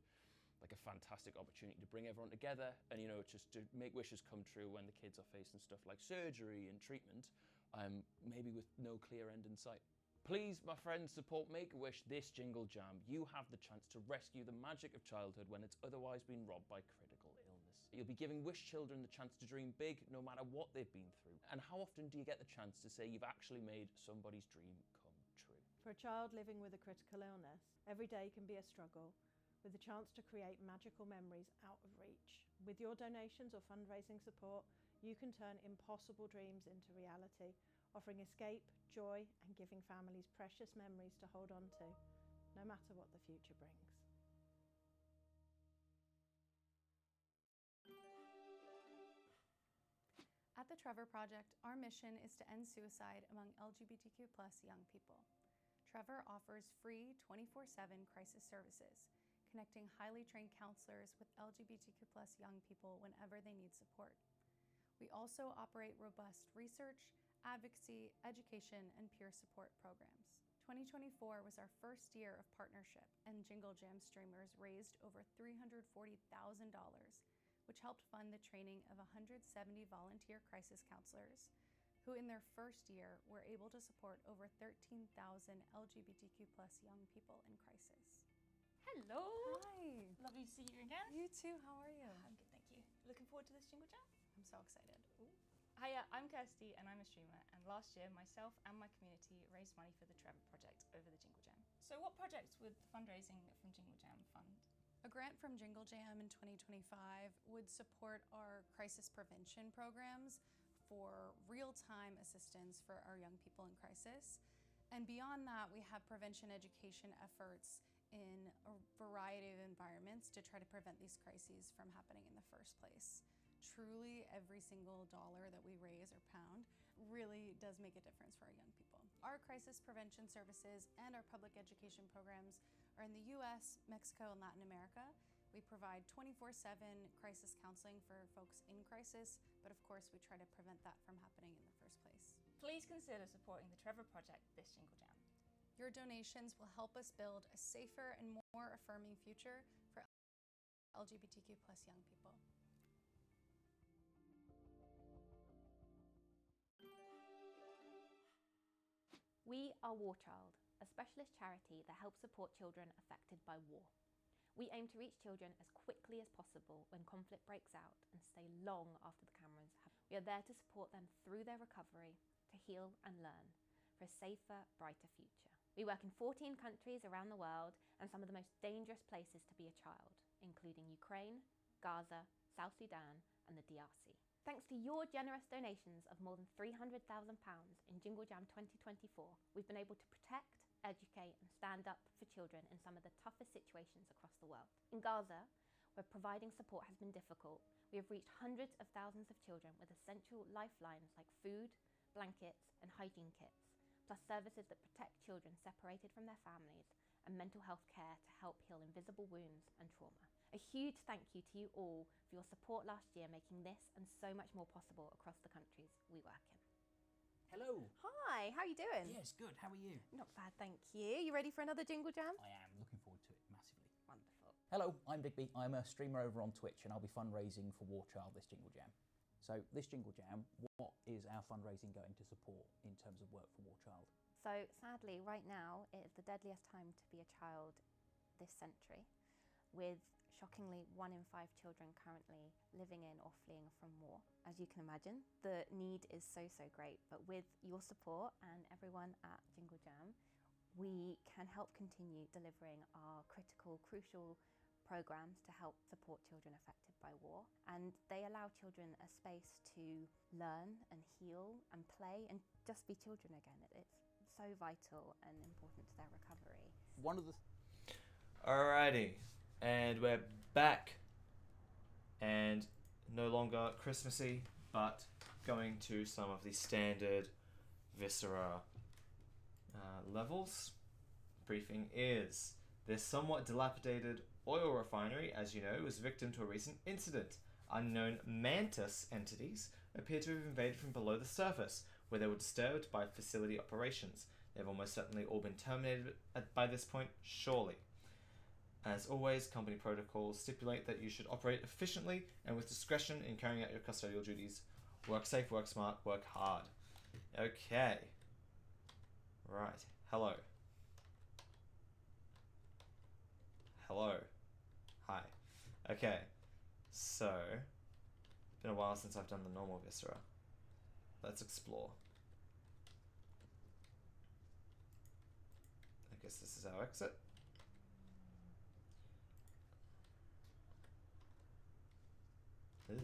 fantastic opportunity to bring everyone together and, just to make wishes come true when the kids are facing stuff like surgery and treatment, maybe with no clear end in sight. Please, my friends, support Make-A-Wish this Jingle Jam. You have the chance to rescue the magic of childhood when it's otherwise been robbed by critical illness. You'll be giving wish children the chance to dream big no matter what they've been through. And how often do you get the chance to say you've actually made somebody's dream come true? For a child living with a critical illness, every day can be a struggle, with the chance to create magical memories out of reach. With your donations or fundraising support, you can turn impossible dreams into reality, offering escape, joy, and giving families precious memories to hold on to, no matter what the future brings. At the Trevor Project, our mission is to end suicide among LGBTQ+ young people. Trevor offers free 24/7 crisis services, connecting highly trained counselors with LGBTQ+ young people whenever they need support. We also operate robust research, advocacy, education, and peer support programs. 2024 was our first year of partnership, and Jingle Jam streamers raised over $340,000, which helped fund the training of 170 volunteer crisis counselors, who in their first year were able to support over 13,000 LGBTQ+ young people in crisis. Hello! Hi! Lovely to see you again. You too, how are you? I'm good, thank you. Looking forward to this Jingle Jam? I'm so excited. Ooh. Hiya, I'm Kirsty and I'm a streamer, and last year myself and my community raised money for the Trevor Project over the Jingle Jam. So what projects would the fundraising from Jingle Jam fund? A grant from Jingle Jam in 2025 would support our crisis prevention programs for real-time assistance for our young people in crisis. And beyond that, we have prevention education efforts in a variety of environments to try to prevent these crises from happening in the first place. Truly, every single dollar that we raise or pound really does make a difference for our young people. Our crisis prevention services and our public education programs are in the US, Mexico, and Latin America. We provide 24/7 crisis counseling for folks in crisis, but of course we try to prevent that from happening in the first place. Please consider supporting the Trevor Project this Jingle Jam. Your donations will help us build a safer and more affirming future for LGBTQ+ young people. We are War Child, a specialist charity that helps support children affected by war. We aim to reach children as quickly as possible when conflict breaks out and stay long after the cameras have. We are there to support them through their recovery, to heal and learn for a safer, brighter future. We work in 14 countries around the world and some of the most dangerous places to be a child, including Ukraine, Gaza, South Sudan and the DRC. Thanks to your generous donations of more than £300,000 in Jingle Jam 2024, we've been able to protect, educate and stand up for children in some of the toughest situations across the world. In Gaza, where providing support has been difficult, we have reached hundreds of thousands of children with essential lifelines like food, blankets and hygiene kits, plus services that protect children separated from their families and mental health care to help heal invisible wounds and trauma. A huge thank you to you all for your support last year, making this and so much more possible across the countries we work in. Hello. Hi, how are you doing? Yes, good. How are you? Not bad, thank you. You ready for another Jingle Jam? I am. Looking forward to it massively. Wonderful. Hello, I'm Digby. I'm a streamer over on Twitch and I'll be fundraising for War Child this Jingle Jam. So this Jingle Jam, what is our fundraising going to support in terms of work for War Child? So sadly, right now, it is the deadliest time to be a child this century, with shockingly 1 in 5 children currently living in or fleeing from war. As you can imagine, the need is so great, but with your support and everyone at Jingle Jam, we can help continue delivering our critical, crucial programs to help support children affected by war. And they allow children a space to learn and heal and play and just be children again. It's so vital and important to their recovery. One of the... Alrighty. And we're back, and no longer Christmassy, but going to some of the standard Viscera levels. Briefing is, this somewhat dilapidated oil refinery, as you know, was victim to a recent incident. Unknown mantis entities appear to have invaded from below the surface, where they were disturbed by facility operations. They've almost certainly all been terminated by this point, surely. As always, company protocols stipulate that you should operate efficiently and with discretion in carrying out your custodial duties. Work safe, work smart, work hard. Okay. Right. Hello. Hello. Hi. Okay. So, it's been a while since I've done the normal Viscera. Let's explore. I guess this is our exit. Ew.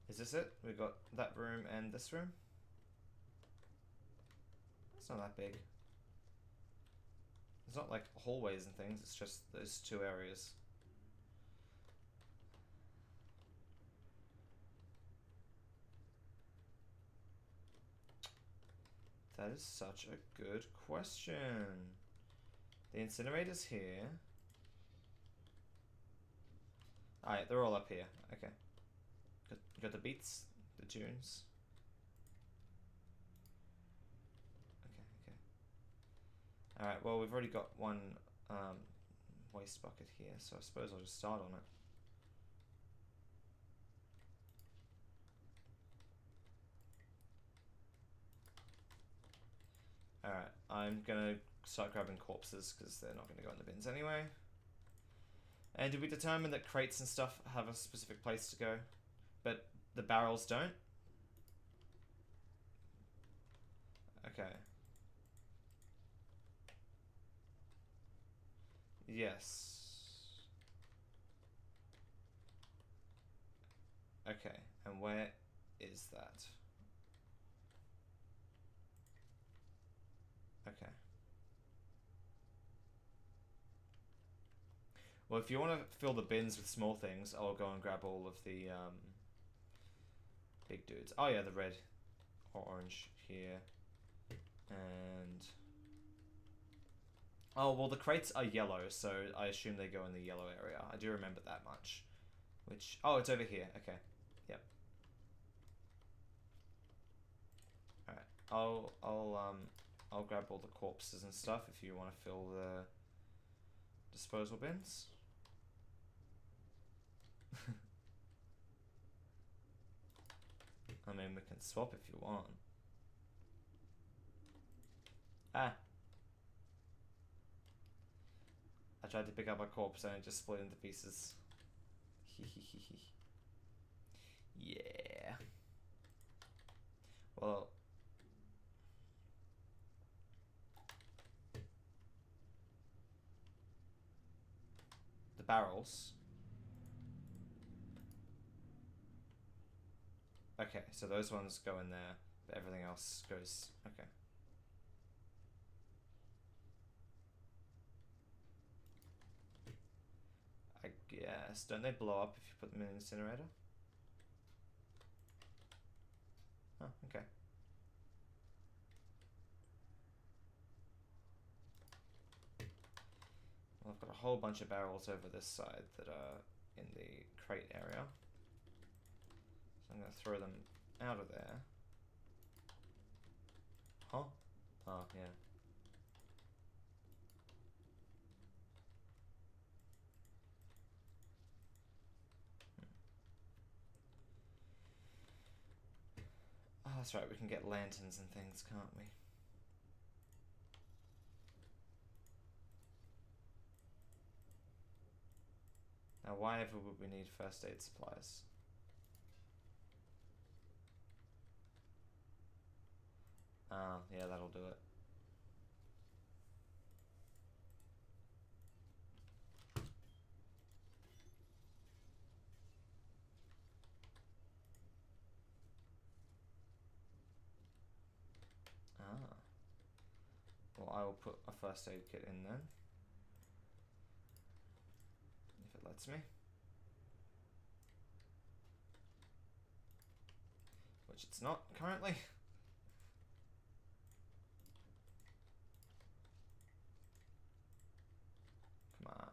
Is this it? We got that room and this room? It's not that big. It's not like hallways and things, it's just those 2 areas. That is such a good question. The incinerator's here. Alright, they're all up here. Okay. Got the beats, the tunes. Okay. Alright, well, we've already got one waste bucket here, so I suppose I'll just start on it. Alright, I'm gonna start grabbing corpses because they're not gonna go in the bins anyway. And did we determine that crates and stuff have a specific place to go, but the barrels don't? Okay. Yes. Okay, and where is that? Okay. Well, if you want to fill the bins with small things, I'll go and grab all of the big dudes. Oh yeah, the red or orange here. And... oh, well the crates are yellow, so I assume they go in the yellow area. I do remember that much. Which... oh, it's over here. Okay. Yep. Alright. I'll grab all the corpses and stuff if you want to fill the disposal bins. I mean, we can swap if you want. Ah. I tried to pick up a corpse and it just split into pieces. Yeah. Well. The barrels. Okay, so those ones go in there, but everything else goes... Okay. I guess. Don't they blow up if you put them in an incinerator? Oh, okay. Well, I've got a whole bunch of barrels over this side that are in the crate area. So I'm going to throw them out of there. Huh? Oh, yeah. Oh, that's right, we can get lanterns and things, can't we? Now, why ever would we need first aid supplies? Yeah, that'll do it. Ah. Well, I will put a first aid kit in then. If it lets me. Which it's not currently. Come on.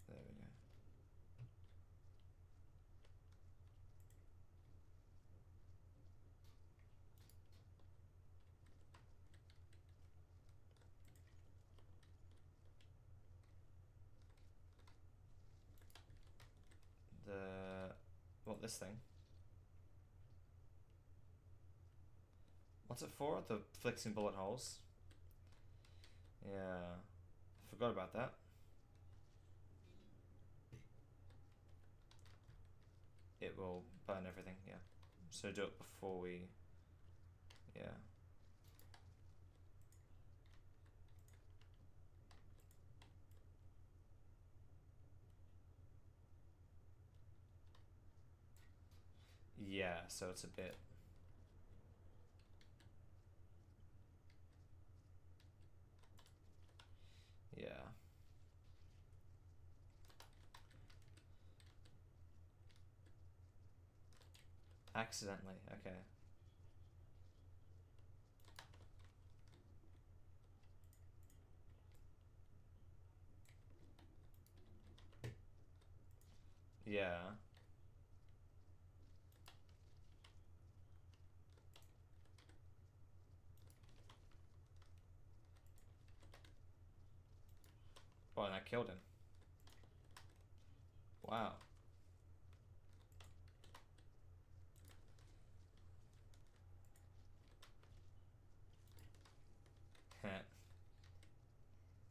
There we go. This thing. What's it for? The flexing bullet holes. Yeah. I forgot about that. It will burn everything, yeah. So do it before we... Yeah. Yeah, so it's a bit... Yeah. Accidentally, okay. Yeah. Oh, and I killed him. Wow.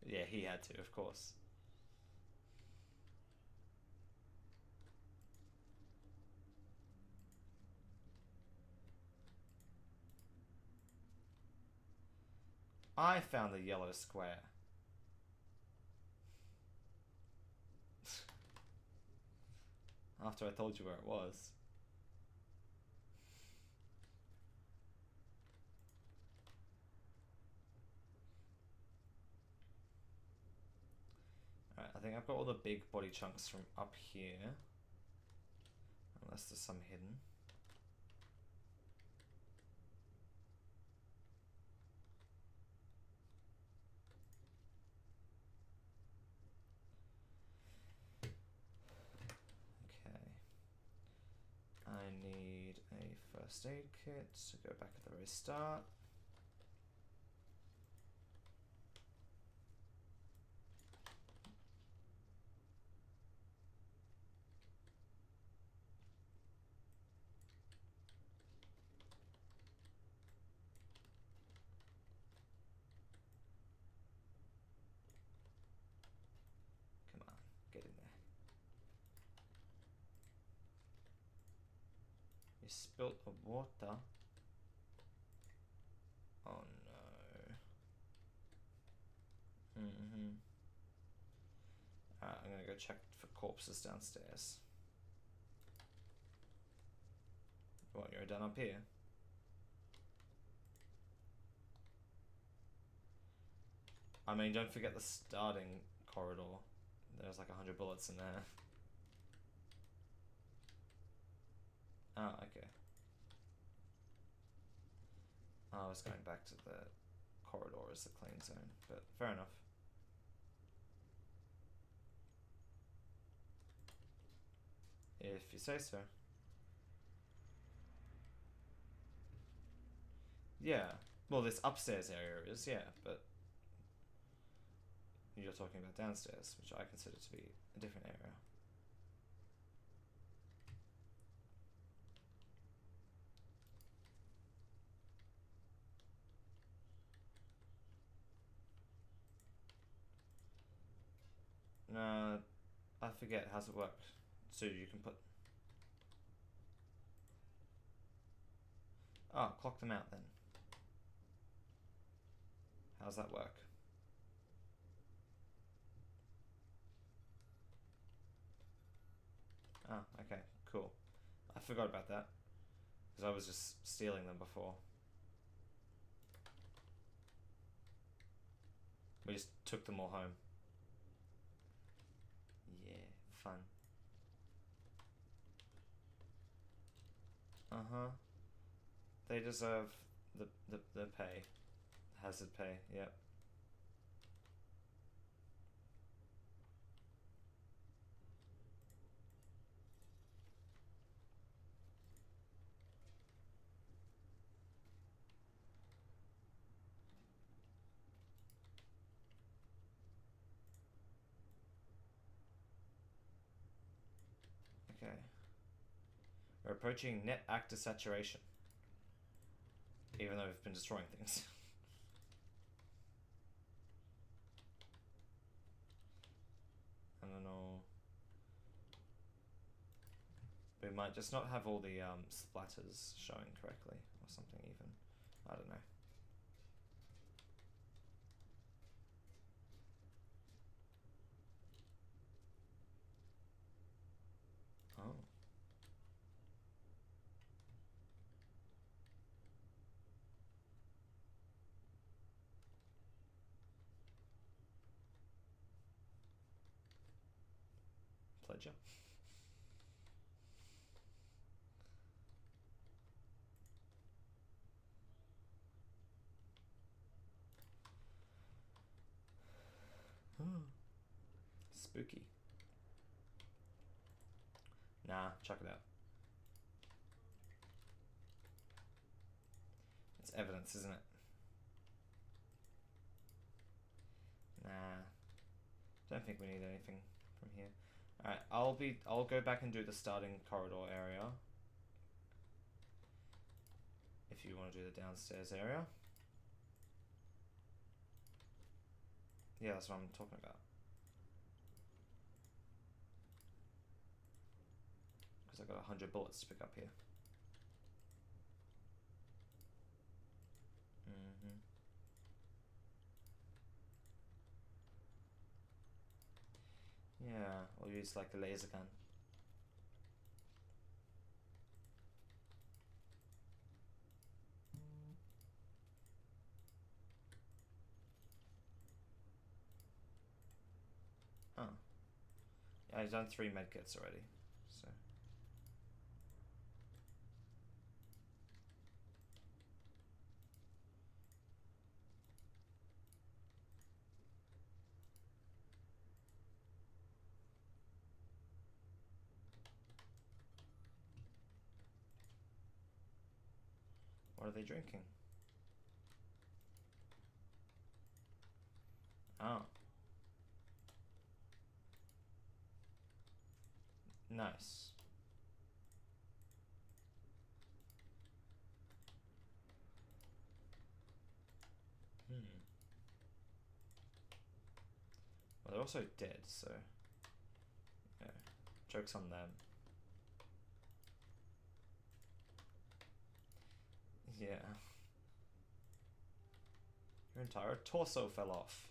Yeah, he had to, of course. I found the yellow square. After I told you where it was. Alright, I think I've got all the big body chunks from up here. Unless there's some hidden. I need a first aid kit, so go back at the very start. spilled the water. Oh no. Alright, I'm gonna go check for corpses downstairs. What, you're done up here? I mean, don't forget the starting corridor. There's like 100 bullets in there. Ah, okay. I was going back to the corridor as the clean zone, but fair enough. If you say so. Yeah. Well, this upstairs area is, yeah, but you're talking about downstairs, which I consider to be a different area. I forget. How's it work? So you can put... Oh, clock them out then. How's that work? Ah, okay, cool. I forgot about that, because I was just stealing them before. We just took them all home. Yeah, fun. Uh-huh. They deserve the pay. Hazard pay, yep. Okay. We're approaching net actor saturation. Even though we've been destroying things. I don't know. We might just not have all the splatters showing correctly or something even. I don't know. Oh. Pleasure. Spooky. Nah, chuck it out. It's evidence, isn't it? Nah. Don't think we need anything from here. Alright, I'll go back and do the starting corridor area. If you want to do the downstairs area. Yeah, that's what I'm talking about. Because I've got 100 bullets to pick up here. Yeah, or use like a laser gun. Oh. Yeah, I've done 3 medkits already, so. What are they drinking? Oh. Nice. Well, they're also dead, so yeah, joke's on them. Yeah. Your entire torso fell off.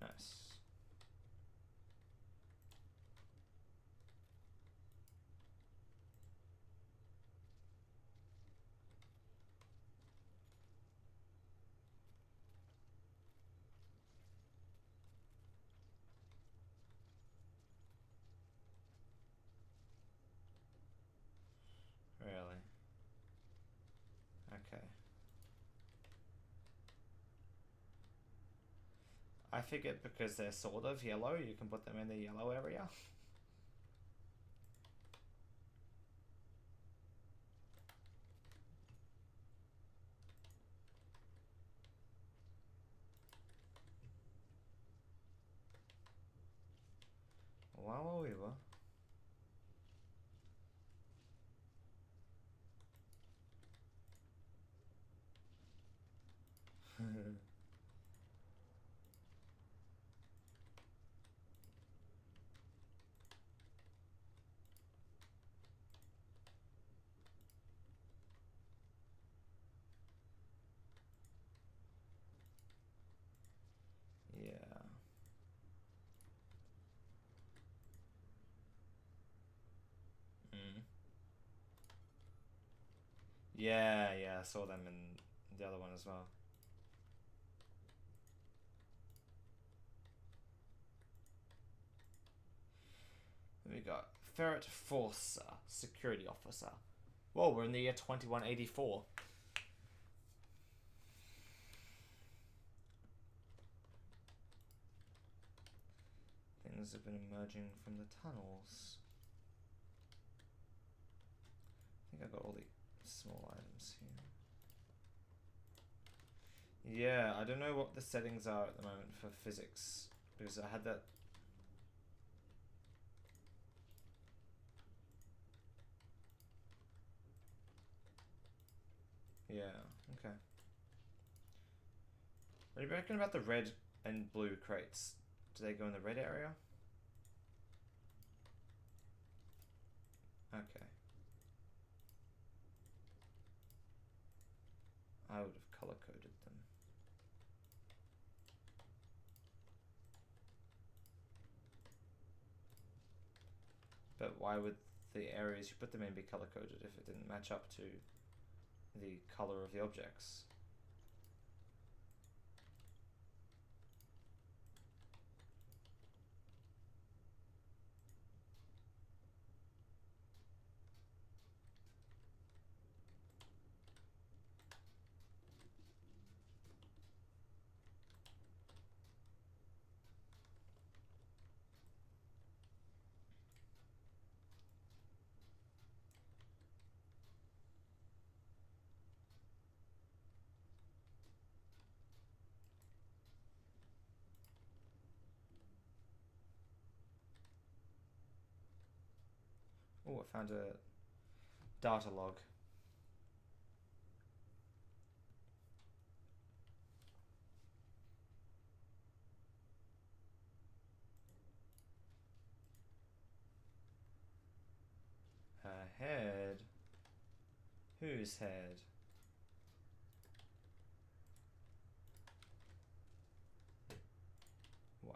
Nice. Really? Okay. I figured because they're sort of yellow, you can put them in the yellow area. Wow, we were. Yeah. Mm. Yeah, yeah, I saw them in the other one as well. Then we got Ferret Forcer, Security Officer. Whoa, we're in the year 2184. Things have been emerging from the tunnels. I think I got all the small items here. Yeah, I don't know what the settings are at the moment for physics, because I had that. Yeah, okay. What do you reckon about the red and blue crates? Do they go in the red area? Okay. I would have color coded them. But why would the areas you put them in be color coded if it didn't match up to the color of the objects? Oh, I found a data log. A head? Whose head? Wow.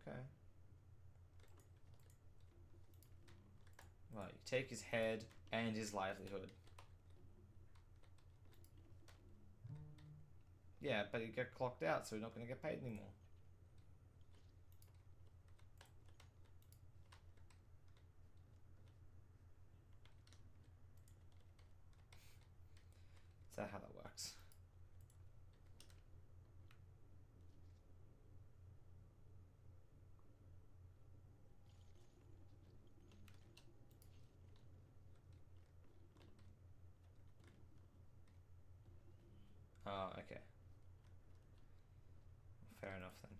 Okay. Right, you take his head and his livelihood. Yeah, but he got clocked out, so he's not going to get paid anymore. Is that how that works? Oh, okay. Fair enough then.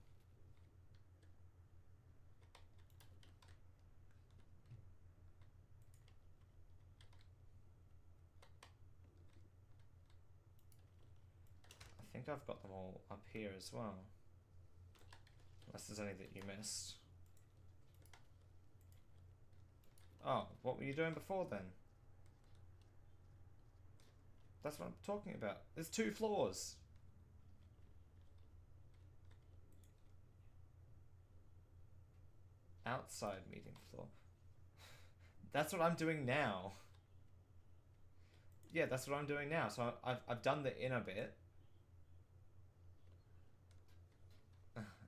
think I've got them all up here as well. Unless there's any that you missed. Oh, what were you doing before then? That's what I'm talking about. There's 2 floors. Outside meeting floor. That's what I'm doing now. Yeah, that's what I'm doing now. So I've done the inner bit.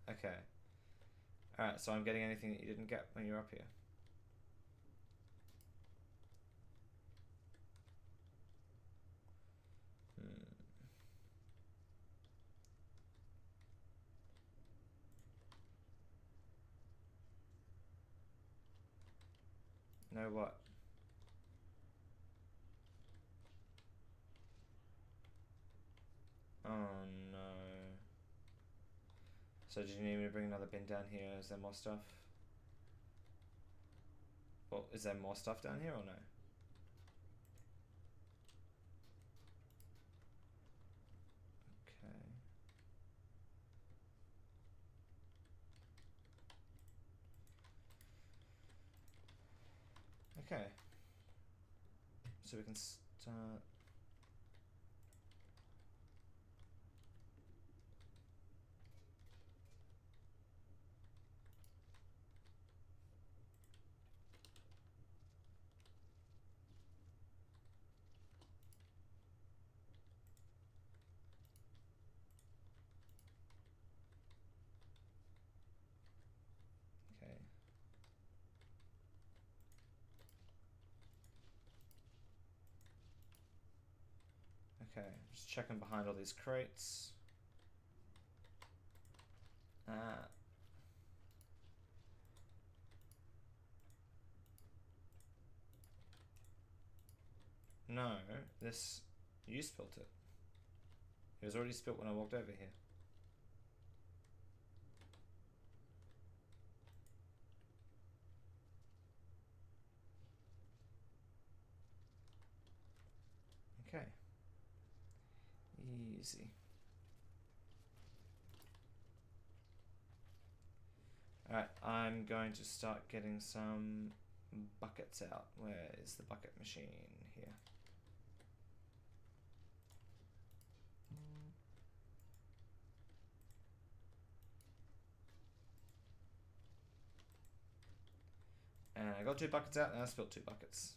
Okay. Alright, so I'm getting anything that you didn't get when you were up here. No what? Oh no. So did you need me to bring another bin down here? Is there more stuff? Well, is there more stuff down here or no? Okay. Okay. So we can start. Okay. Okay, just checking behind all these crates. No, this... You spilt it. It was already spilt when I walked over here. Okay. Easy. Alright, I'm going to start getting some buckets out. Where is the bucket machine? Here. And I got 2 buckets out and I spilled 2 buckets.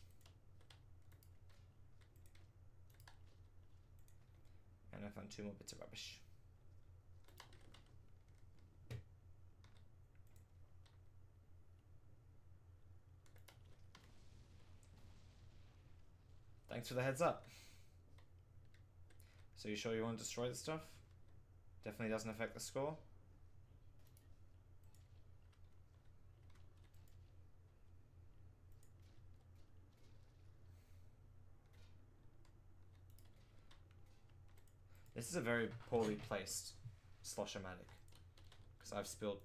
And I found 2 more bits of rubbish. Thanks for the heads up. So you sure you want to destroy the stuff? Definitely doesn't affect the score. This is a very poorly placed Sloshomatic, because I've spilled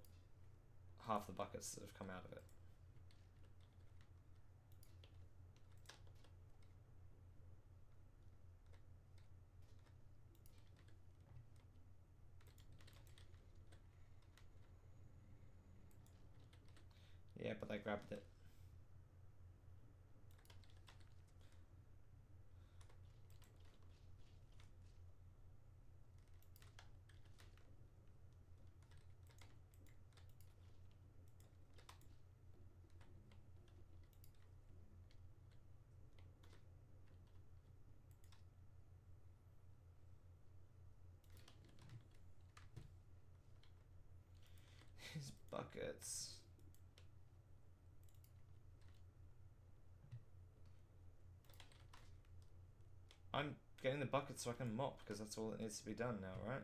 half the buckets that have come out of it. Yeah, but I grabbed it. These buckets. I'm getting the bucket so I can mop, because that's all that needs to be done now, right?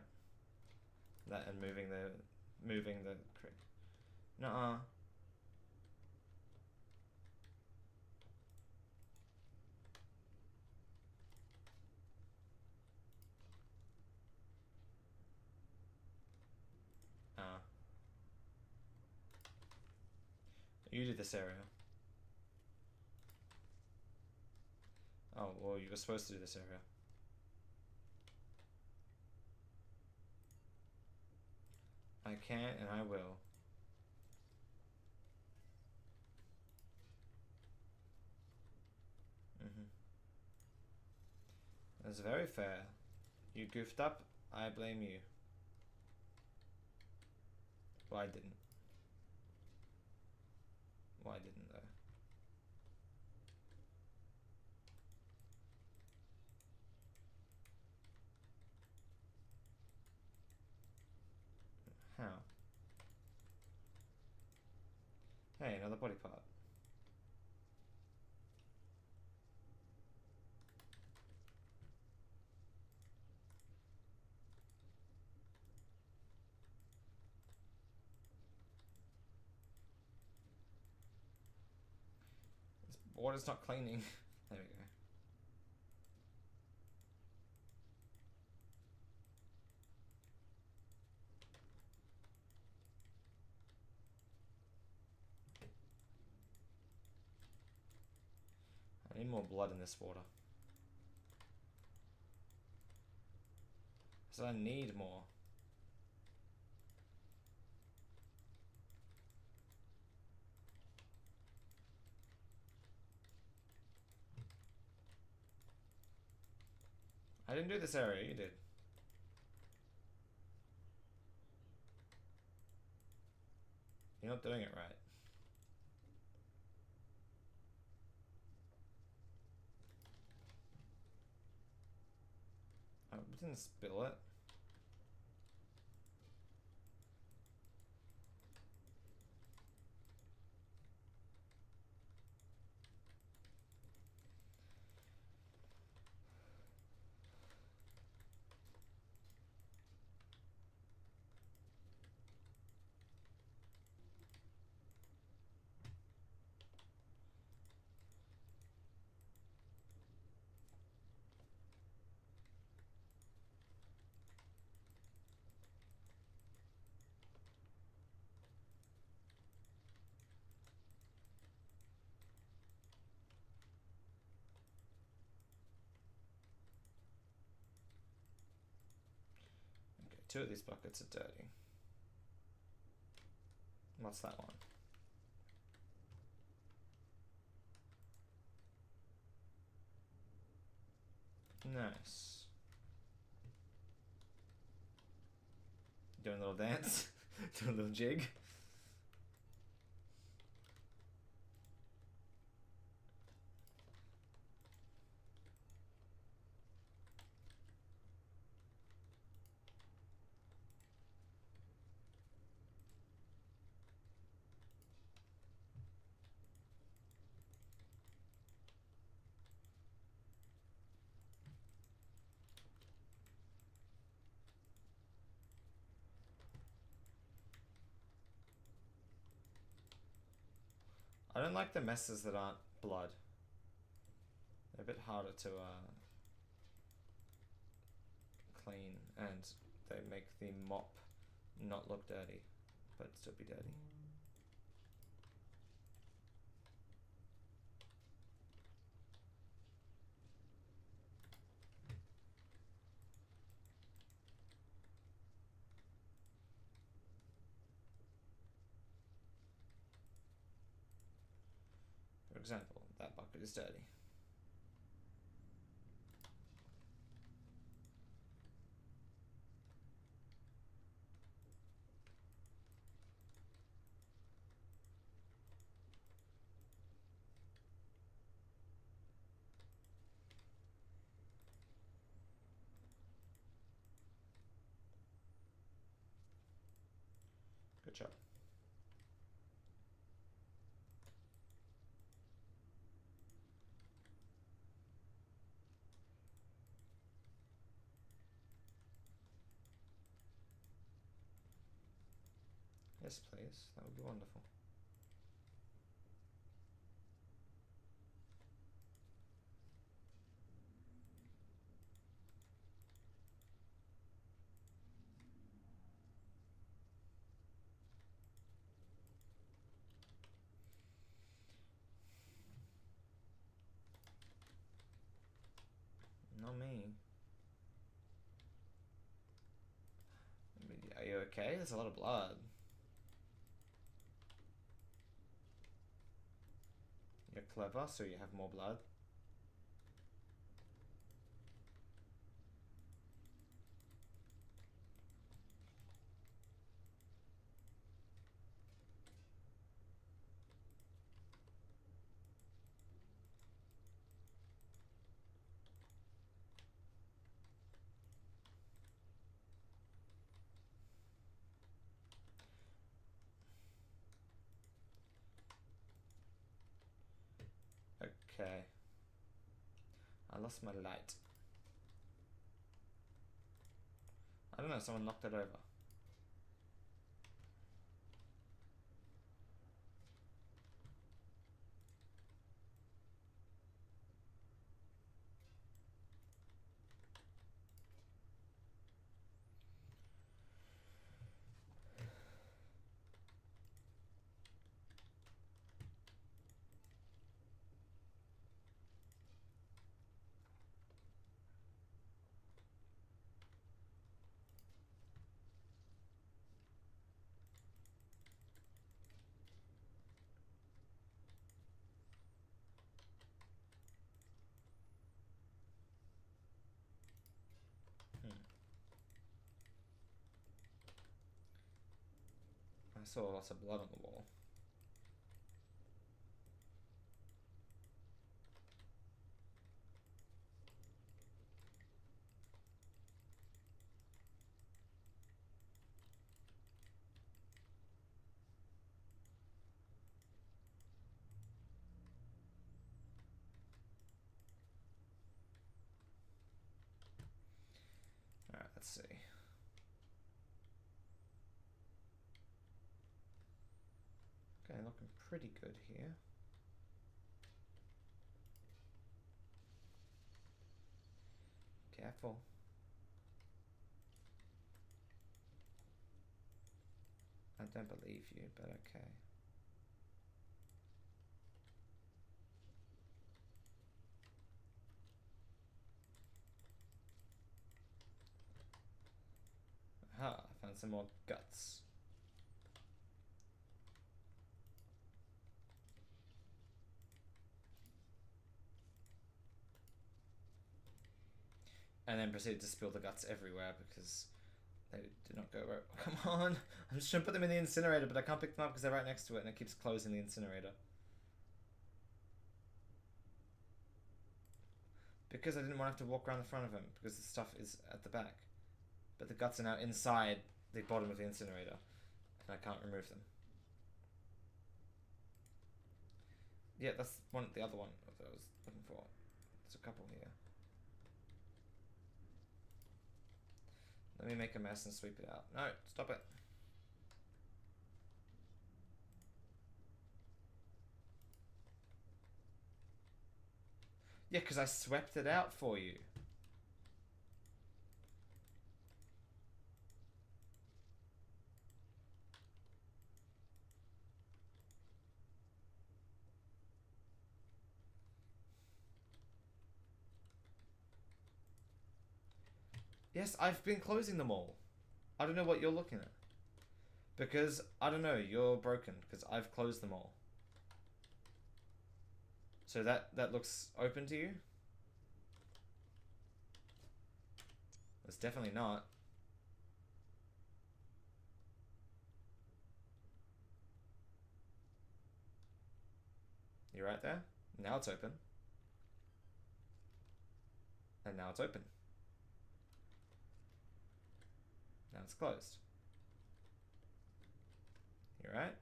That and moving the crate. Nuh-uh. You did this area. Oh, well, you were supposed to do this area. I can and I will. That's very fair. You goofed up, I blame you. Well, I didn't. Well, I didn't though. How? Hey, another body part. This water's not cleaning. There we go. I need more blood in this water. So I need more. I didn't do this area, you did. You're not doing it right. Oh, we didn't spill it. Okay, 2 of these buckets are dirty. What's that one? Nice. Doing a little dance. Doing a little jig. I don't like the messes that aren't blood. They're a bit harder to clean, and they make the mop not look dirty, but still be dirty. For example, that bucket is dirty. Good job. Yes, please. That would be wonderful. Not me. Are you okay? There's a lot of blood. You're clever, so you have more blood. Okay. I lost my light. I don't know, someone knocked it over. I saw lots of blood on the wall. Alright, let's see. Okay, looking pretty good here. Careful. I don't believe you, but okay. Aha, I found some more guts. And then proceeded to spill the guts everywhere because they did not go where... Come on! I'm just trying to put them in the incinerator, but I can't pick them up because they're right next to it and it keeps closing the incinerator. Because I didn't want to have to walk around the front of him because the stuff is at the back. But the guts are now inside the bottom of the incinerator and I can't remove them. Yeah, that's the other one that I was looking for. There's a couple here. Let me make a mess and sweep it out. No, stop it. Yeah, because I swept it out for you. Yes, I've been closing them all. I don't know what you're looking at. Because, I don't know, you're broken. Because I've closed them all. So that looks open to you? It's definitely not. You right there? Now it's open. And now it's open. Now it's closed. You right?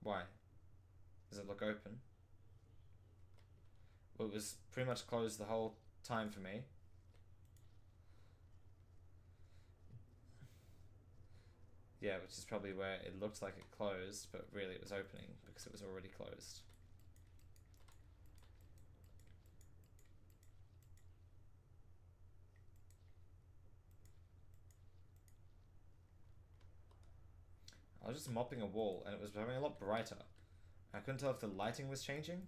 Why? Does it look open? Well, it was pretty much closed the whole time for me. Yeah, which is probably where it looked like it closed, but really it was opening because it was already closed. I was just mopping a wall and it was becoming a lot brighter. I couldn't tell if the lighting was changing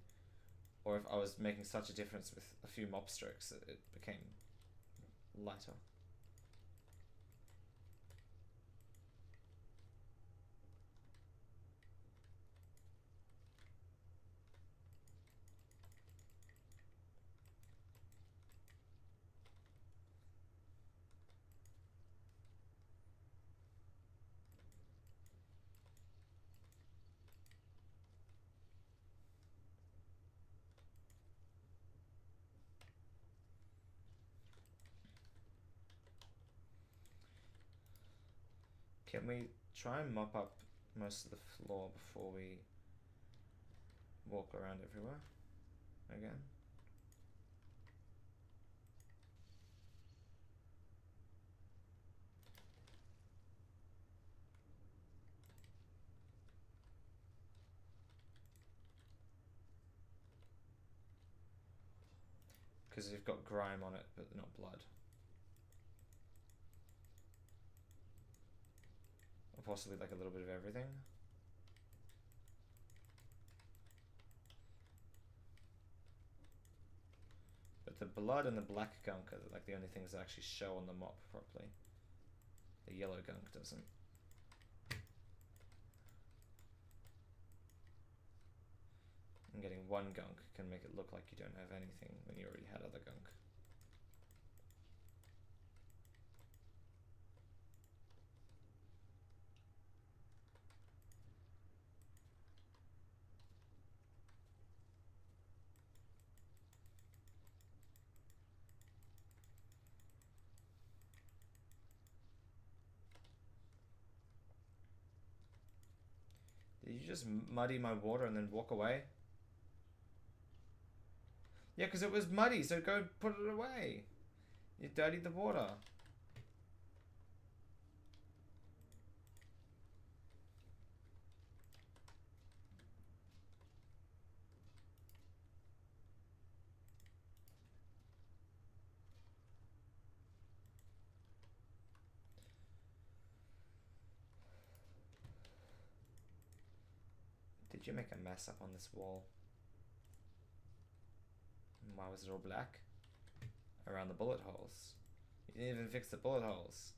or if I was making such a difference with a few mop strokes that it became lighter. Can we try and mop up most of the floor before we walk around everywhere again? Because you've got grime on it, but not blood. Or possibly like a little bit of everything. But the blood and the black gunk are like the only things that actually show on the mop properly. The yellow gunk doesn't. And getting one gunk can make it look like you don't have anything when you already had other gunk. Did you just muddy my water and then walk away? Yeah, because it was muddy, so go put it away. You dirtied the water. Did you make a mess up on this wall? Why was it all black? Around the bullet holes. You didn't even fix the bullet holes.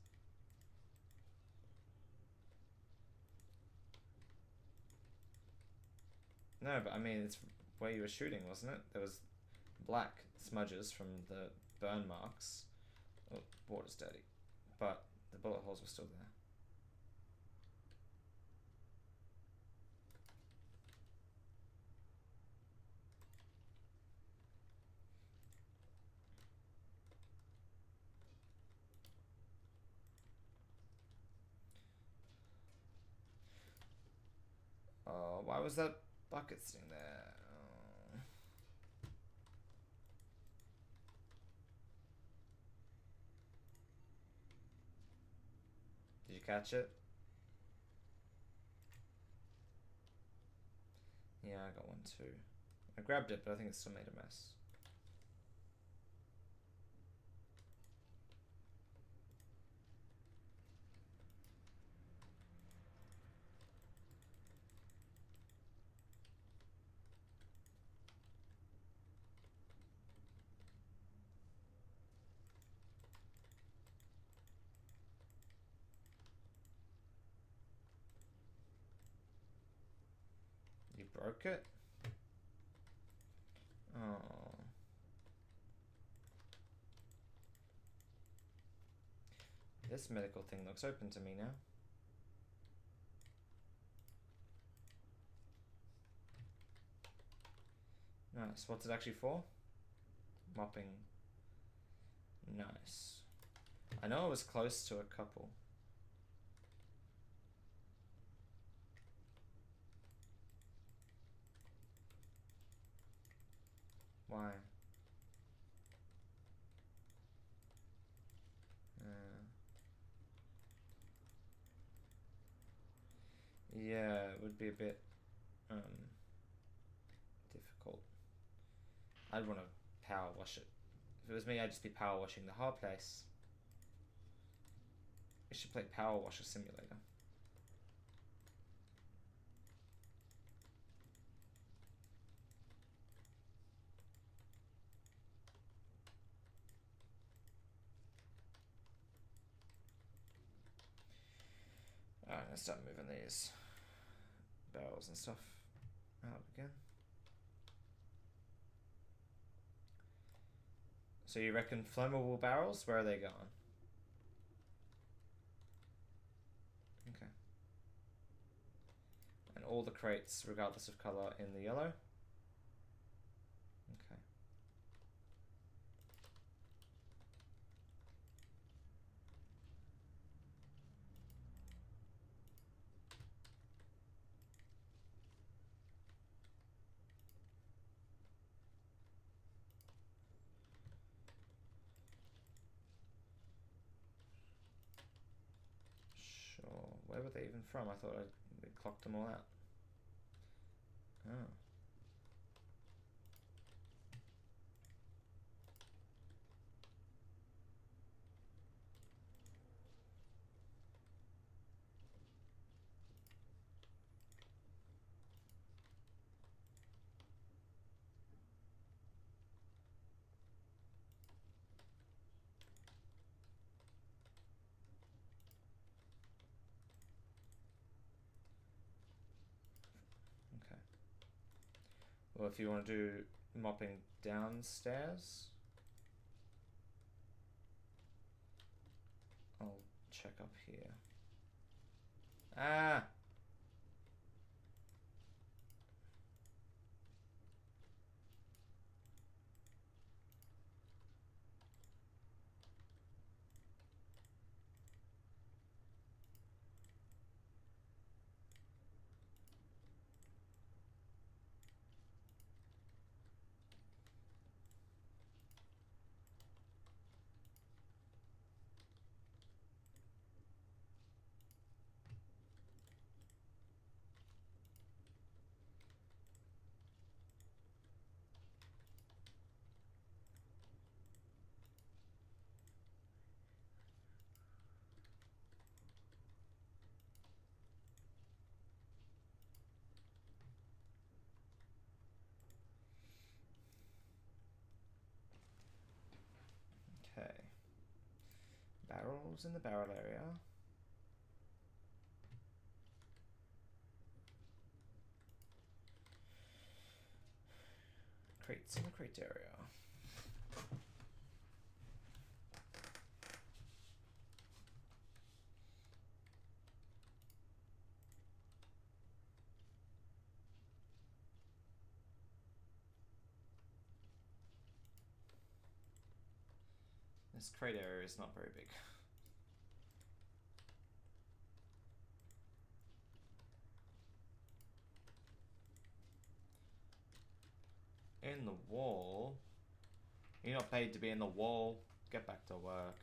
No, but I mean, it's where you were shooting, wasn't it? There was black smudges from the burn marks. Oh, water's dirty. But the bullet holes were still there. Oh, why was that bucket sitting there? Oh. Did you catch it? Yeah, I got one too. I grabbed it, but I think it still made a mess. You broke it? Oh. This medical thing looks open to me now. Nice. What's it actually for? Mopping. Nice. I know I was close to a couple. Why? Yeah, it would be a bit difficult. I'd want to power wash it. If it was me, I'd just be power washing the whole place. We should play Power Washer Simulator. Alright, let's start moving these barrels and stuff out again. So you reckon flammable barrels? Where are they going? Okay. And all the crates, regardless of colour, in the yellow? Okay. Where were they even from? I thought I'd clocked them all out. Oh. Well, if you want to do mopping downstairs, I'll check up here. Ah! Okay. Barrels in the barrel area. Crates in the crate area. This crate area is not very big. In the wall? You're not paid to be in the wall. Get back to work.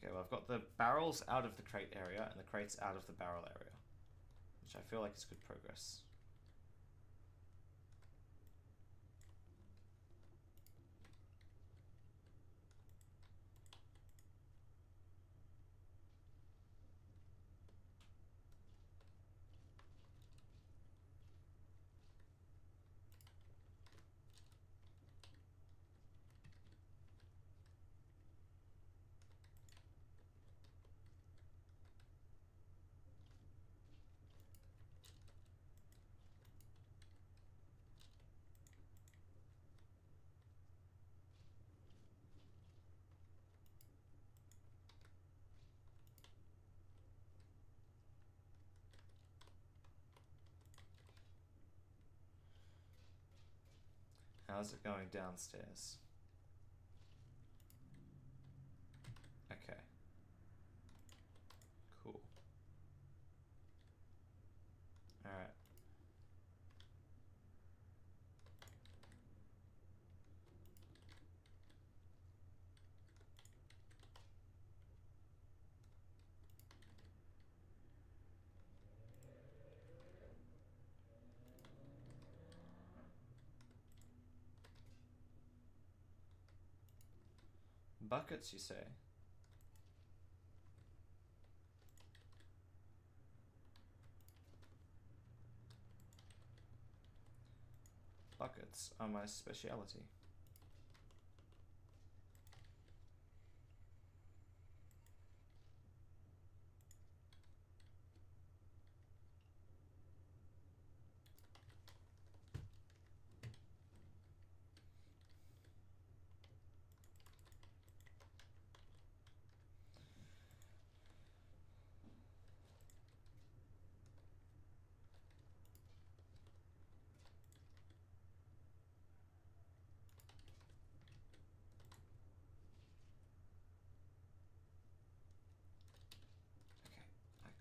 Okay, well, I've got the barrels out of the crate area and the crates out of the barrel area, which I feel like is good progress. How's it going downstairs? Okay. Cool. Alright. Buckets, you say? Buckets are my speciality.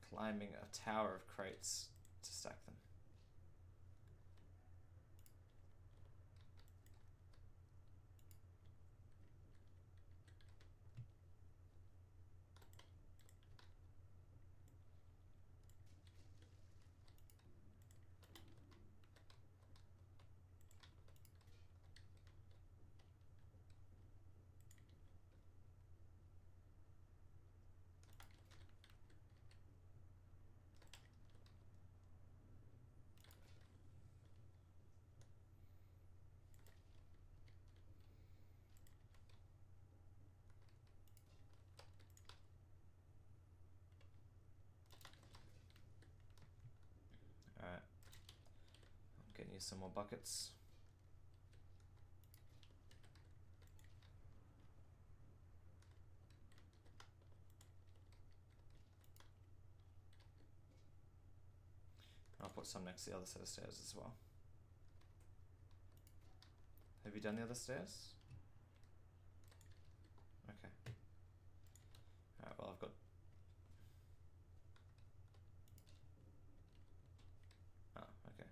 Climbing a tower of crates to stack them. Alright. I'm getting you some more buckets. I'll put some next to the other set of stairs as well. Have you done the other stairs? Okay. Alright, well I've got... Oh, okay.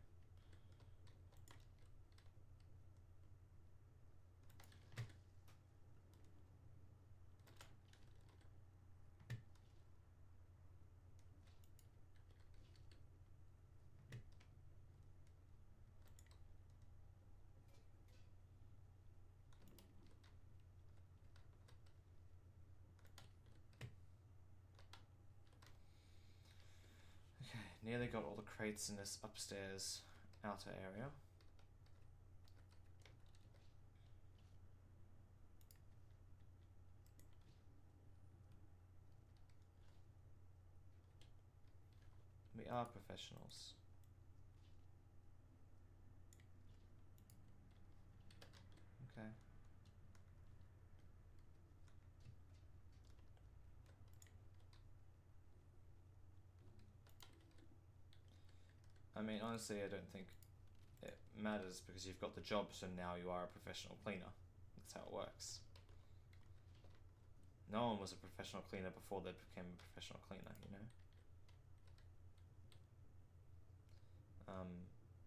Nearly got all the crates in this upstairs outer area. We are professionals. Okay. I mean, honestly, I don't think it matters because you've got the job, so now you are a professional cleaner. That's how it works. No one was a professional cleaner before they became a professional cleaner, you know?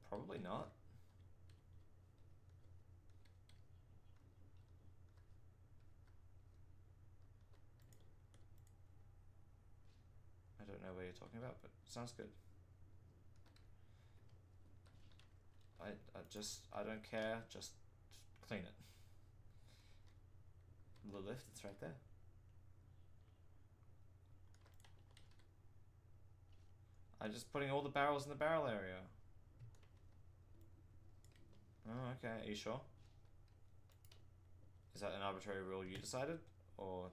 Probably not. I don't know what you're talking about, but sounds good. I don't care, just clean it. The lift, it's right there. I'm just putting all the barrels in the barrel area. Oh, okay, are you sure? Is that an arbitrary rule you decided? Or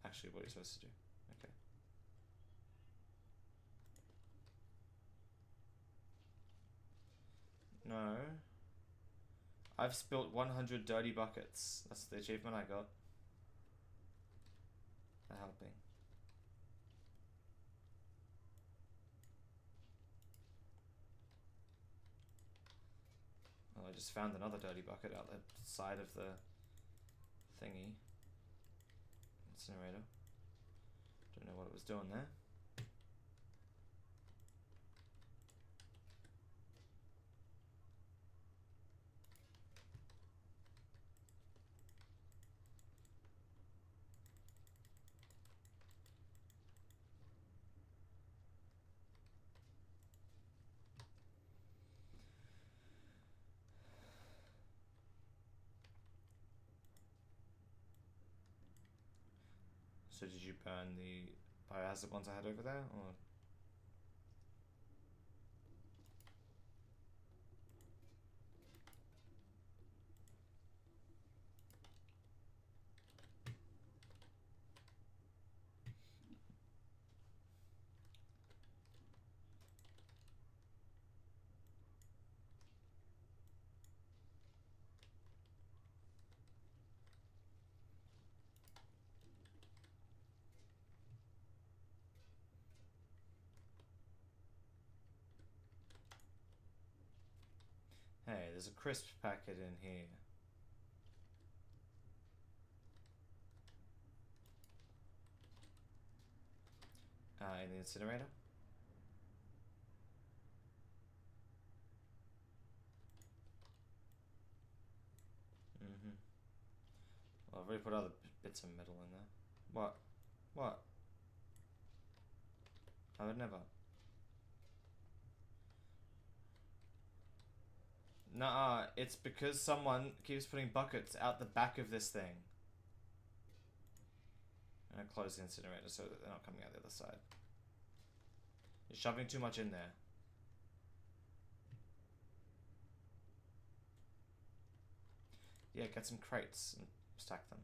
actually what you're supposed to do? Okay. No. I've spilt 100 dirty buckets. That's the achievement I got. For helping. Well, I just found another dirty bucket out the side of the thingy. Incinerator. Don't know what it was doing there. So did you burn the biohazard ones I had over there, or? Hey, there's a crisp packet in here. In the incinerator? Well, I've already put other bits of metal in there. What? What? I would never. Nuh-uh, it's because someone keeps putting buckets out the back of this thing. I'm gonna close the incinerator so that they're not coming out the other side. You're shoving too much in there. Yeah, get some crates and stack them.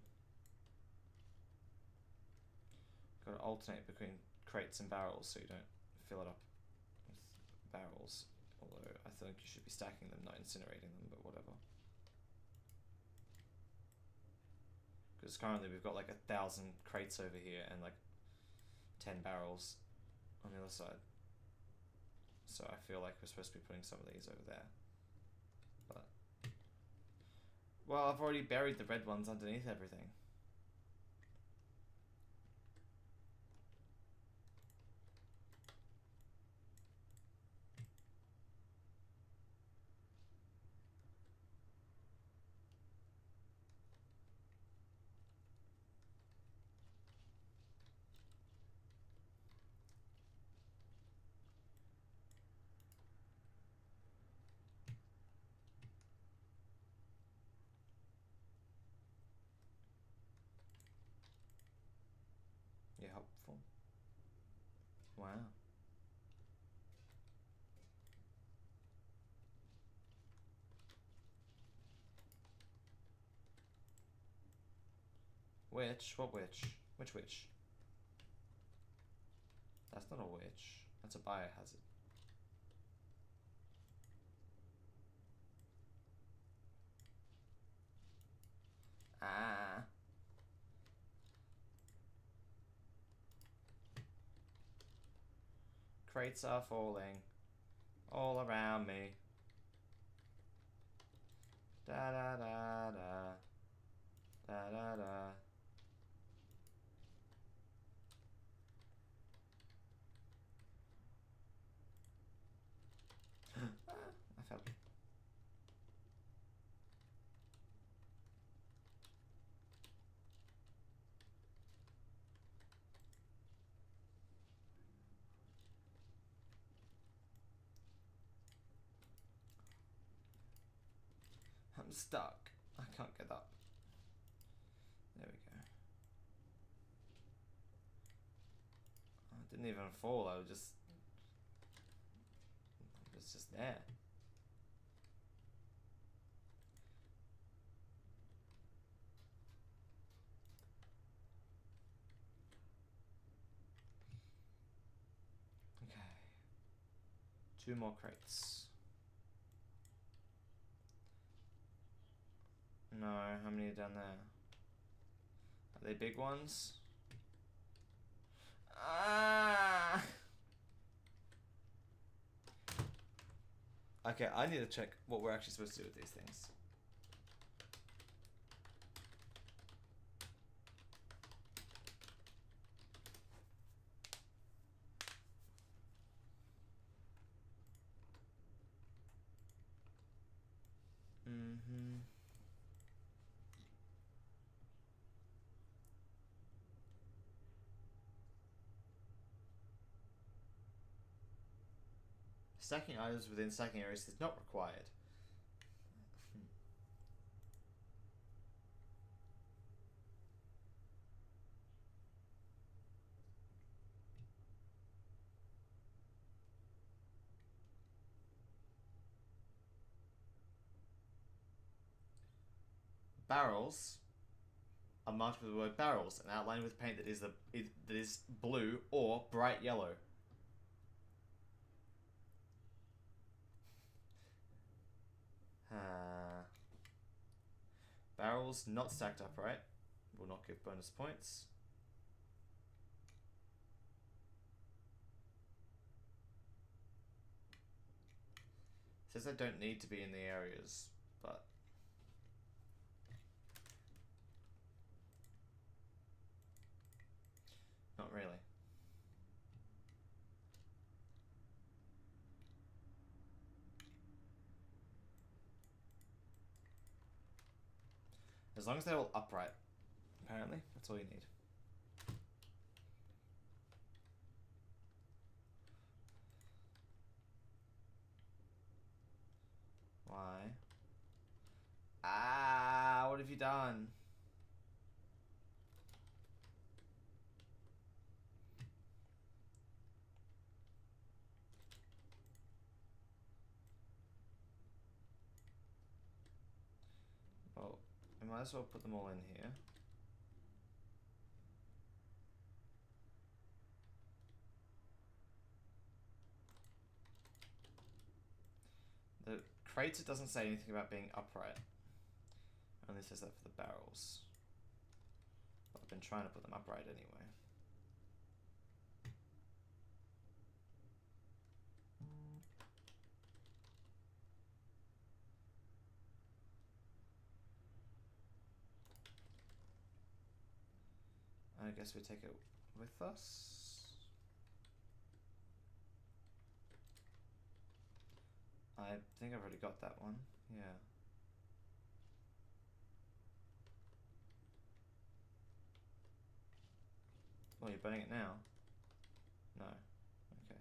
Gotta alternate between crates and barrels so you don't fill it up with barrels. Although I think you should be stacking them, not incinerating them, but whatever. Because currently we've got like 1,000 crates over here and like 10 barrels on the other side. So I feel like we're supposed to be putting some of these over there. But, well, I've already buried the red ones underneath everything. You're helpful. Wow. Witch? What witch? Which witch? That's not a witch. That's a biohazard. Ah. Crates are falling all around me. Da da da da. Da da da. I fell. I'm stuck. I can't get up. There we go. I didn't even fall. I was just there. Okay. 2 more crates. No, how many are down there? Are they big ones? Ah! Okay, I need to check what we're actually supposed to do with these things. Stacking items within stacking areas is not required. barrels are marked with the word barrels and outlined with paint that is blue or bright yellow. Barrels not stacked upright will not give bonus points. It says I don't need to be in the areas, but not really. As long as they're all upright, apparently, that's all you need. Why? Ah, what have you done? Well, I might as well put them all in here. The crates, it doesn't say anything about being upright. It only says that for the barrels. But I've been trying to put them upright anyway. I guess we take it with us. I think I've already got that one. Yeah. Oh, you're burning it now? No. Okay.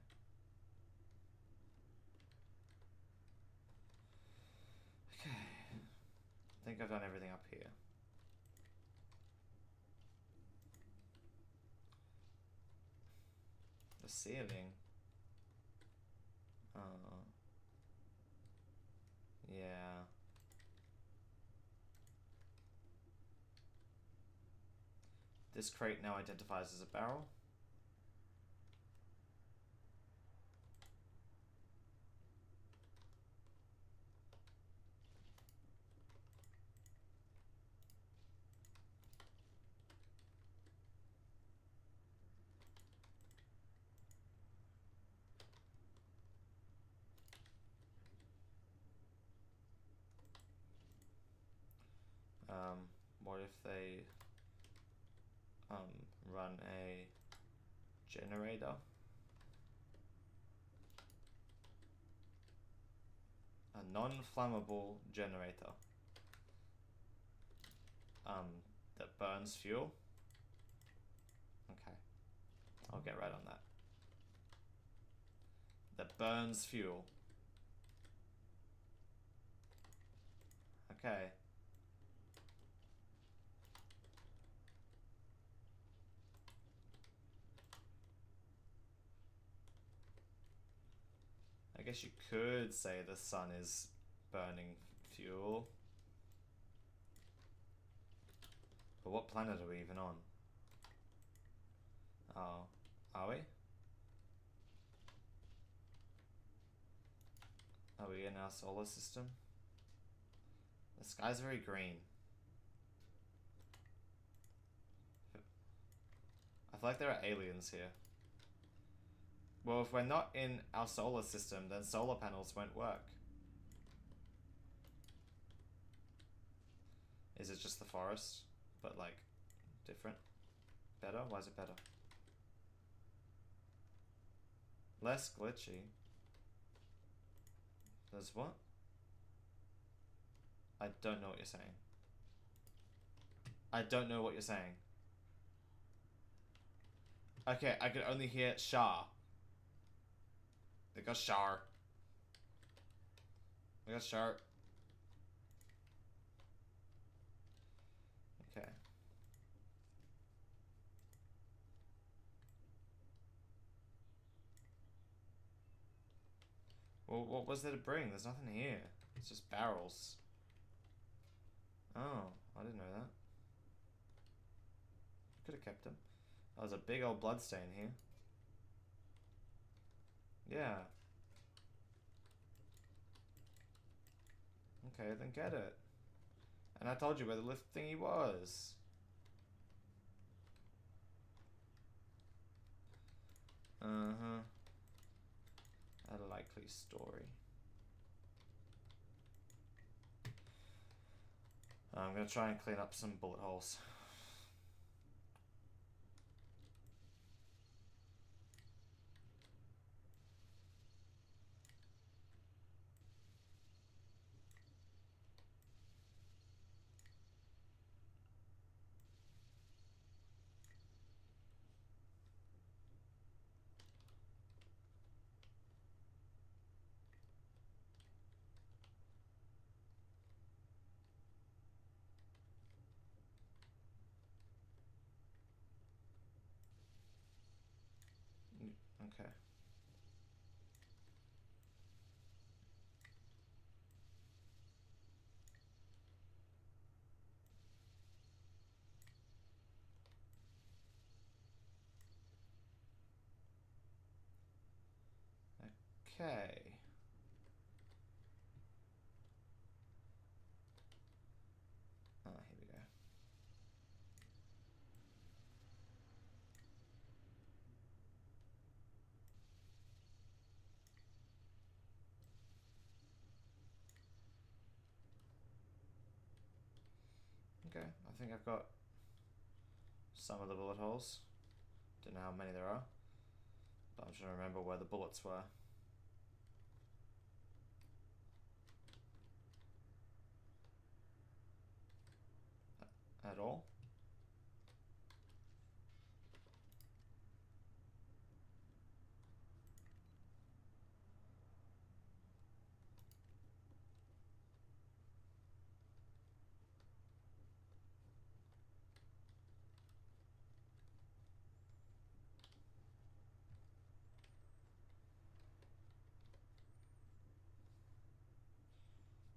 Okay. I think I've done everything up here. The ceiling. Oh. Yeah. This crate now identifies as a barrel. What if they run a generator? A non-flammable generator that burns fuel? Okay, I'll get right on that. That burns fuel. Okay. I guess you could say the sun is burning fuel. But what planet are we even on? Oh, are we? Are we in our solar system? The sky's very green. I feel like there are aliens here. Well, if we're not in our solar system, then solar panels won't work. Is it just the forest, but like different? Better? Why is it better? Less glitchy. There's what? I don't know what you're saying. I don't know what you're saying. Okay, I could only hear Shah. They got Shar. They got Shar. Okay. Well, what was there to bring? There's nothing here. It's just barrels. Oh, I didn't know that. Could have kept him. Oh, there's a big old blood stain here. Yeah. Okay, then get it. And I told you where the lift thingy was. Uh-huh. A likely story. I'm gonna try and clean up some bullet holes. Okay. Okay. Ah, here we go. Okay, I think I've got some of the bullet holes. Don't know how many there are, but I'm trying to remember where the bullets were. At all?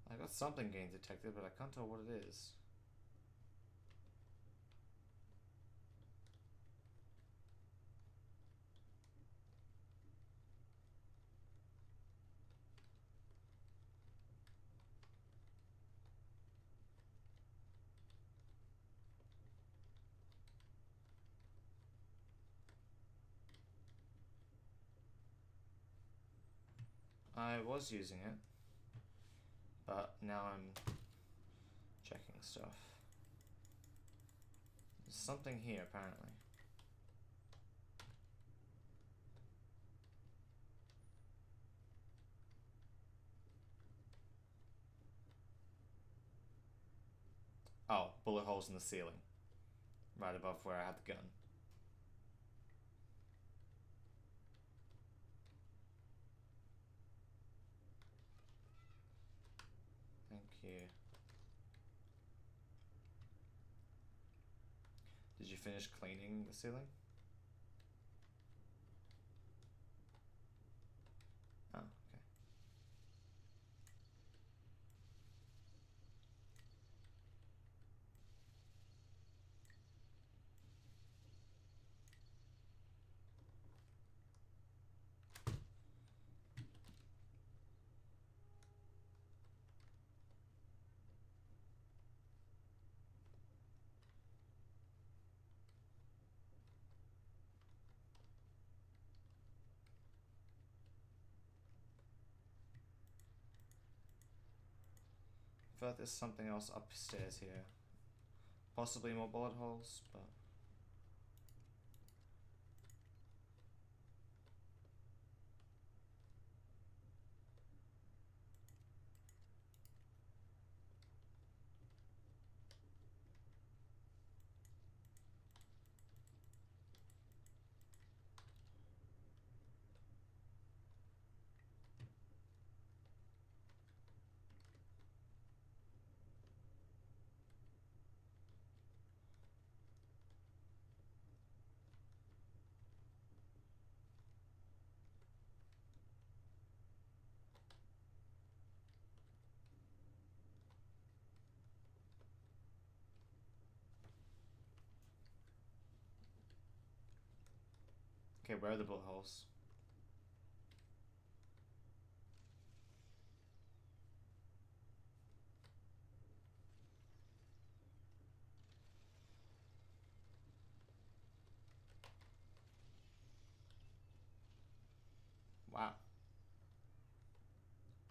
I got something getting detected, but I can't tell what it is. I was using it, but now I'm checking stuff. There's something here, apparently. Oh, bullet holes in the ceiling. Right above where I had the gun. Thank you. Did you finish cleaning the ceiling? Oh, okay. I feel like there's something else upstairs here. Possibly more bullet holes, but... Okay, where are the bullet holes? Wow.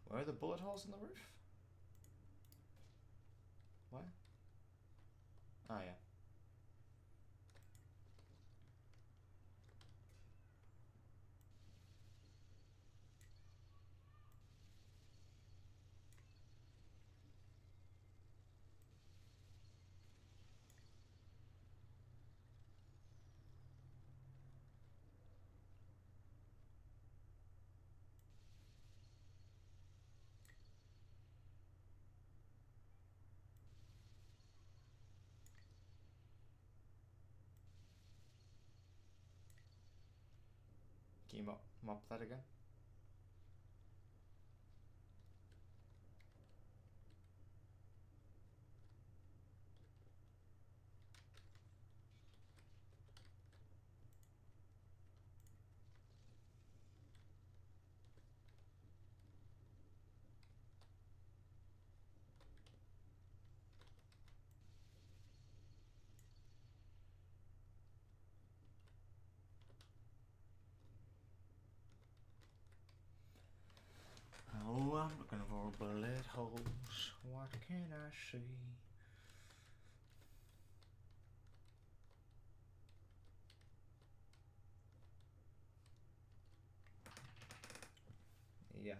Where are the bullet holes in the roof? Where? Oh, yeah. Can you mop that again? Oh, I'm looking for bullet holes. What can I see? Yeah.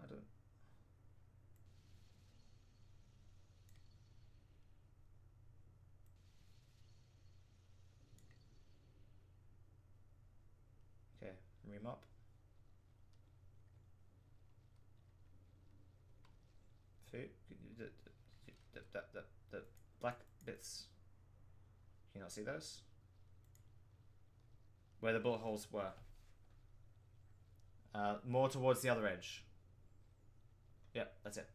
I don't. Okay, remop. Food. The black bits. Can you not see those? Where the bullet holes were. More towards the other edge. Yep, that's it.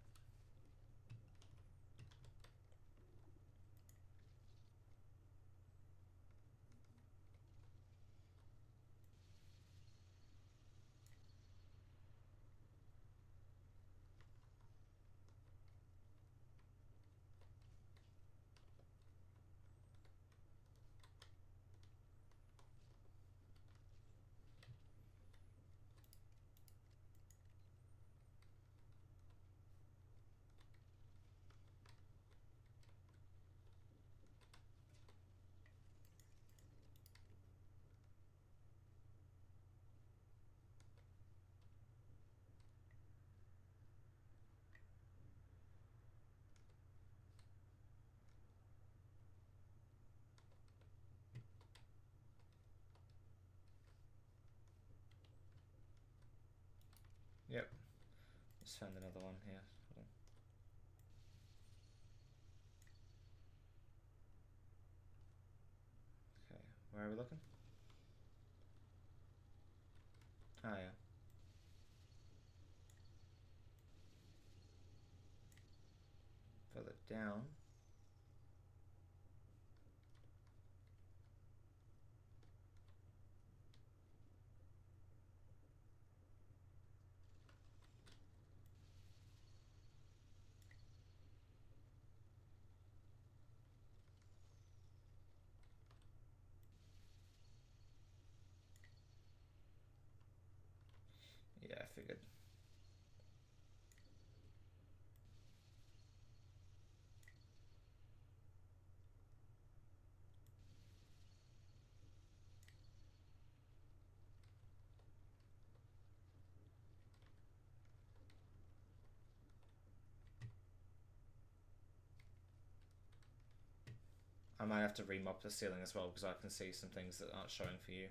Yep. Just found another one here. Hold on. Okay, where are we looking? Oh, yeah. Further down. Yeah, I figured. I might have to remop the ceiling as well because I can see some things that aren't showing for you.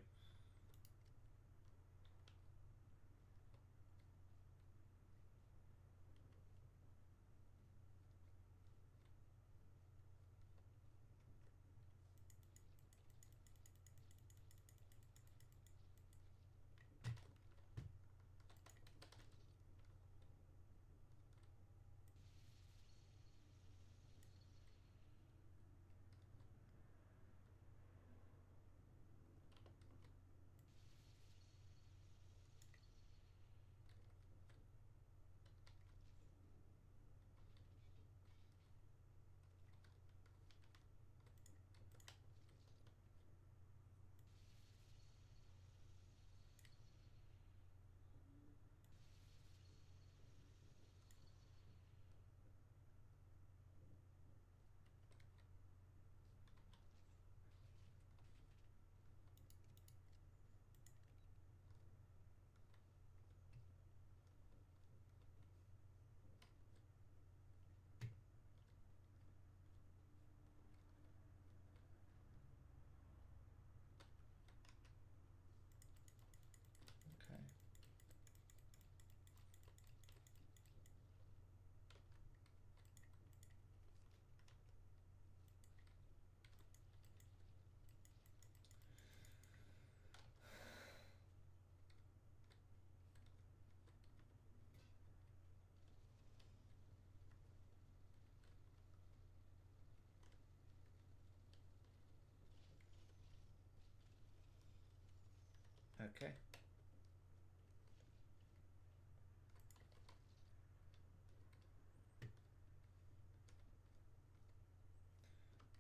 Okay.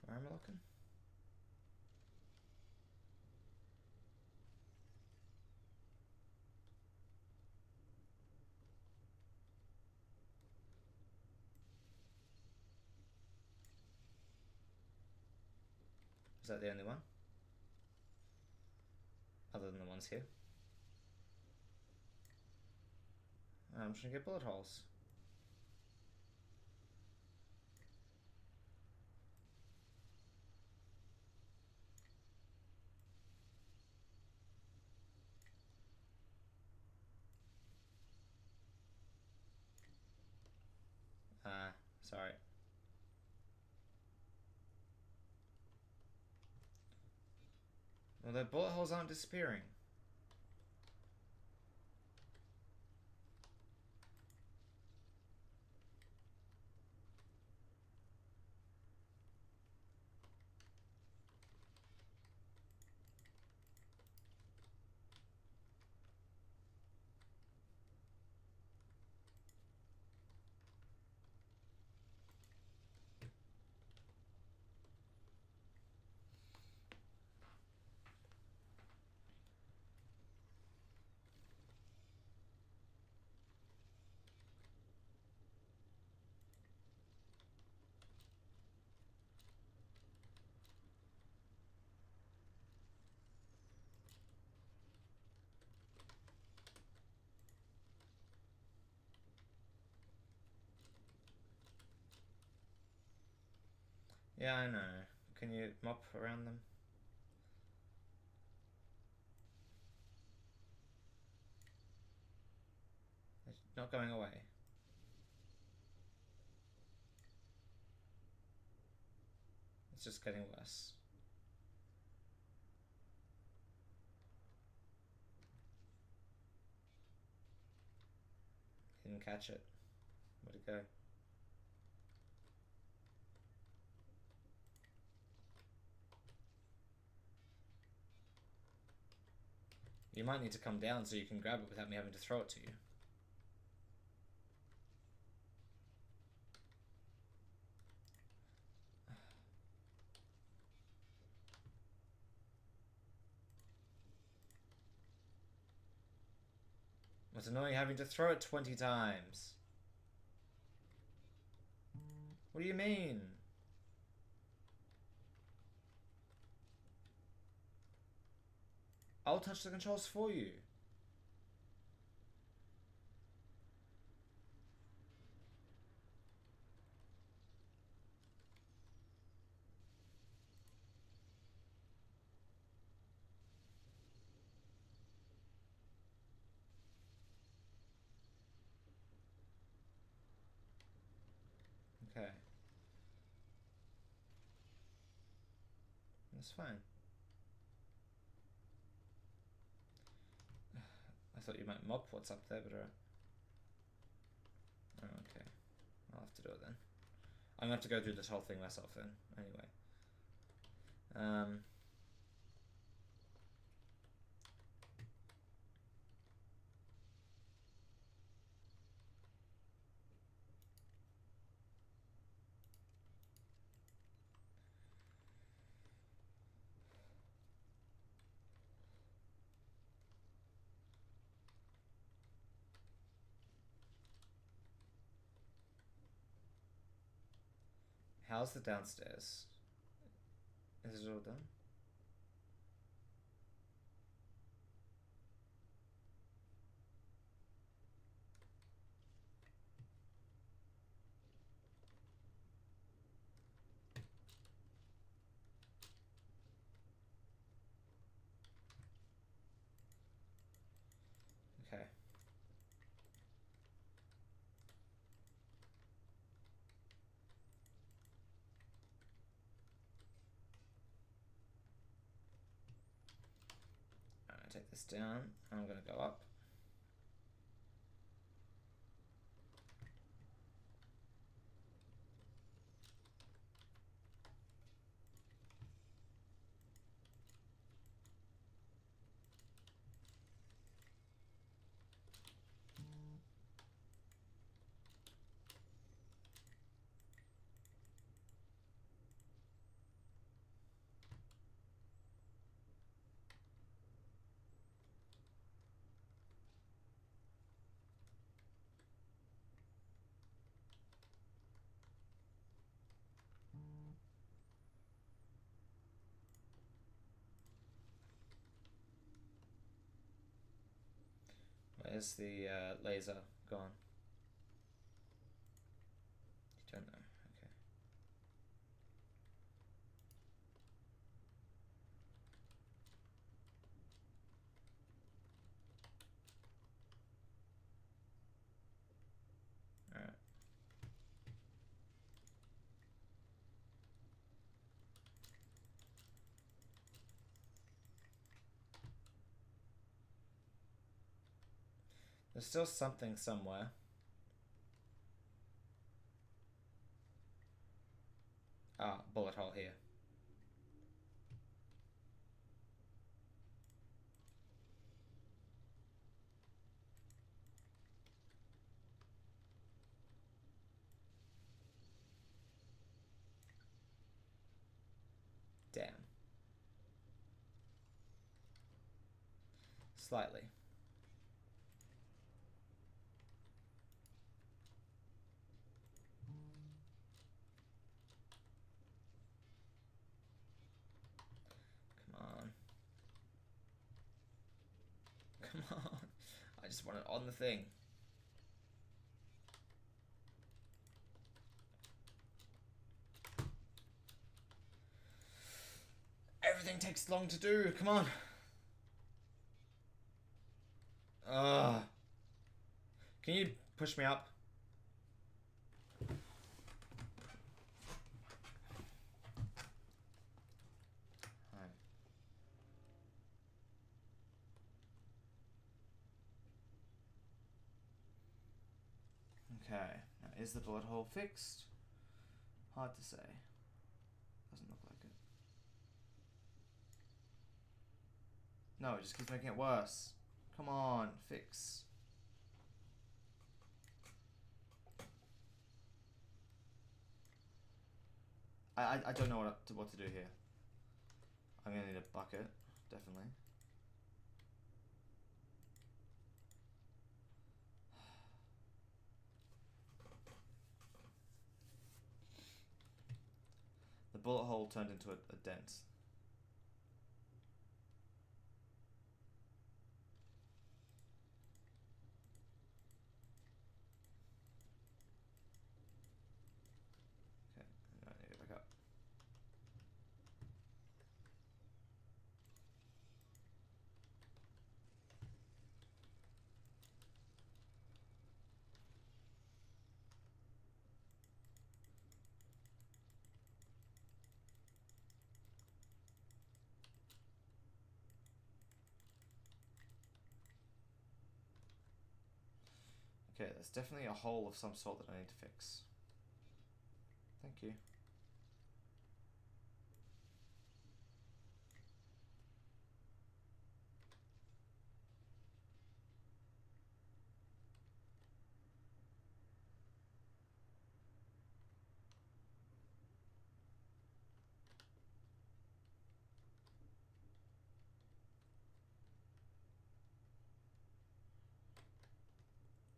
Where am I looking? Is that the only one? Other than the ones here? I'm just gonna get bullet holes. Sorry. Well, the bullet holes aren't disappearing. Yeah, I know. Can you mop around them? It's not going away. It's just getting worse. Didn't catch it. Where'd it go? You might need to come down so you can grab it without me having to throw it to you. It's annoying having to throw it 20 times. What do you mean? I'll touch the controls for you. Okay. That's fine. I thought you might mop what's up there, but oh, okay. I'll have to do it then. I'm gonna have to go through this whole thing myself then, anyway. How's the downstairs? Is it all done? Okay. I'm gonna take this down. I'm gonna go up. Where's the laser gone? You don't know. Okay. Alright. There's still something somewhere. Ah, bullet hole here. Damn. Slightly. Come on. Come on. I just want it on the thing. Everything takes long to do. Come on. Can you push me up? Okay, now is the bullet hole fixed? Hard to say. Doesn't look like it. No, it just keeps making it worse. Come on, fix. I don't know what to do here. I'm gonna need a bucket, definitely. The bullet hole turned into a dent. Okay, I need to get back up. Okay, there's definitely a hole of some sort that I need to fix. Thank you.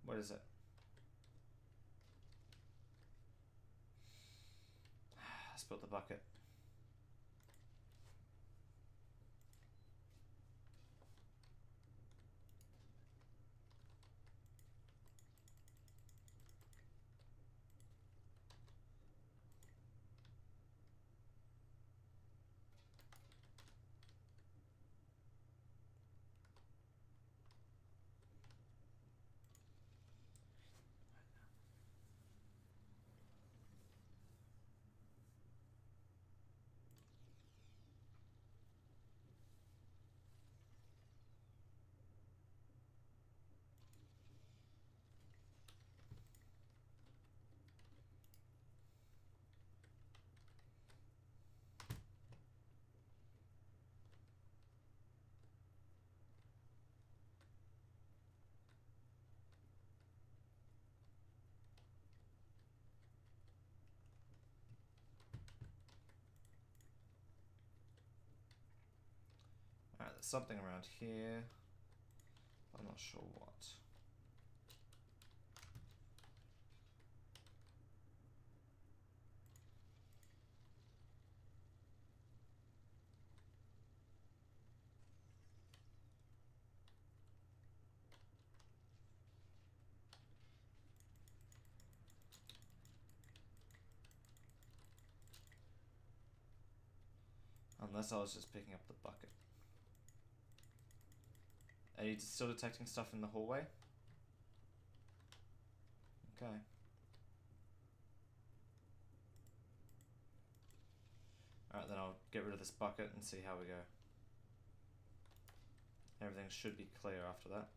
What is it? I spilled the bucket. Alright, there's something around here. I'm not sure what. Unless I was just picking up the bucket. Are you still detecting stuff in the hallway? Okay. Alright, then I'll get rid of this bucket and see how we go. Everything should be clear after that.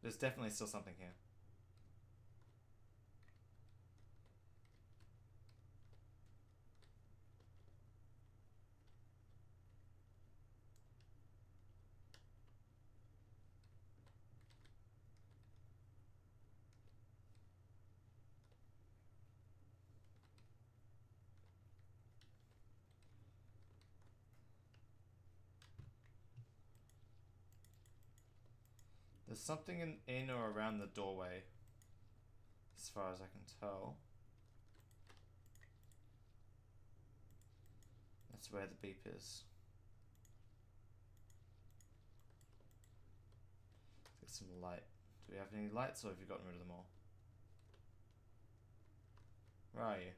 There's definitely still something here. There's something in or around the doorway, as far as I can tell. That's where the beep is. Let's get some light. Do we have any lights, or have you gotten rid of them all? Where are you?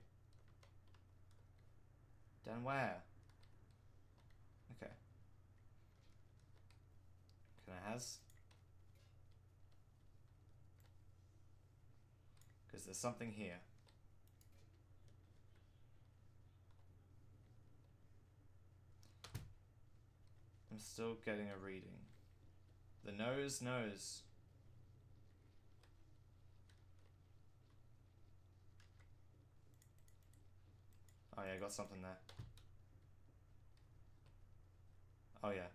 Down where? Okay. Can I has? Because there's something here. I'm still getting a reading. The nose knows. Oh yeah, I got something there. Oh yeah.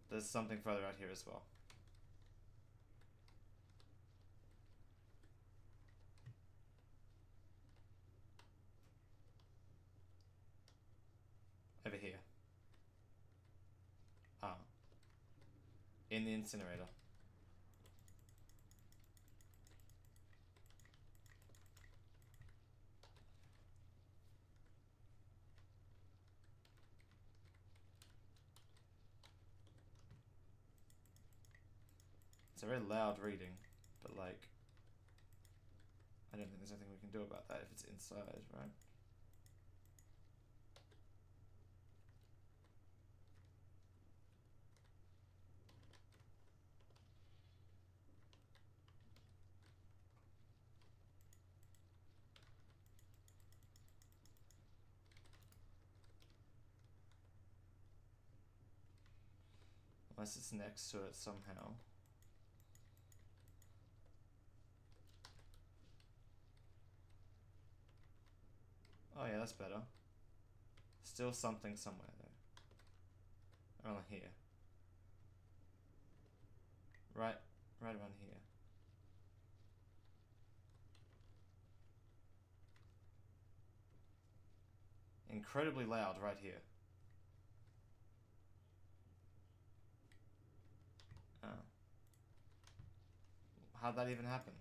There's something further out here as well. Over here. Ah. In the incinerator. It's a very loud reading, but like, I don't think there's anything we can do about that if it's inside, right? Unless it's next to it somehow. Oh yeah, that's better. Still something somewhere though. Around here. Right around here. Incredibly loud right here. Oh. How'd that even happen?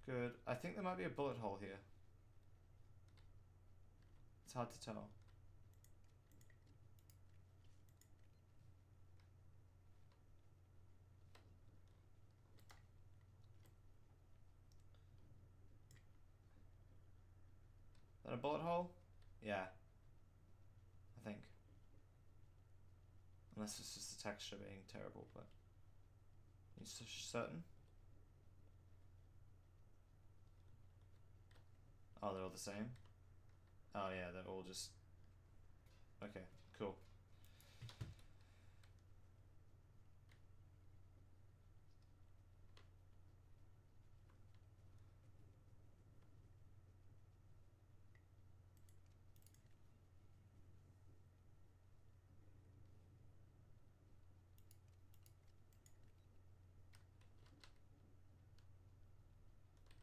Good. I think there might be a bullet hole here. It's hard to tell. Is that a bullet hole? Yeah. I think. Unless it's just the texture being terrible, but... Are you certain? Oh, they're all the same? Oh yeah, they're all just... Okay, cool.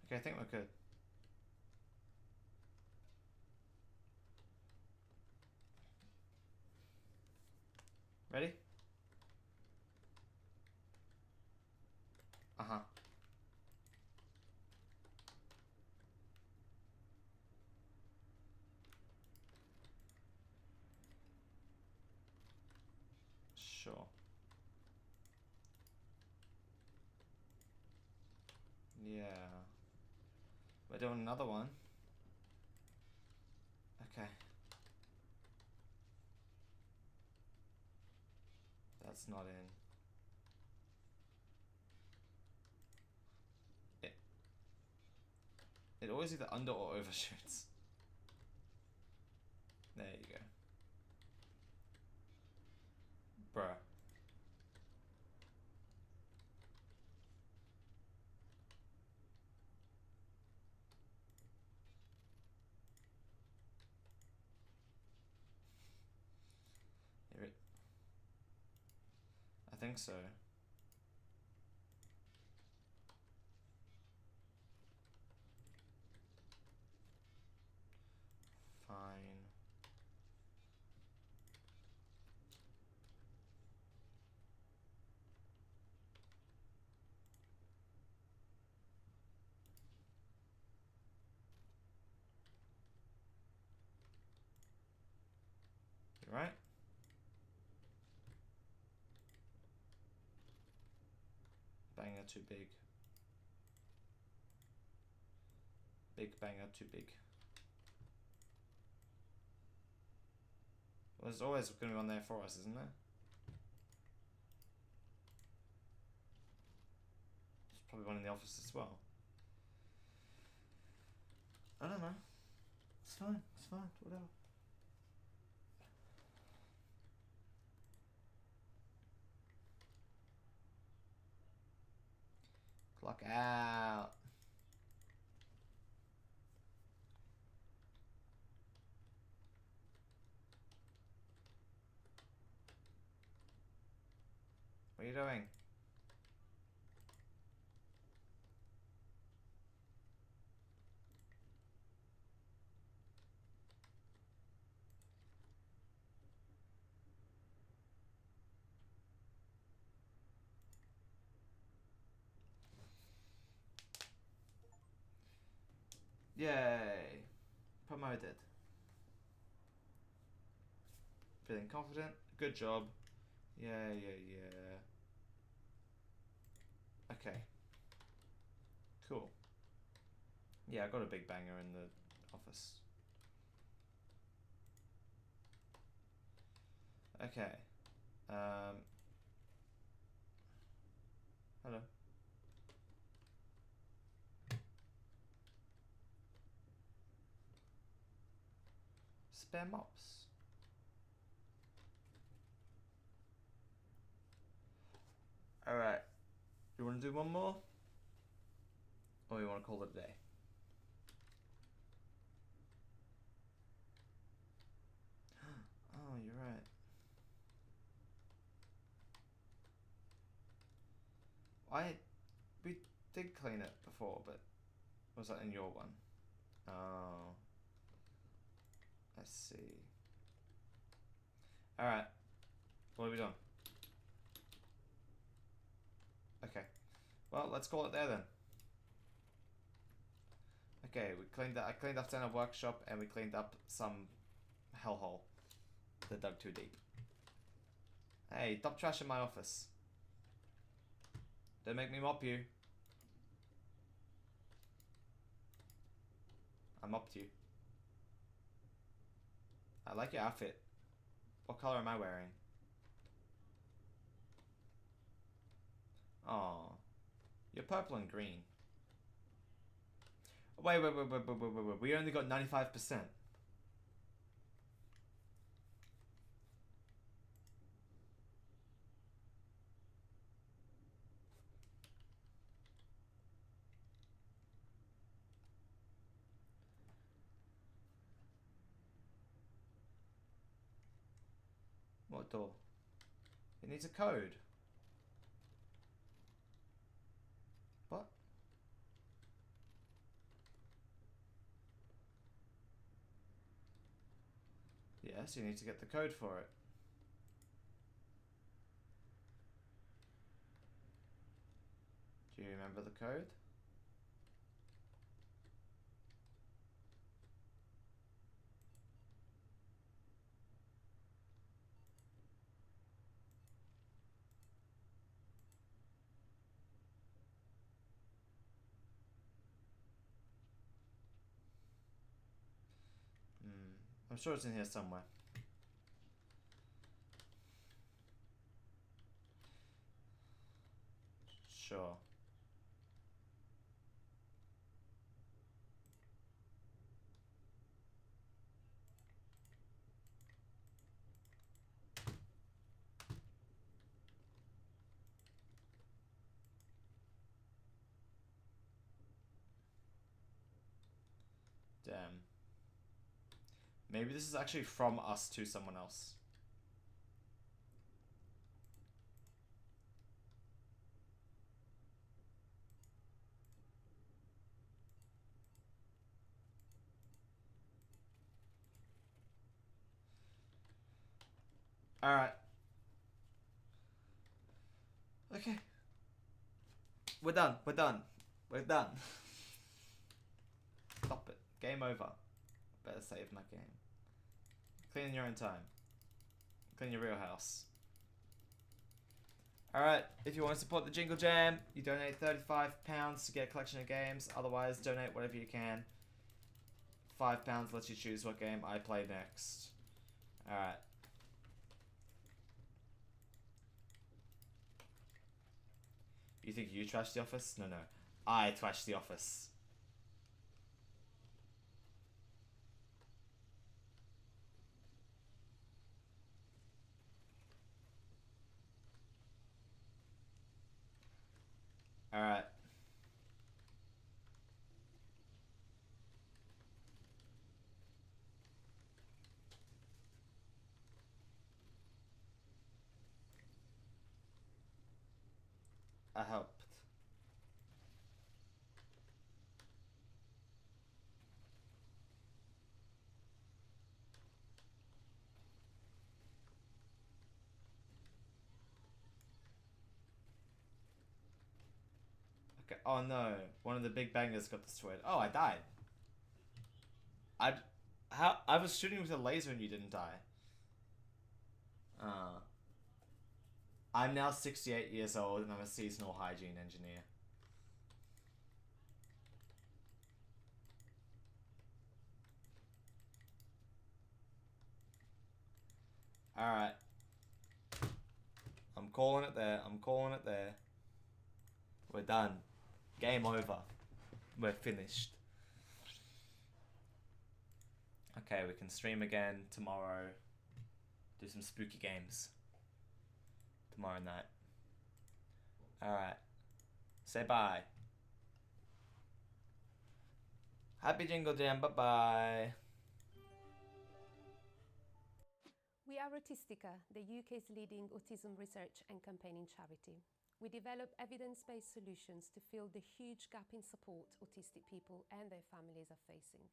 Okay, I think we're good. Ready? Uh-huh. Sure. Yeah. We're doing another one. Okay. That's not in. It always either under or overshoots. There you go. Bruh. Here it. I think so. Fine. You right? Banger too big. Big banger too big. Well, there's always going to be one there for us, isn't there? There's probably one in the office as well. I don't know. It's fine. It's fine. Whatever. Clock out. What are you doing? Yay! Promoted. Feeling confident. Good job. Yeah. Okay. Cool. Yeah, I got a big banger in the office. Okay. Hello. Spare mops. Alright. You want to do one more? Or you want to call it a day? Oh, you're right. We did clean it before, but was that in your one? Oh. I see. Alright. What have we done? Okay. Well, let's call it there then. Okay, we cleaned that. I cleaned up the workshop and we cleaned up some hellhole that dug too deep. Hey, stop trashing my office. Don't make me mop you. I mopped you. I like your outfit. What color am I wearing? Aw. You're purple and green. Wait. We only got 95%. What door? It needs a code. What? Yes, you need to get the code for it. Do you remember the code? I'm sure it's in here somewhere. Sure. Damn. Maybe this is actually from us to someone else. Alright. Okay. We're done. We're done. We're done. Stop it. Game over. Better save my game. Clean in your own time. Clean your real house. Alright, if you want to support the Jingle Jam, you donate £35 to get a collection of games. Otherwise, donate whatever you can. £5 lets you choose what game I play next. Alright. You think you trashed the office? No. I trashed the office. Alright. I helped. Okay. Oh no, one of the big bangers got destroyed. Oh, I died. I was shooting with a laser and you didn't die. I'm now 68 years old and I'm a seasonal hygiene engineer. Alright. calling it there. I'm calling it there. We're done. Game over. We're finished. Okay, we can stream again tomorrow. Do some spooky games. Tomorrow night. Alright. Say bye. Happy Jingle Jam. Bye-bye. We are Autistica, the UK's leading autism research and campaigning charity. We develop evidence-based solutions to fill the huge gap in support autistic people and their families are facing.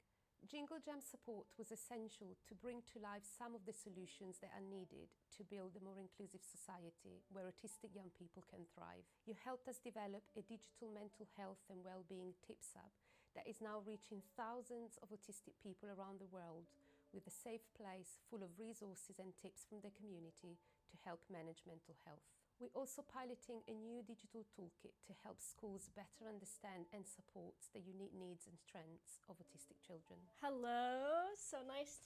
Jingle Jam support was essential to bring to life some of the solutions that are needed to build a more inclusive society where autistic young people can thrive. You helped us develop a digital mental health and well-being tips app that is now reaching thousands of autistic people around the world with a safe place full of resources and tips from the community to help manage mental health. We're also piloting a new digital toolkit to help schools better understand and support the unique needs and strengths of autistic children. Hello, so